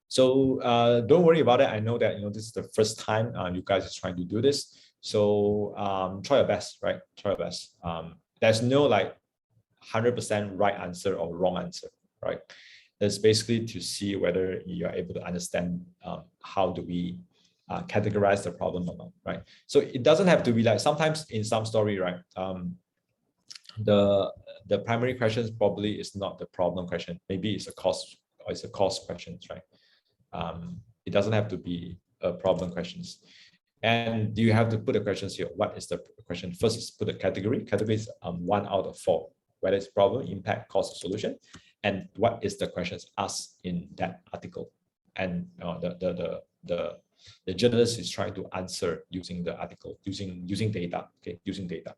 So don't worry about it. I know that this is the first time you guys are trying to do this. So try your best, right? Try your best. There's no 100% right answer or wrong answer, right? It's basically to see whether you're able to understand how do we categorize the problem or not, right? So it doesn't have to be sometimes in some story, right? The primary question probably is not the problem question. Maybe it's a cost question, right? It doesn't have to be a problem questions. And you have to put the questions here. What is the question? First is put the category. Category is 1 out of 4. Whether it's problem, impact, cause, or solution. And what is the questions asked in that article? And the journalist is trying to answer using the article, using data. Okay, using data.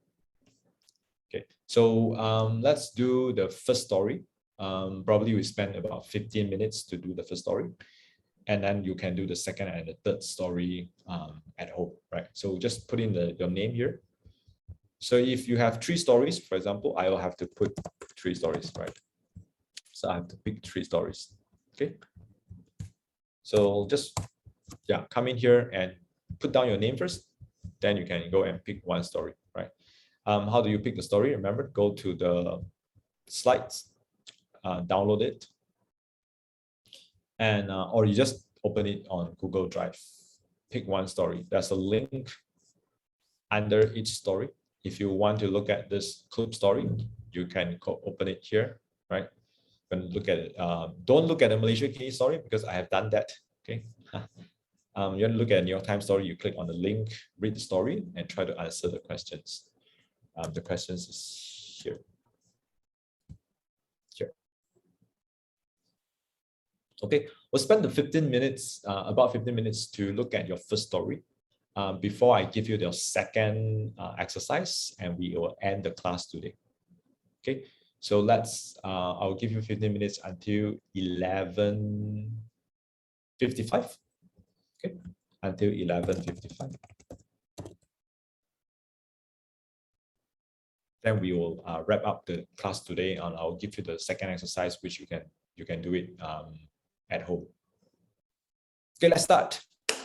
Okay, so let's do the first story. Probably we spend about 15 minutes to do the first story. And then you can do the second and the third story at home, right? So just put in your name here. So if you have 3 stories, for example, I will have to put 3 stories, right? So I have to pick 3 stories, okay? So just, yeah, come in here and put down your name first. Then you can go and pick 1 story, right? How do you pick the story? Remember, go to the slides, download it. And or you just open it on Google Drive. Pick 1 story. There's a link under each story. If you want to look at this clip story, you can open it here, right? And look at it. Don't look at the Malaysia case story because I have done that. Okay. You want to look at New York Times story. You click on the link, read the story, and try to answer the questions. The questions is here. Okay, we'll spend the 15 minutes, about 15 minutes to look at your first story before I give you the second exercise, and we will end the class today. Okay, so let's, I'll give you 15 minutes until 11:55. Okay, until 11:55. Then we will wrap up the class today, and I'll give you the second exercise, which you can do it at home. Okay, let's start.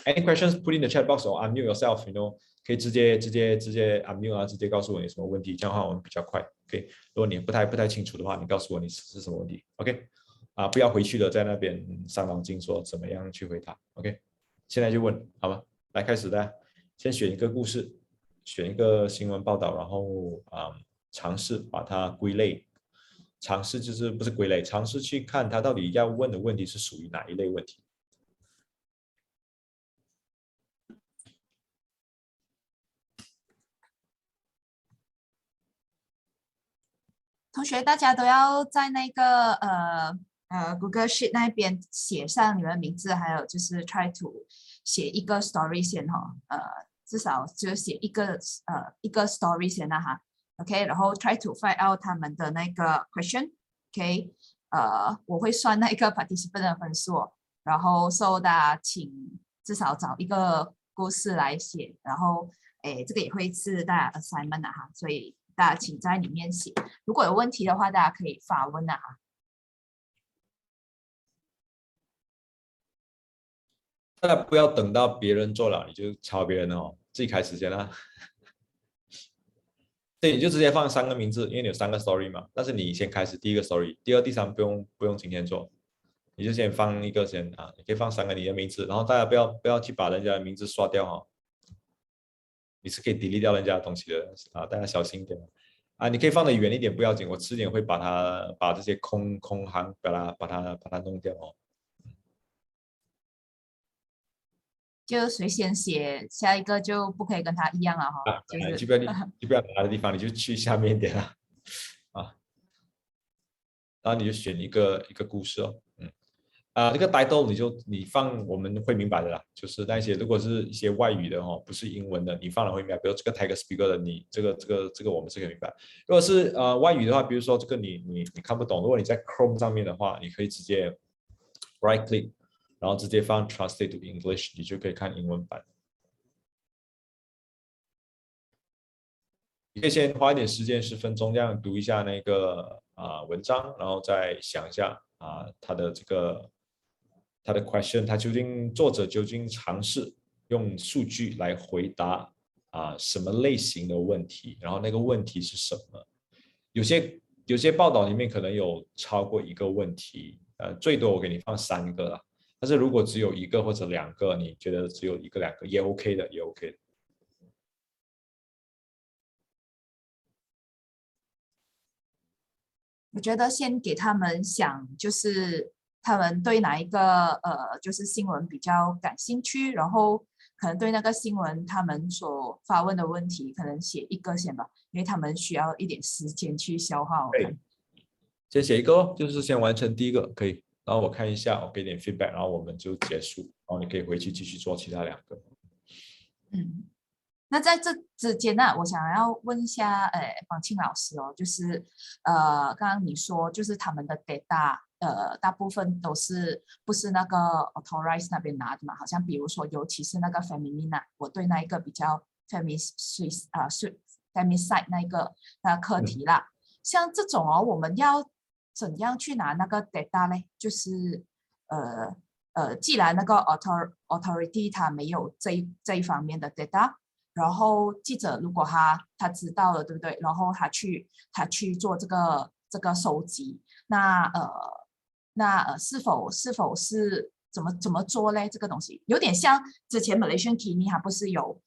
Any questions? Put in the chat box or unmute yourself. You know, 可以直接 unmute 啊，直接告诉我你什么问题，这样的话我们比较快。OK， 如果你不太清楚的话，你告诉我你是什么问题。OK， 不要回去了，在那边伤脑筋说怎么样去回答。OK， 现在就问好吗？来开始的，先选一个故事，选一个新闻报道，然后尝试把它归类。尝试就是不是归类，尝试去看他到底要问的问题是属于哪一类问题。同学，大家都要在那个Google Sheet 那边写上你们名字，还有就是 try to 写一个 story 先哈，至少就写一个 story 先啦哈。OK， 然后 try to find out 他们的那个 question。OK， 我会算那个 participant 的分数，然后大家请至少找一个故事来写，然后这个也会是大家 assignment 的哈，所以大家请在里面写。如果有问题的话，大家可以发问的哈。大家不要等到别人做了你就抄别人哦，自己开始先啦。对，你就直接放3个名字，因为你有3个 story 嘛。但是你先开始第1个 story， 第2、第3不用今天做，你就先放一个先啊，你可以放3个你的名字，然后大家不要去把人家的名字刷掉哈，你是可以 delete 掉人家的东西的啊，大家小心一点啊。你可以放得远一点不要紧，我迟点会把这些空行把它弄掉哦。就谁先写，下一个就不可以跟他一样了哈。你就不要拿的地方，你就去下面一点了啊。然后你就选一个故事哦，这个 title 你放我们会明白的啦，就是那些如果是一些外语的哦，不是英文的，你放了会明白。比如这个 Tiger Speaker 的，你这个我们是可以明白。如果是外语的话，比如说这个你看不懂，如果你在 Chrome 上面的话，你可以直接 right click。然后直接放 Translate to English， 你就可以看英文版。你可以先花一点时间10分钟，这样读一下那个文章，然后再想一下他的 question， 作者究竟尝试用数据来回答什么类型的问题，然后那个问题是什么？有些报道里面可能有超过1个问题，最多我给你放3个啦。但是如果只有1个或者2个，你觉得只有1个2个也 OK 的，也 OK 的。我觉得先给他们想，就是他们对哪一个就是新闻比较感兴趣，然后可能对那个新闻他们所发问的问题，可能写一个先吧，因为他们需要一点时间去消化。我看对，先写一个哦，就是先完成第一个可以，然后我看一下，我给点 feedback，然后我们就结束，然后你可以回去继续做其他2个。那在这之间呢，我想要问一下，方庆老师哦，就是刚刚你说就是他们的 data，大部分都是不是那个 authorized 那边拿的嘛？好像比如说，尤其是那个 femina，我对那一个比较 femicide 那个课题啦，像这种哦，我们要怎样去拿那个 data 呢？就是既然那个 authority 它没有这一方面的 data。然后记者如果他知道了，对不对？然后他去做这个收集，那是否是怎么做嘞？这个东西有点像之前 Malaysian Kini 它不是有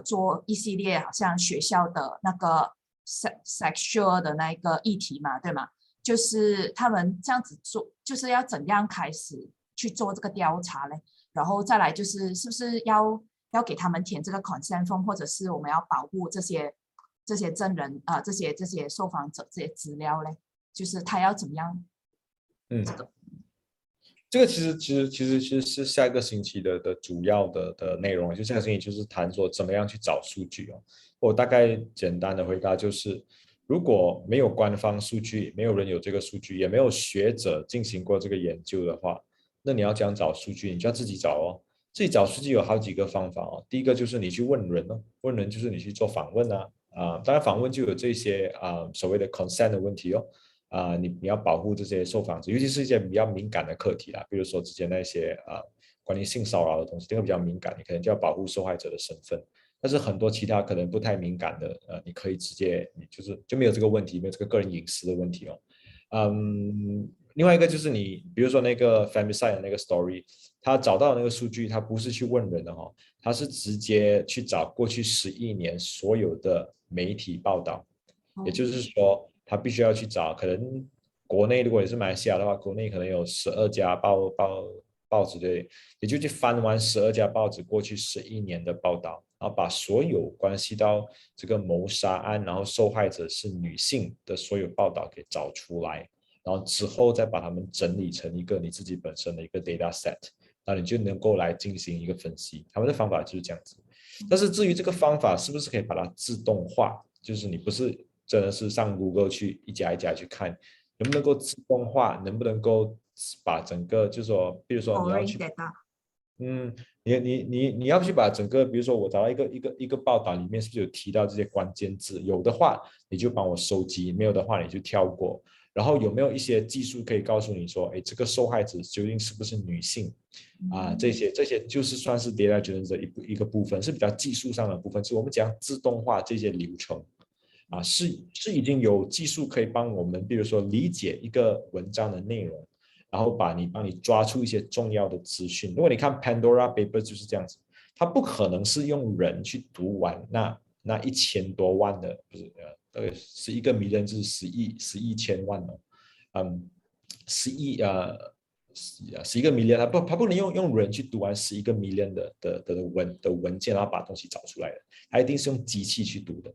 做一系列好像学校的那个 sexual 的那一个议题嘛，对吗？就是他们这样子做，就是要怎样开始去做这个调查嘞？然后再来就是是不是要给他们填这个 consent form， 或者是我们要保护这些证人这些受访者这些资料嘞？就是他要怎么样？这个其实是下一个星期的主要的内容，就下个星期就是谈说怎么样去找数据哦。我大概简单的回答就是，如果没有官方数据，没有人有这个数据，也没有学者进行过这个研究的话，那你要这样找数据，你就要自己找哦。自己找数据有好几个方法哦。第一个就是你去问人哦，问人就是你去做访问啊，当然访问就有这些所谓的 consent 的问题哦。你要保护这些受访者，尤其是一些比较敏感的课题啦，比如说之前那些关于性骚扰的东西，这个比较敏感，你可能就要保护受害者的身份。但是很多其他可能不太敏感的，你可以直接你就没有这个问题，没有这个个人隐私的问题哦。另外一个就是你比如说那个 femicide 的那个 story， 他找到那个数据，他不是去问人的哦，他是直接去找过去11年所有的媒体报道，也就是说。他必须要去找，可能国内如果也是马来西亚的话，国内可能有12家报纸的，也就去翻完12家报纸过去11年的报道，然后把所有关系到这个谋杀案，然后受害者是女性的所有报道给找出来，然后之后再把它们整理成一个你自己本身的一个 data set， 那你就能够来进行一个分析。他们的方法就是这样子，但是至于这个方法是不是可以把它自动化，就是你不是真的是上 Google 去一家一家去看，能不能够自动化，能不能够把整个，就是说，比如说你要去，你要去把整个，比如说我找到一个报道里面是不是有提到这些关键字，有的话你就帮我收集，没有的话你就跳过。然后有没有一些技术可以告诉你说，哎，这个受害者究竟是不是女性这些就是算是 data driven 的一个部分，是比较技术上的部分，是我们讲自动化这些流程。是已经有技术可以帮我们，比如说理解一个文章的内容，然后帮你抓出一些重要的资讯。如果你看 Pandora Paper 就是这样子，它不可能是用人去读完那1000多万的，不是11个million 就是10亿千万哦，11个 million， 它不能用人去读完11个 million 的文件，然后把东西找出来的，它一定是用机器去读的。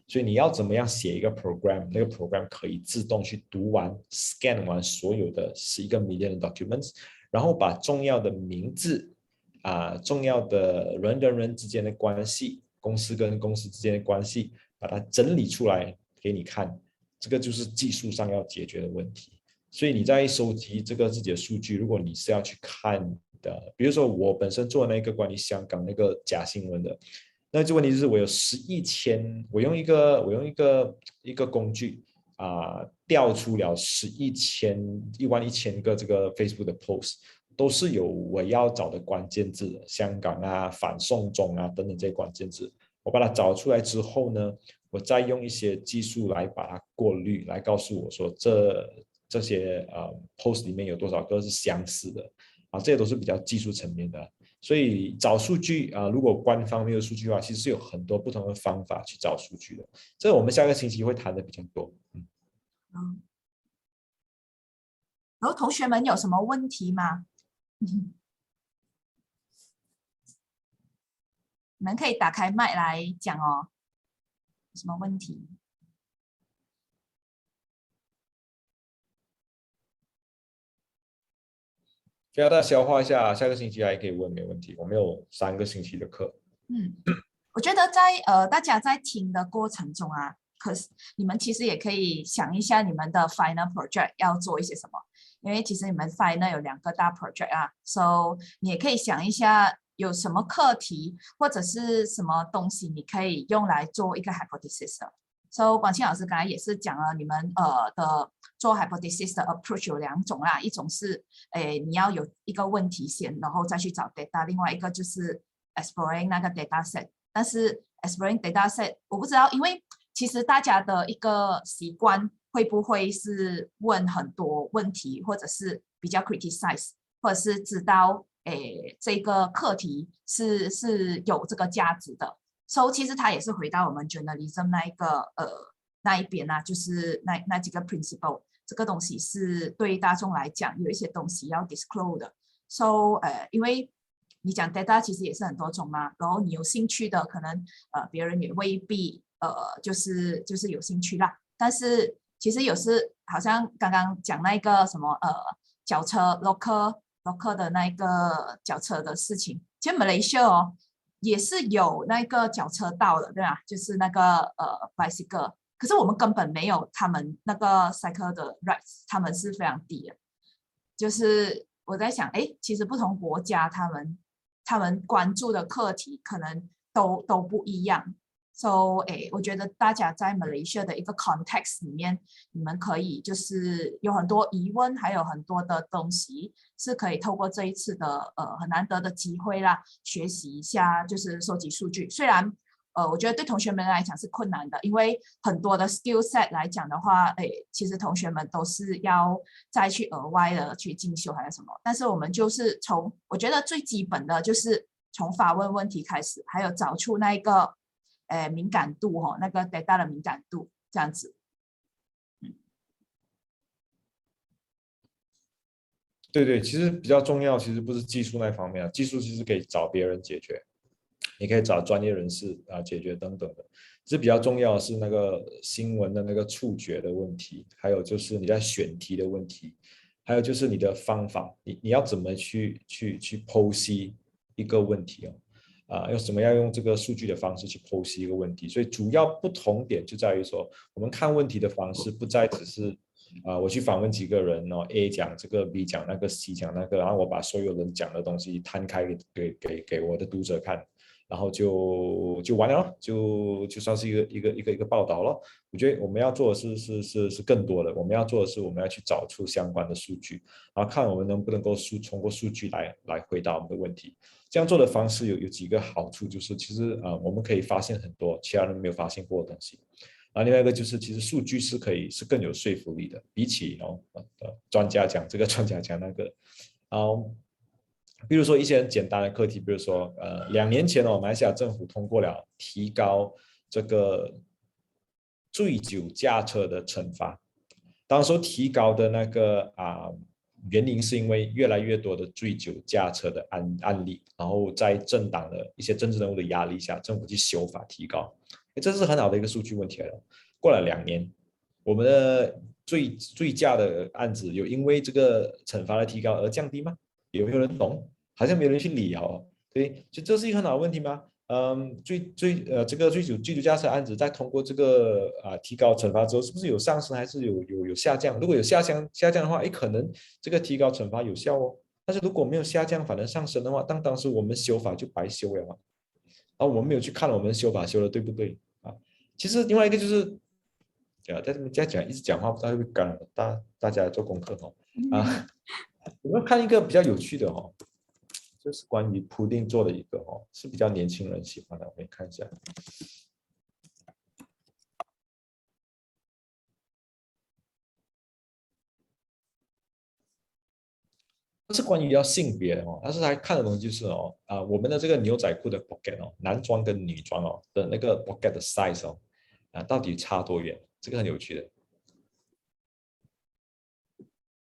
所以你要怎么样写一个 program， 那个 program 可以自动去读完 scan 完所有的11个 million documents， 然后把重要的名字重要的人跟人之间的关系，公司跟公司之间的关系，把它整理出来给你看，这个就是技术上要解决的问题。所以你在收集这个自己的数据，如果你是要去看的，比如说我本身做那个关于香港那个假新闻的。那这问题就是我有10亿千，我用一个工具调出了11000个这个 Facebook 的 post， 都是有我要找的关键字，香港反送中等等这些关键字，我把它找出来之后呢，我再用一些技术来把它过滤，来告诉我说这些post 里面有多少个是相似的这些都是比较技术层面的。所以找数据如果官方没有数据的话，其实是有很多不同的方法去找数据的。这我们下个星期会谈的比较多。然后同学们有什么问题吗？你们可以打开麦来讲哦，有什么问题？给大家消化一下，下个星期还可以问，没问题。我们有3个星期的课。我觉得在大家在听的过程中啊，可是你们其实也可以想一下你们的 final project 要做一些什么，因为其实你们 final 有2个大 project 啊 ，so 你也可以想一下有什么课题或者是什么东西你可以用来做一个 hypothesis 的。So 广庆老师刚才也是讲了，你们的做 hypothesis 的 approach 有2种啦，一种是你要有一个问题先，然后再去找 data， 另外一个就是 exploring 那个 data set。但是 exploring data set 我不知道，因为其实大家的一个习惯会不会是问很多问题，或者是比较 criticize， 或者是知道这个课题是有这个价值的。So 其实它也是回到我们 journalism 那一边啊，就是那几个 principle， 这个东西是对大众来讲有一些东西要 disclose 的。So 因为你讲 data 其实也是很多种嘛，然后你有兴趣的可能别人也未必就是有兴趣啦。但是其实有时好像刚刚讲那个什么脚车 local 的那个脚车的事情，其实马来西亚哦也是有那个脚车道的，对吧？就是那个bicycle， 可是我们根本没有他们那个 cycle 的 rights， 他们是非常低的。就是我在想，其实不同国家他们关注的课题可能都不一样。So 我觉得大家在 Malaysia 的一个 context 里面，你们可以就是有很多疑问，还有很多的东西是可以透过这一次的很难得的机会啦，学习一下，就是收集数据。虽然我觉得对同学们来讲是困难的，因为很多的 skill set 来讲的话，其实同学们都是要再去额外的去进修还是什么。但是我们就是我觉得最基本的就是从发问问题开始，还有找出那一个敏感度那个 data 的敏感度这样子。对，其实比较重要，其实不是技术那方面啊，技术其实可以找别人解决。你可以找专业人士解决等等的，这比较重要的是那个新闻的那个触觉的问题，还有就是你在选题的问题，还有就是你的方法，你要怎么去剖析一个问题用什么样用这个数据的方式去剖析一个问题，所以主要不同点就在于说，我们看问题的方式不再只是我去访问几个人A 讲这个 B 讲那个 C 讲那个，然后我把所有人讲的东西摊开给我的读者看。然后就完了，就算是一个报道了。我觉得我们要做的是更多的，我们要做的是我们要去找出相关的数据，然后看我们能不能够通过数据来回答我们的问题。这样做的方式有几个好处，就是其实我们可以发现很多其他人没有发现过的东西。另外一个就是其实数据是更有说服力的，比起专家讲这个专家讲那个。比如说一些很简单的课题，比如说2年前马来西亚政府通过了提高这个醉酒驾车的惩罚。当时提高的那个原因是因为越来越多的醉酒驾车的案例，然后在政党的一些政治人物的压力下，政府去修法提高。这是很好的一个数据问题来了。过了2年，我们的醉驾的案子有因为这个惩罚的提高而降低吗？有没有人懂？好像没有人去理对，就这是一个很好的问题吗？这个醉酒驾驶案子在通过这个提高惩罚之后，是不是有上升还是有下降？如果有下降的话，可能这个提高惩罚有效哦。但是如果没有下降，反而上升的话，当时我们修法就白修了嘛。我们没有去看我们修法修的对不对其实另外一个就是在这边一直讲话，不知道会不会干扰大家做功课我们看一个比较有趣的就是关于普丁做的一个是比较年轻人喜欢的，我们看一下。这是关于性别的但是他看的东西就是我们的这个牛仔裤的 pocket 男装跟女装的那个 pocket 的 size 到底差多远？这个很有趣的。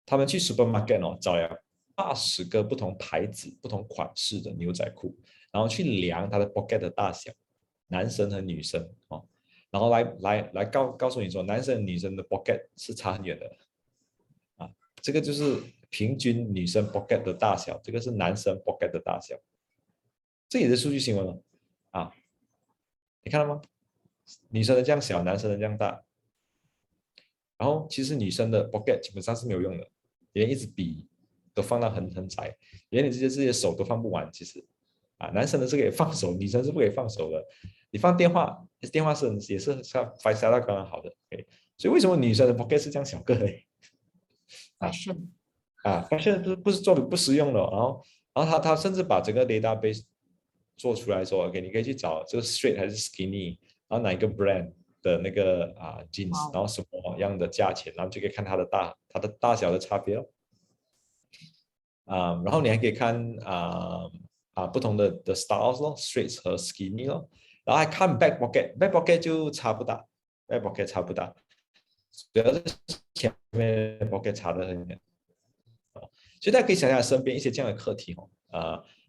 他们去 supermarket 找了80个不同牌子、不同款式的牛仔裤，然后去量他的 pocket 的大小，男生和女生哦，然后来告诉你说，男生和女生的 pocket 是差很远的啊，这个就是平均女生 pocket 的大小，这个是男生 pocket 的大小，这也是数据新闻了啊，你看到吗？女生的这样小，男生的这样大，然后其实女生的 pocket 基本上是没有用的，连一支笔都放到很窄，连你这些手都放不完，其实啊，男生的是可以放手，女生是不可以放手的。你放电话是也是像塞到刚刚好的，OK， 所以为什么女生的 pocket 是这样小个嘞？ Fashion fashion 不是做的不实用的，然后他甚至把整个 database 做出来说 ，OK， 你可以去找这个 straight 还是 skinny， 然后哪一个 brand 的那个jeans， 哇哦然后什么样的价钱，然后就可以看它的大小的差别哦。然后你还可以看不同的styles 咯 ，straight 和 skinny 咯，然后还看 back pocket，back pocket 就差不大，back pocket 差不大，主要是前面的 pocket 差得很远。所以大家可以想想身边一些这样的课题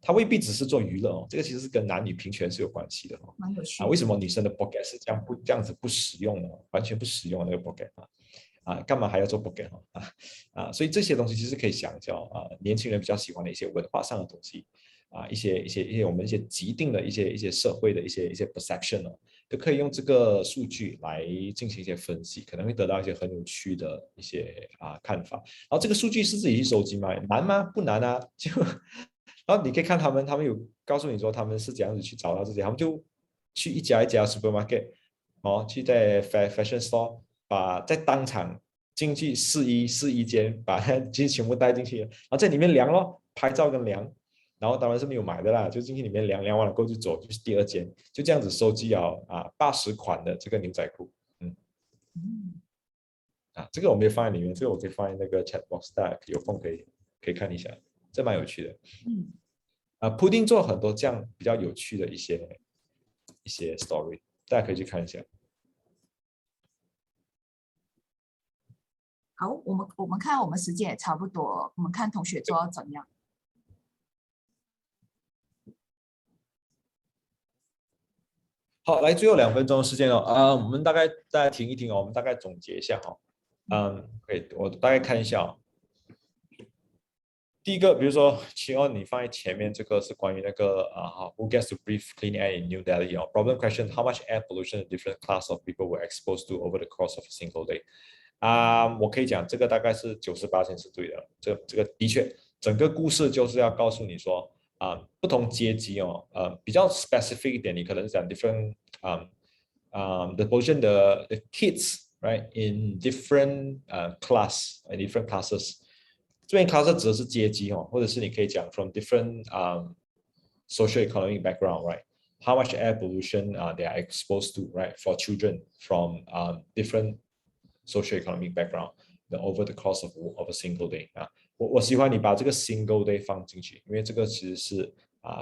它未必只是做娱乐哦，这个其实是跟男女平权是有关系的哦。蛮有趣为什么女生的 pocket 是这样子不实用呢？完全不实用那个 pocket 干嘛还要做 pocket 所以这些东西其实可以想叫年轻人比较喜欢的一些文化上的东西一些我们一些既定的一些社会的一些 perception 都可以用这个数据来进行一些分析，可能会得到一些很有趣的一些看法。然后这个数据是自己去收集吗？难吗？不难啊，就然后你可以看他们有告诉你说他们是怎样子去找到这些，他们就去一家 supermarket 去在 fashion store 在当场进去试衣间，把它全部带进去，然后在里面量咯，拍照跟量，然后当然是没有买的啦，就进去里面量完了过后就走，就是第二间，就这样子收集了80款的这个牛仔裤，这个我没有放在里面，这个我可以放在那个 chat box， 大家有空可以看一下，这蛮有趣的。Pudding 做很多这样比较有趣的一些 story， 大家可以去看一下。好，我们看我们时间也差不多，我们看同学做到怎样。好，来最后2分钟的时间我们大家停一停我们大概总结一下可以，我大概看一下第一个，比如说其中你放在前面这个是关于那个who gets to breathe clean air in New Delhi problem question how much air pollution the different class of people were exposed to over the course of a single day。我可以讲这个大概是98%是对的，这个的确整个故事就是要告诉你说不同阶级比较 specific 一点，你可能讲 different the pollution the kids right in different class in different classes。这边 class 指的是阶级或者是你可以讲 from different social economic background right how much air pollution they are exposed to right for children from different social economic background over the course of a single day 我喜欢你把这个 single day 放进去，因为这个其实是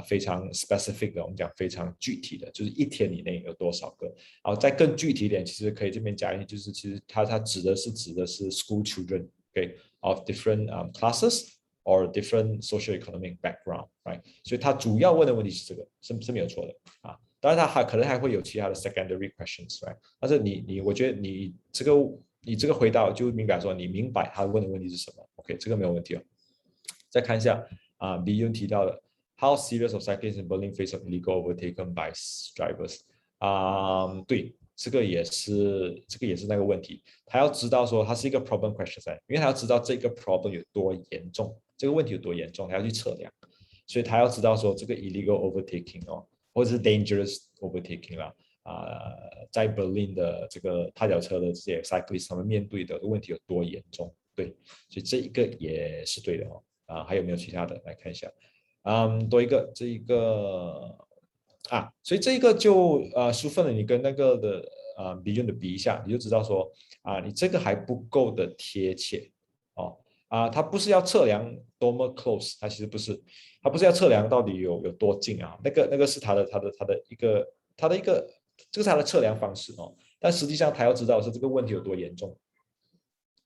非常 specific 的，我们讲非常具体的，就是一天以内有多少个，然后再更具体一点，其实可以这边加一些，就是其实它指的是 school children okay of different classes or different social economic background right， 所以它主要问的问题是这个是没有错的当然它可能还会有其他的 secondary questions right， 但是我觉得你这个回答就明白说你明白他问的问题是什么 OK 这个没有问题再看一下Biyun 提到的 How serious of cyclists in Berlin face of illegal overtaken by drivers 对这个也是那个问题，他要知道说它是一个 problem question 因为他要知道这个 problem 有多严重，这个问题有多严重，他要去测量，所以他要知道说这个 illegal overtaking 或者是 dangerous overtaking 啦在 Berlin 的这个踏脚车的这些 cyclists 他们面对的问题有多严重，对，所以这一个也是对的还有没有其他的来看一下多一个这一个所以这一个就淑芬了你跟那个的Biyun 的比一下，你就知道说你这个还不够的贴切它不是要测量多么 close， 它其实不是，它不是要测量到底有多近那个是它的一个这个是它的测量方式但实际上他要知道是这个问题有多严重，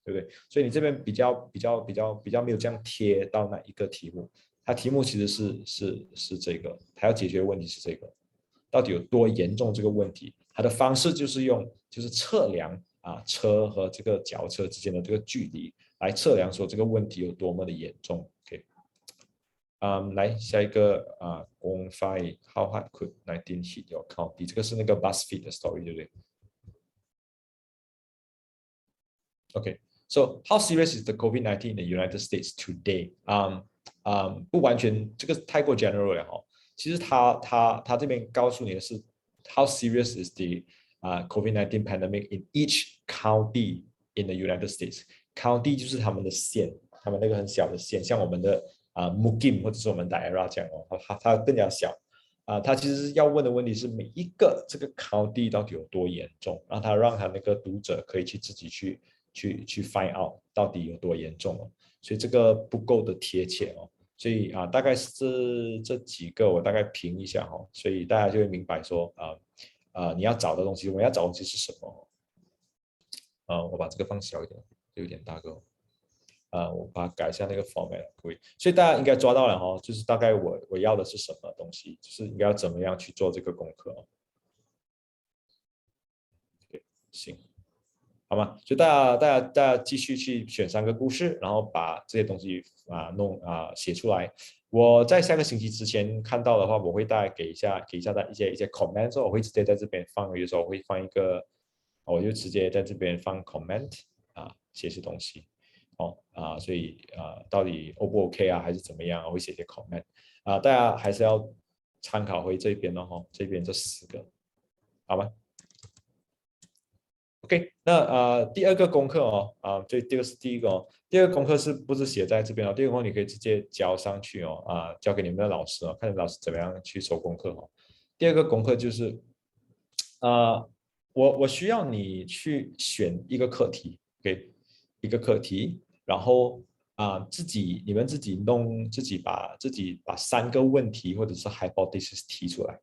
对不对？所以你这边比较没有这样贴到那一个题目它题目其实是这个，它要解决的问题是这个，到底有多严重这个问题？它的方式就是测量车和这个脚车之间的这个距离，来测量说这个问题有多么的严重。OK， 来下一个公费 How hard could 19 hit your county？ 这个是那个 BuzzFeed 的 story， 对不对？OK，so how serious is the COVID-19 in the United States today？ 不完全，这个太过 general 了哦。其实他这边告诉你的是 how serious is the COVID-19 pandemic in each county in the United States。County 就是他们的县，他们那个很小的县，像我们的Mukim 或者是我们 Daerah 这样哦，它更加小。他其实要问的问题是每一个这个 county 到底有多严重，让他那个读者可以自己去 find out 到底有多严重哦。所以这个不够的贴切哦。所以大概是这几个我大概评一下哈，所以大家就会明白说你要找的东西，我们要找的东西是什么？我把这个放小一点，有点大个。我把它改一下那个 format， 各位，所以大家应该抓到了哈，就是大概我要的是什么东西，就是应该要怎么样去做这个功课哦。行。好吗？就大家继续去选3个故事，然后把这些东西写出来。我在下个星期之前看到的话，我会大概给一下大家一些 comment， 我会直接在这边放，有时候我会放一个，我就直接在这边放 comment 写些东西所以到底 O 不 OK 还是怎么样，我会写些 comment 大家还是要参考回这边哦，这边这10个，好吗？OK， 那第2个功课这个是第一个哦。第2个功课是不是写在这边哦？第2个功课你可以直接交上去哦，交给你们的老师看老师怎么样去收功课哦。第2个功课就是我需要你去选一个课题 ，OK， 一个课题，然后你们自己把3个问题或者是 hypothesis 提出来，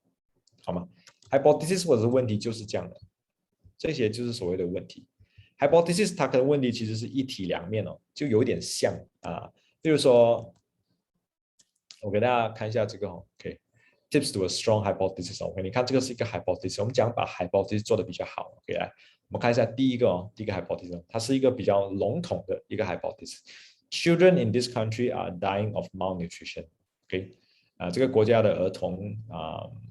好吗 ？hypothesis 或者是问题就是这样的。这些就是所谓的问题 ，hypothesis 它可能问题其实是一体两面哦，就有点像比如说，我给大家看一下这个，OK，tips to a strong hypothesis OK， 你看这个是一个 hypothesis， 我们讲把 hypothesis 做得比较好 ，OK， 来，我们看一下第一个 hypothesis， 它是一个比较笼统的一个 hypothesis。Children in this country are dying of malnutrition，OK，这个国家的儿童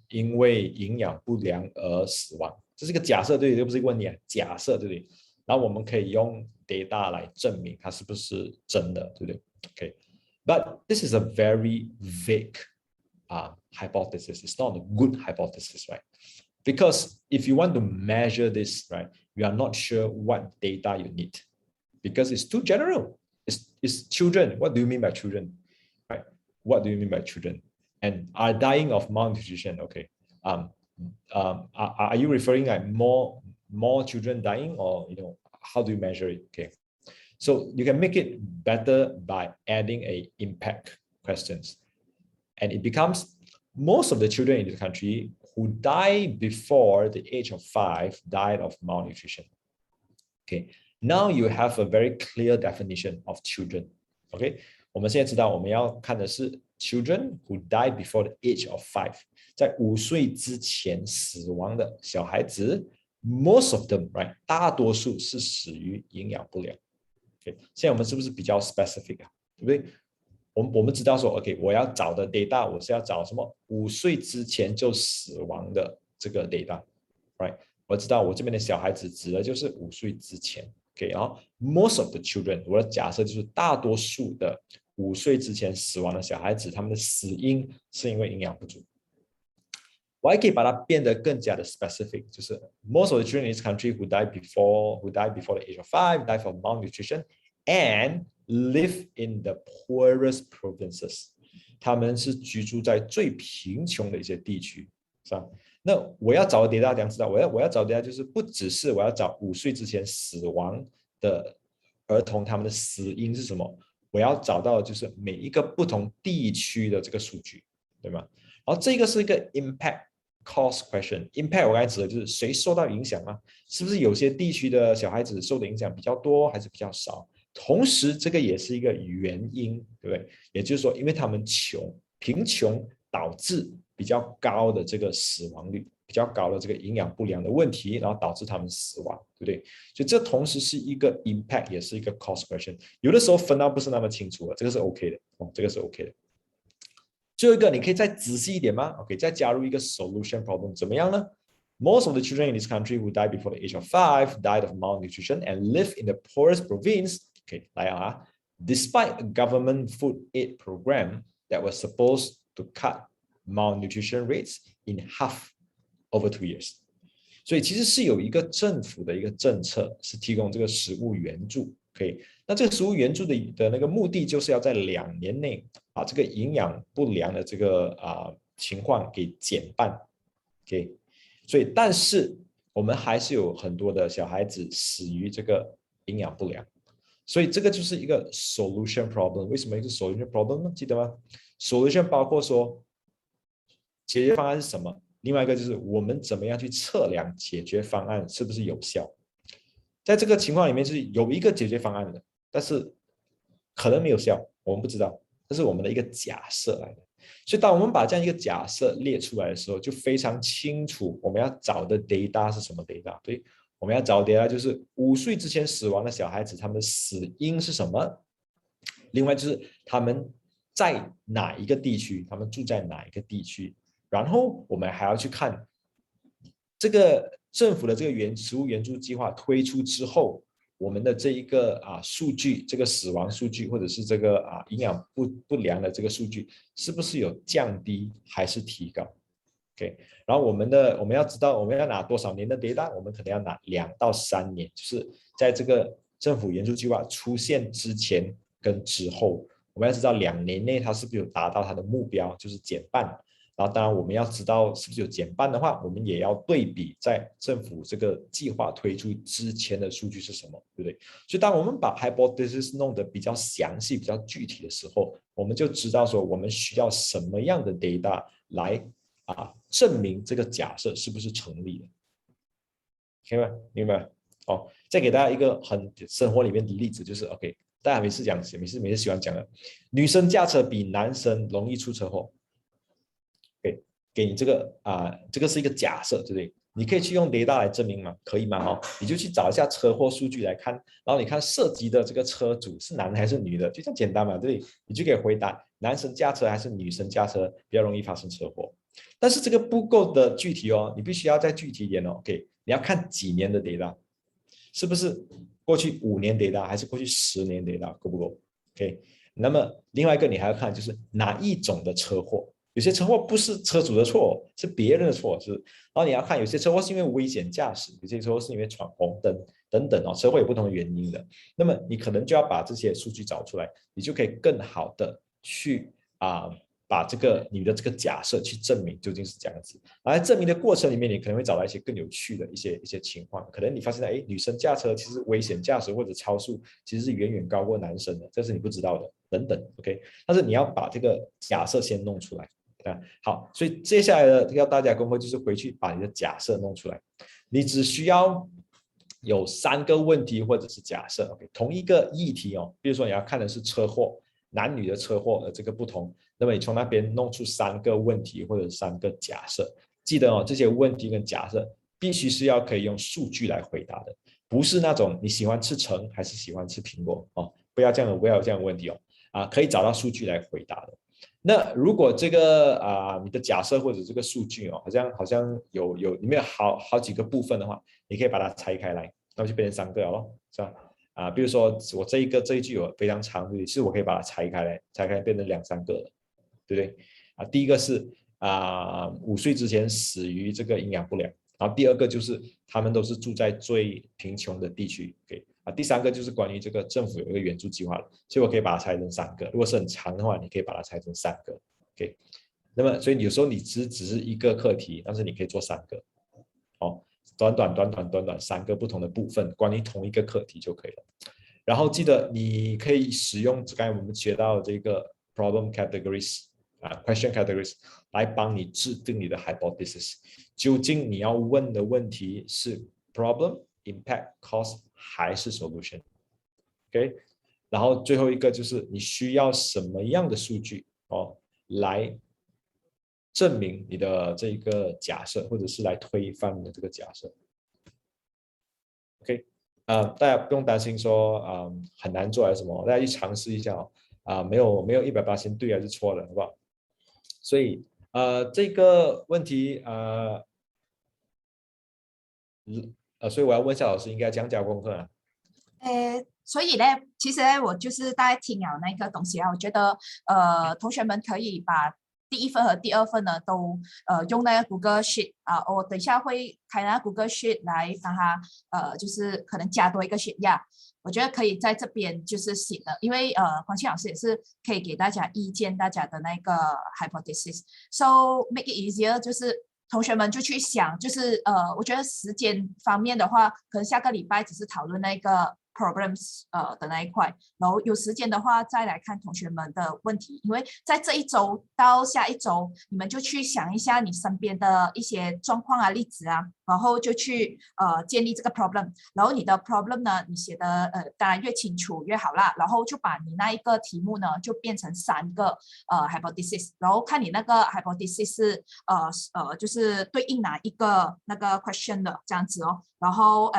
因为营养不良而死亡。这是个假设，对不对？这不是一个问题假设，对不对？然后我们可以用 data 来证明它是不是真的，对不对 ？OK，but this is a very vague hypothesis. It's not a good hypothesis, right? Because if you want to measure this, right, you are not sure what data you need because it's too general. It's children. What do you mean by children? Right? What do you mean by children? And are dying of malnutrition? Okay. Are you referring like more children dying, or how do you measure it? Okay, so you can make it better by adding a impact questions, and it becomes most of the children in this country who die before the age of 5 died of malnutrition. Okay, now you have a very clear definition of children. Okay, 我们现在知道我们要看的是 children who die before the age of 5， 在5岁之前死亡的小孩子 ，most of them right， 大多数是死于营养不良。OK， 现在我们是不是比较 specific 对不对？我们知道说 ，OK， 我要找的 data 我是要找什么？5岁之前就死亡的这个 data，right？ 我知道我这边的小孩子指的就是5岁之前。OK， 然后 most of the children， 我的假设就是大多数的5岁之前死亡的小孩子，他们的死因是因为营养不足。我还可以把它变得更加的 specific， 就是 most of the children in this country who die before the age of 5 die from malnutrition and live in the poorest provinces， 他们是居住在最贫穷的一些地区，是吧？那我要找的 data 怎样知道？我要找的 data 就是不只是我要找5岁之前死亡的儿童他们的死因是什么，我要找到的就是每一个不同地区的这个数据，对吗？然后这个是一个 impact cause question。impact 我刚才指的就是谁受到影响啊？是不是有些地区的小孩子受的影响比较多，还是比较少？同时这个也是一个原因，对不对？也就是说，因为他们贫穷导致比较高的这个死亡率，比较高的这个营养不良的问题，然后导致他们死亡，对不对？所以这同时是一个 impact， 也是一个 cost question。有的时候分到不是那么清楚了，这个是 OK 的这个是 OK 的。最后一个，你可以再仔细一点吗 ？OK， 再加入一个 solution problem， 怎么样呢？Most of the children in this country who died before the age of 5 died of malnutrition and live in the poorest province. OK， 来啊 ，despite a government food aid program that was supposed to cut malnutrition rates in half over 2 years. 所以其实是有一个政府的一个政策是提供这个食物援助。OK， 那这个食物援助的那个目的就是要在2年内把这个营养不良的这个情况给减半。OK。所以，但是我们还是有很多的小孩子死于这个营养不良，所以这个就是一个 solution problem。为什么是 solution problem 呢？记得吗 ？solution 包括说解决方案是什么，另外一个就是我们怎么样去测量解决方案是不是有效。在这个情况里面，就是有一个解决方案的，但是可能没有效，我们不知道，这是我们的一个假设来的。所以当我们把这样一个假设列出来的时候，就非常清楚我们要找的 data 是什么 data。对，我们要找的 data 就是5岁之前死亡的小孩子，他们的死因是什么？另外就是他们在哪一个地区，他们住在哪一个地区。然后我们还要去看这个政府的这个食物援助计划推出之后，我们的这一个数据，这个死亡数据或者是这个营养不良的这个数据，是不是有降低还是提高 ？OK， 然后我们要知道我们要拿多少年的 data， 我们可能要拿2到3年，就是在这个政府援助计划出现之前跟之后，我们要知道2年内它是不是有达到它的目标，就是减半。然后当然我们要知道是不是有减半的话，我们也要对比在政府这个计划推出之前的数据是什么，对不对？所以当我们把 hypothesis 弄得比较详细、比较具体的时候，我们就知道说我们需要什么样的 data 来证明这个假设是不是成立的。明白吗？明白吗？再给大家一个很生活里面的例子，就是 OK， 大家每次喜欢讲的，女生驾车比男生容易出车祸。给你这个是一个假设，对不对？你可以去用 data 来证明吗？可以吗？你就去找一下车祸数据来看，然后你看涉及的这个车主是男还是女的，就这样简单嘛，对不对？你就可以回答男生驾车还是女生驾车比较容易发生车祸。但是这个不够的具体你必须要再具体一点OK， 你要看几年的 data， 是不是过去5年 data 还是过去10年 data 够不够 ？OK， 那么另外一个你还要看就是哪一种的车祸。有些车祸不是车主的错，是别人的错，然后你要看有些车祸是因为危险驾驶，有些车祸是因为闯红灯等等车祸有不同的原因的。那么你可能就要把这些数据找出来，你就可以更好的去把你的这个假设去证明究竟是这样子。而在证明的过程里面，你可能会找到一些更有趣的一些情况，可能你发现女生驾车其实危险驾驶或者超速其实是远远高过男生的，这是你不知道的等等 OK， 但是你要把这个假设先弄出来。好，所以接下来的要大家功课就是回去把你的假设弄出来。你只需要有3个问题或者是假设 OK， 同一个议题比如说你要看的是车祸，男女的车祸的这个不同，那么你从那边弄出3个问题或者3个假设。记得这些问题跟假设必须是要可以用数据来回答的，不是那种你喜欢吃橙还是喜欢吃苹果不要这样的问题可以找到数据来回答的。那如果这个你的假设或者这个数据好像有里面有好几个部分的话，你可以把它拆开来，那么就变成3个了是吧？比如说我这一句有非常长，其实我可以把它拆开变成2、3个了，对不对？第一个是5岁之前死于这个营养不良，然后第2个就是他们都是住在最贫穷的地区，OK。第3个就是关于这个政府有一个援助计划了，所以我可以把它拆成3个。如果是很长的话，你可以把它拆成3个 ，OK。那么，所以有时候你只是一个课题，但是你可以做3个，短短3个不同的部分，关于同一个课题就可以了。然后记得你可以使用刚才我们学到的这个 problem categories、question categories 来帮你制定你的 hypothesis。究竟你要问的问题是 problem、impact、cost 还是 solution？OK，然后最后一个就是你需要什么样的数据来证明你的这个假设，或者是来推翻你的这个假设。OK， 大家不用担心说很难做还是什么，大家去尝试一下没有100%对还是错的，好不好？所以这个问题所以我要问一下老师，应该讲功课啊？所以呢，其实呢，我就是大概听了那个东西啊，我觉得同学们可以把第1份和第2份呢都用那个 Google Sheet 我等一下会开那个 Google Sheet 来帮他就是可能加多一个sheet我觉得可以在这边就是写的，因为黄庆老师也是可以给大家意见，大家的那个 hypothesis，so make it easier， 就是同学们就去想，就是我觉得时间方面的话，可能下个礼拜只是讨论那个problems 的那一块，然后有时间的话再来看同学们的问题，因为在这一周到下一周，你们就去想一下你身边的一些状况啊、例子啊，然后就去建立这个 problem， 然后你的 problem 呢，你写的当然越清楚越好啦，然后就把你那一个题目呢就变成3个hypothesis， 然后看你那个 hypothesis 是就是对应哪一个那个 question 的这样子然后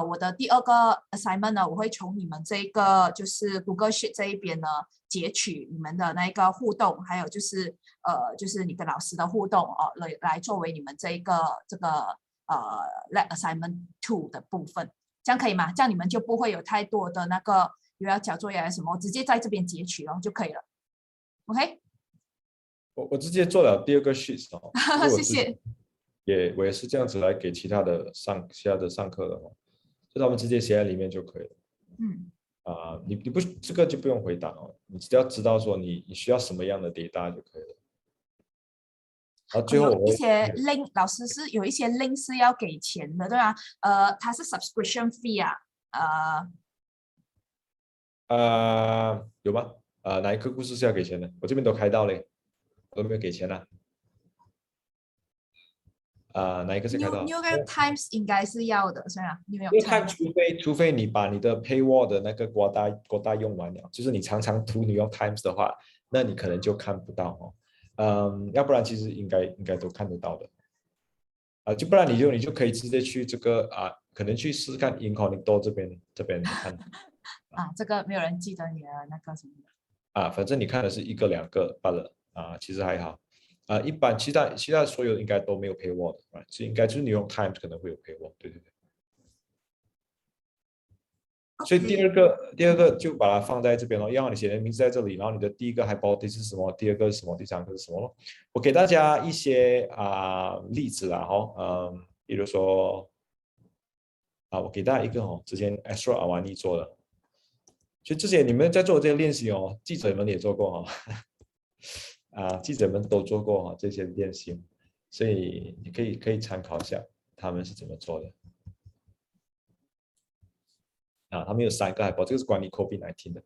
我的第2个 assignment 呢，我会从你们这个就是 Google Sheet 这一边呢截取你们的那个互动，还有就是就是你跟老师的互动来作为你们这个lab assignment 2的部分，这样可以吗？这样你们就不会有太多的那个又要交作业还是什么，直接在这边截取就可以了。OK？ 我直接做了第2个 sheet 谢谢。我也是这样子来给其他的上课的就他们直接写在里面就可以了。你不这个就不用回答你只要知道说你需要什么样的 data 就可以了。然后最后有一些 link， 老师是有一些 link 是要给钱的，对吧？它是 subscription fee 有吗？哪一个故事是要给钱的？我这边都开到嘞，我都没有给钱啊。哪一个是开到 New York Times 应该是要的，是吧 ？New York Times 除非你把你的 paywall 的那个国大用完了，就是你常常读 New York Times 的话，那你可能就看不到要不然其实应该都看得到的就不然你就可以直接去这个可能去试试看 Incognito 这边看这个没有人记得你的那个什么反正你看的是1个2个罢了其实还好。一般其他所有应该都没有 paywall 的，所以应该就是 New York Times 可能会有 paywall， 对。所以第二个就把它放在这边要你写的名字在这里，然后你的第1个 hypothesis 是什么，第2个是什么，第3个是什么我给大家一些例子啦比如说我给大家一个之前 Astro Awani 做的，所以这些你们在做这些练习记者们也做过记者们都做过这些练习，所以你可以参考一下他们是怎么做的他们有3个hypothesis，这个是关于 COVID-19 的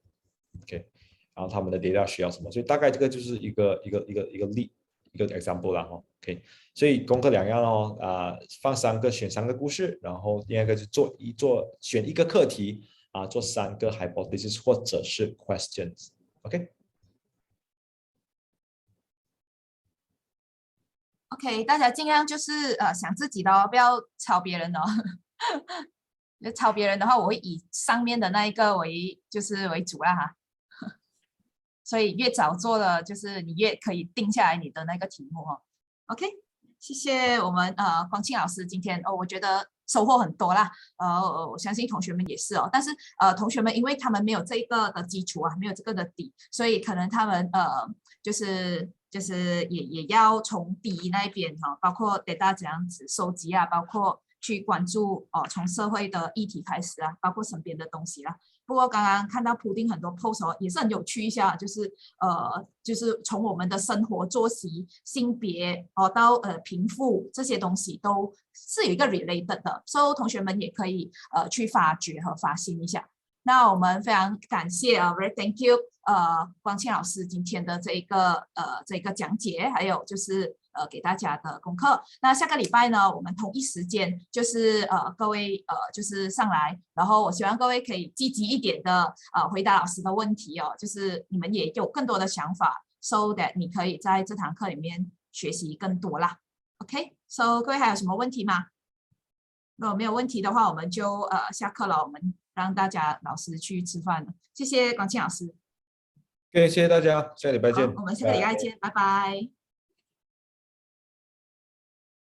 OK， 然后他们的 data 需要什么，所以大概这个就是一个example 啦OK， 所以功课2样放3个，选3个故事，然后第2个是选1个课题做3个 hypothesis 或者是 questions OK。OK， 大家尽量就是想自己的不要抄别人抄别人的话，我会以上面的那一个为主啦所以越早做的，就是你越可以定下来你的那个题目OK， 谢谢我们光庆老师今天我觉得收获很多啦。我相信同学们也是但是同学们因为他们没有这个的基础没有这个的底，所以可能他们就是也要从底那边包括 data 怎样子收集包括去关注从社会的议题开始包括身边的东西不过刚刚看到铺丁很多 post 也是很有趣一下，就是从我们的生活作息、性别到贫富这些东西都是有一个 related 的，所以同学们也可以去发掘和发现一下。那我们非常感谢very thank you 光庆老师今天的这一个讲解，还有就是给大家的功课。那下个礼拜呢，我们同一时间就是各位就是上来，然后我希望各位可以积极一点的回答老师的问题哦，就是你们也有更多的想法 ，so that 你可以在这堂课里面学习更多啦。OK，so 各位还有什么问题吗？如果没有问题的话，我们就下课了，我们让大家老师去吃饭了。谢谢广庆老师。谢谢大家，下礼拜见。好，我们下个礼拜见，拜拜。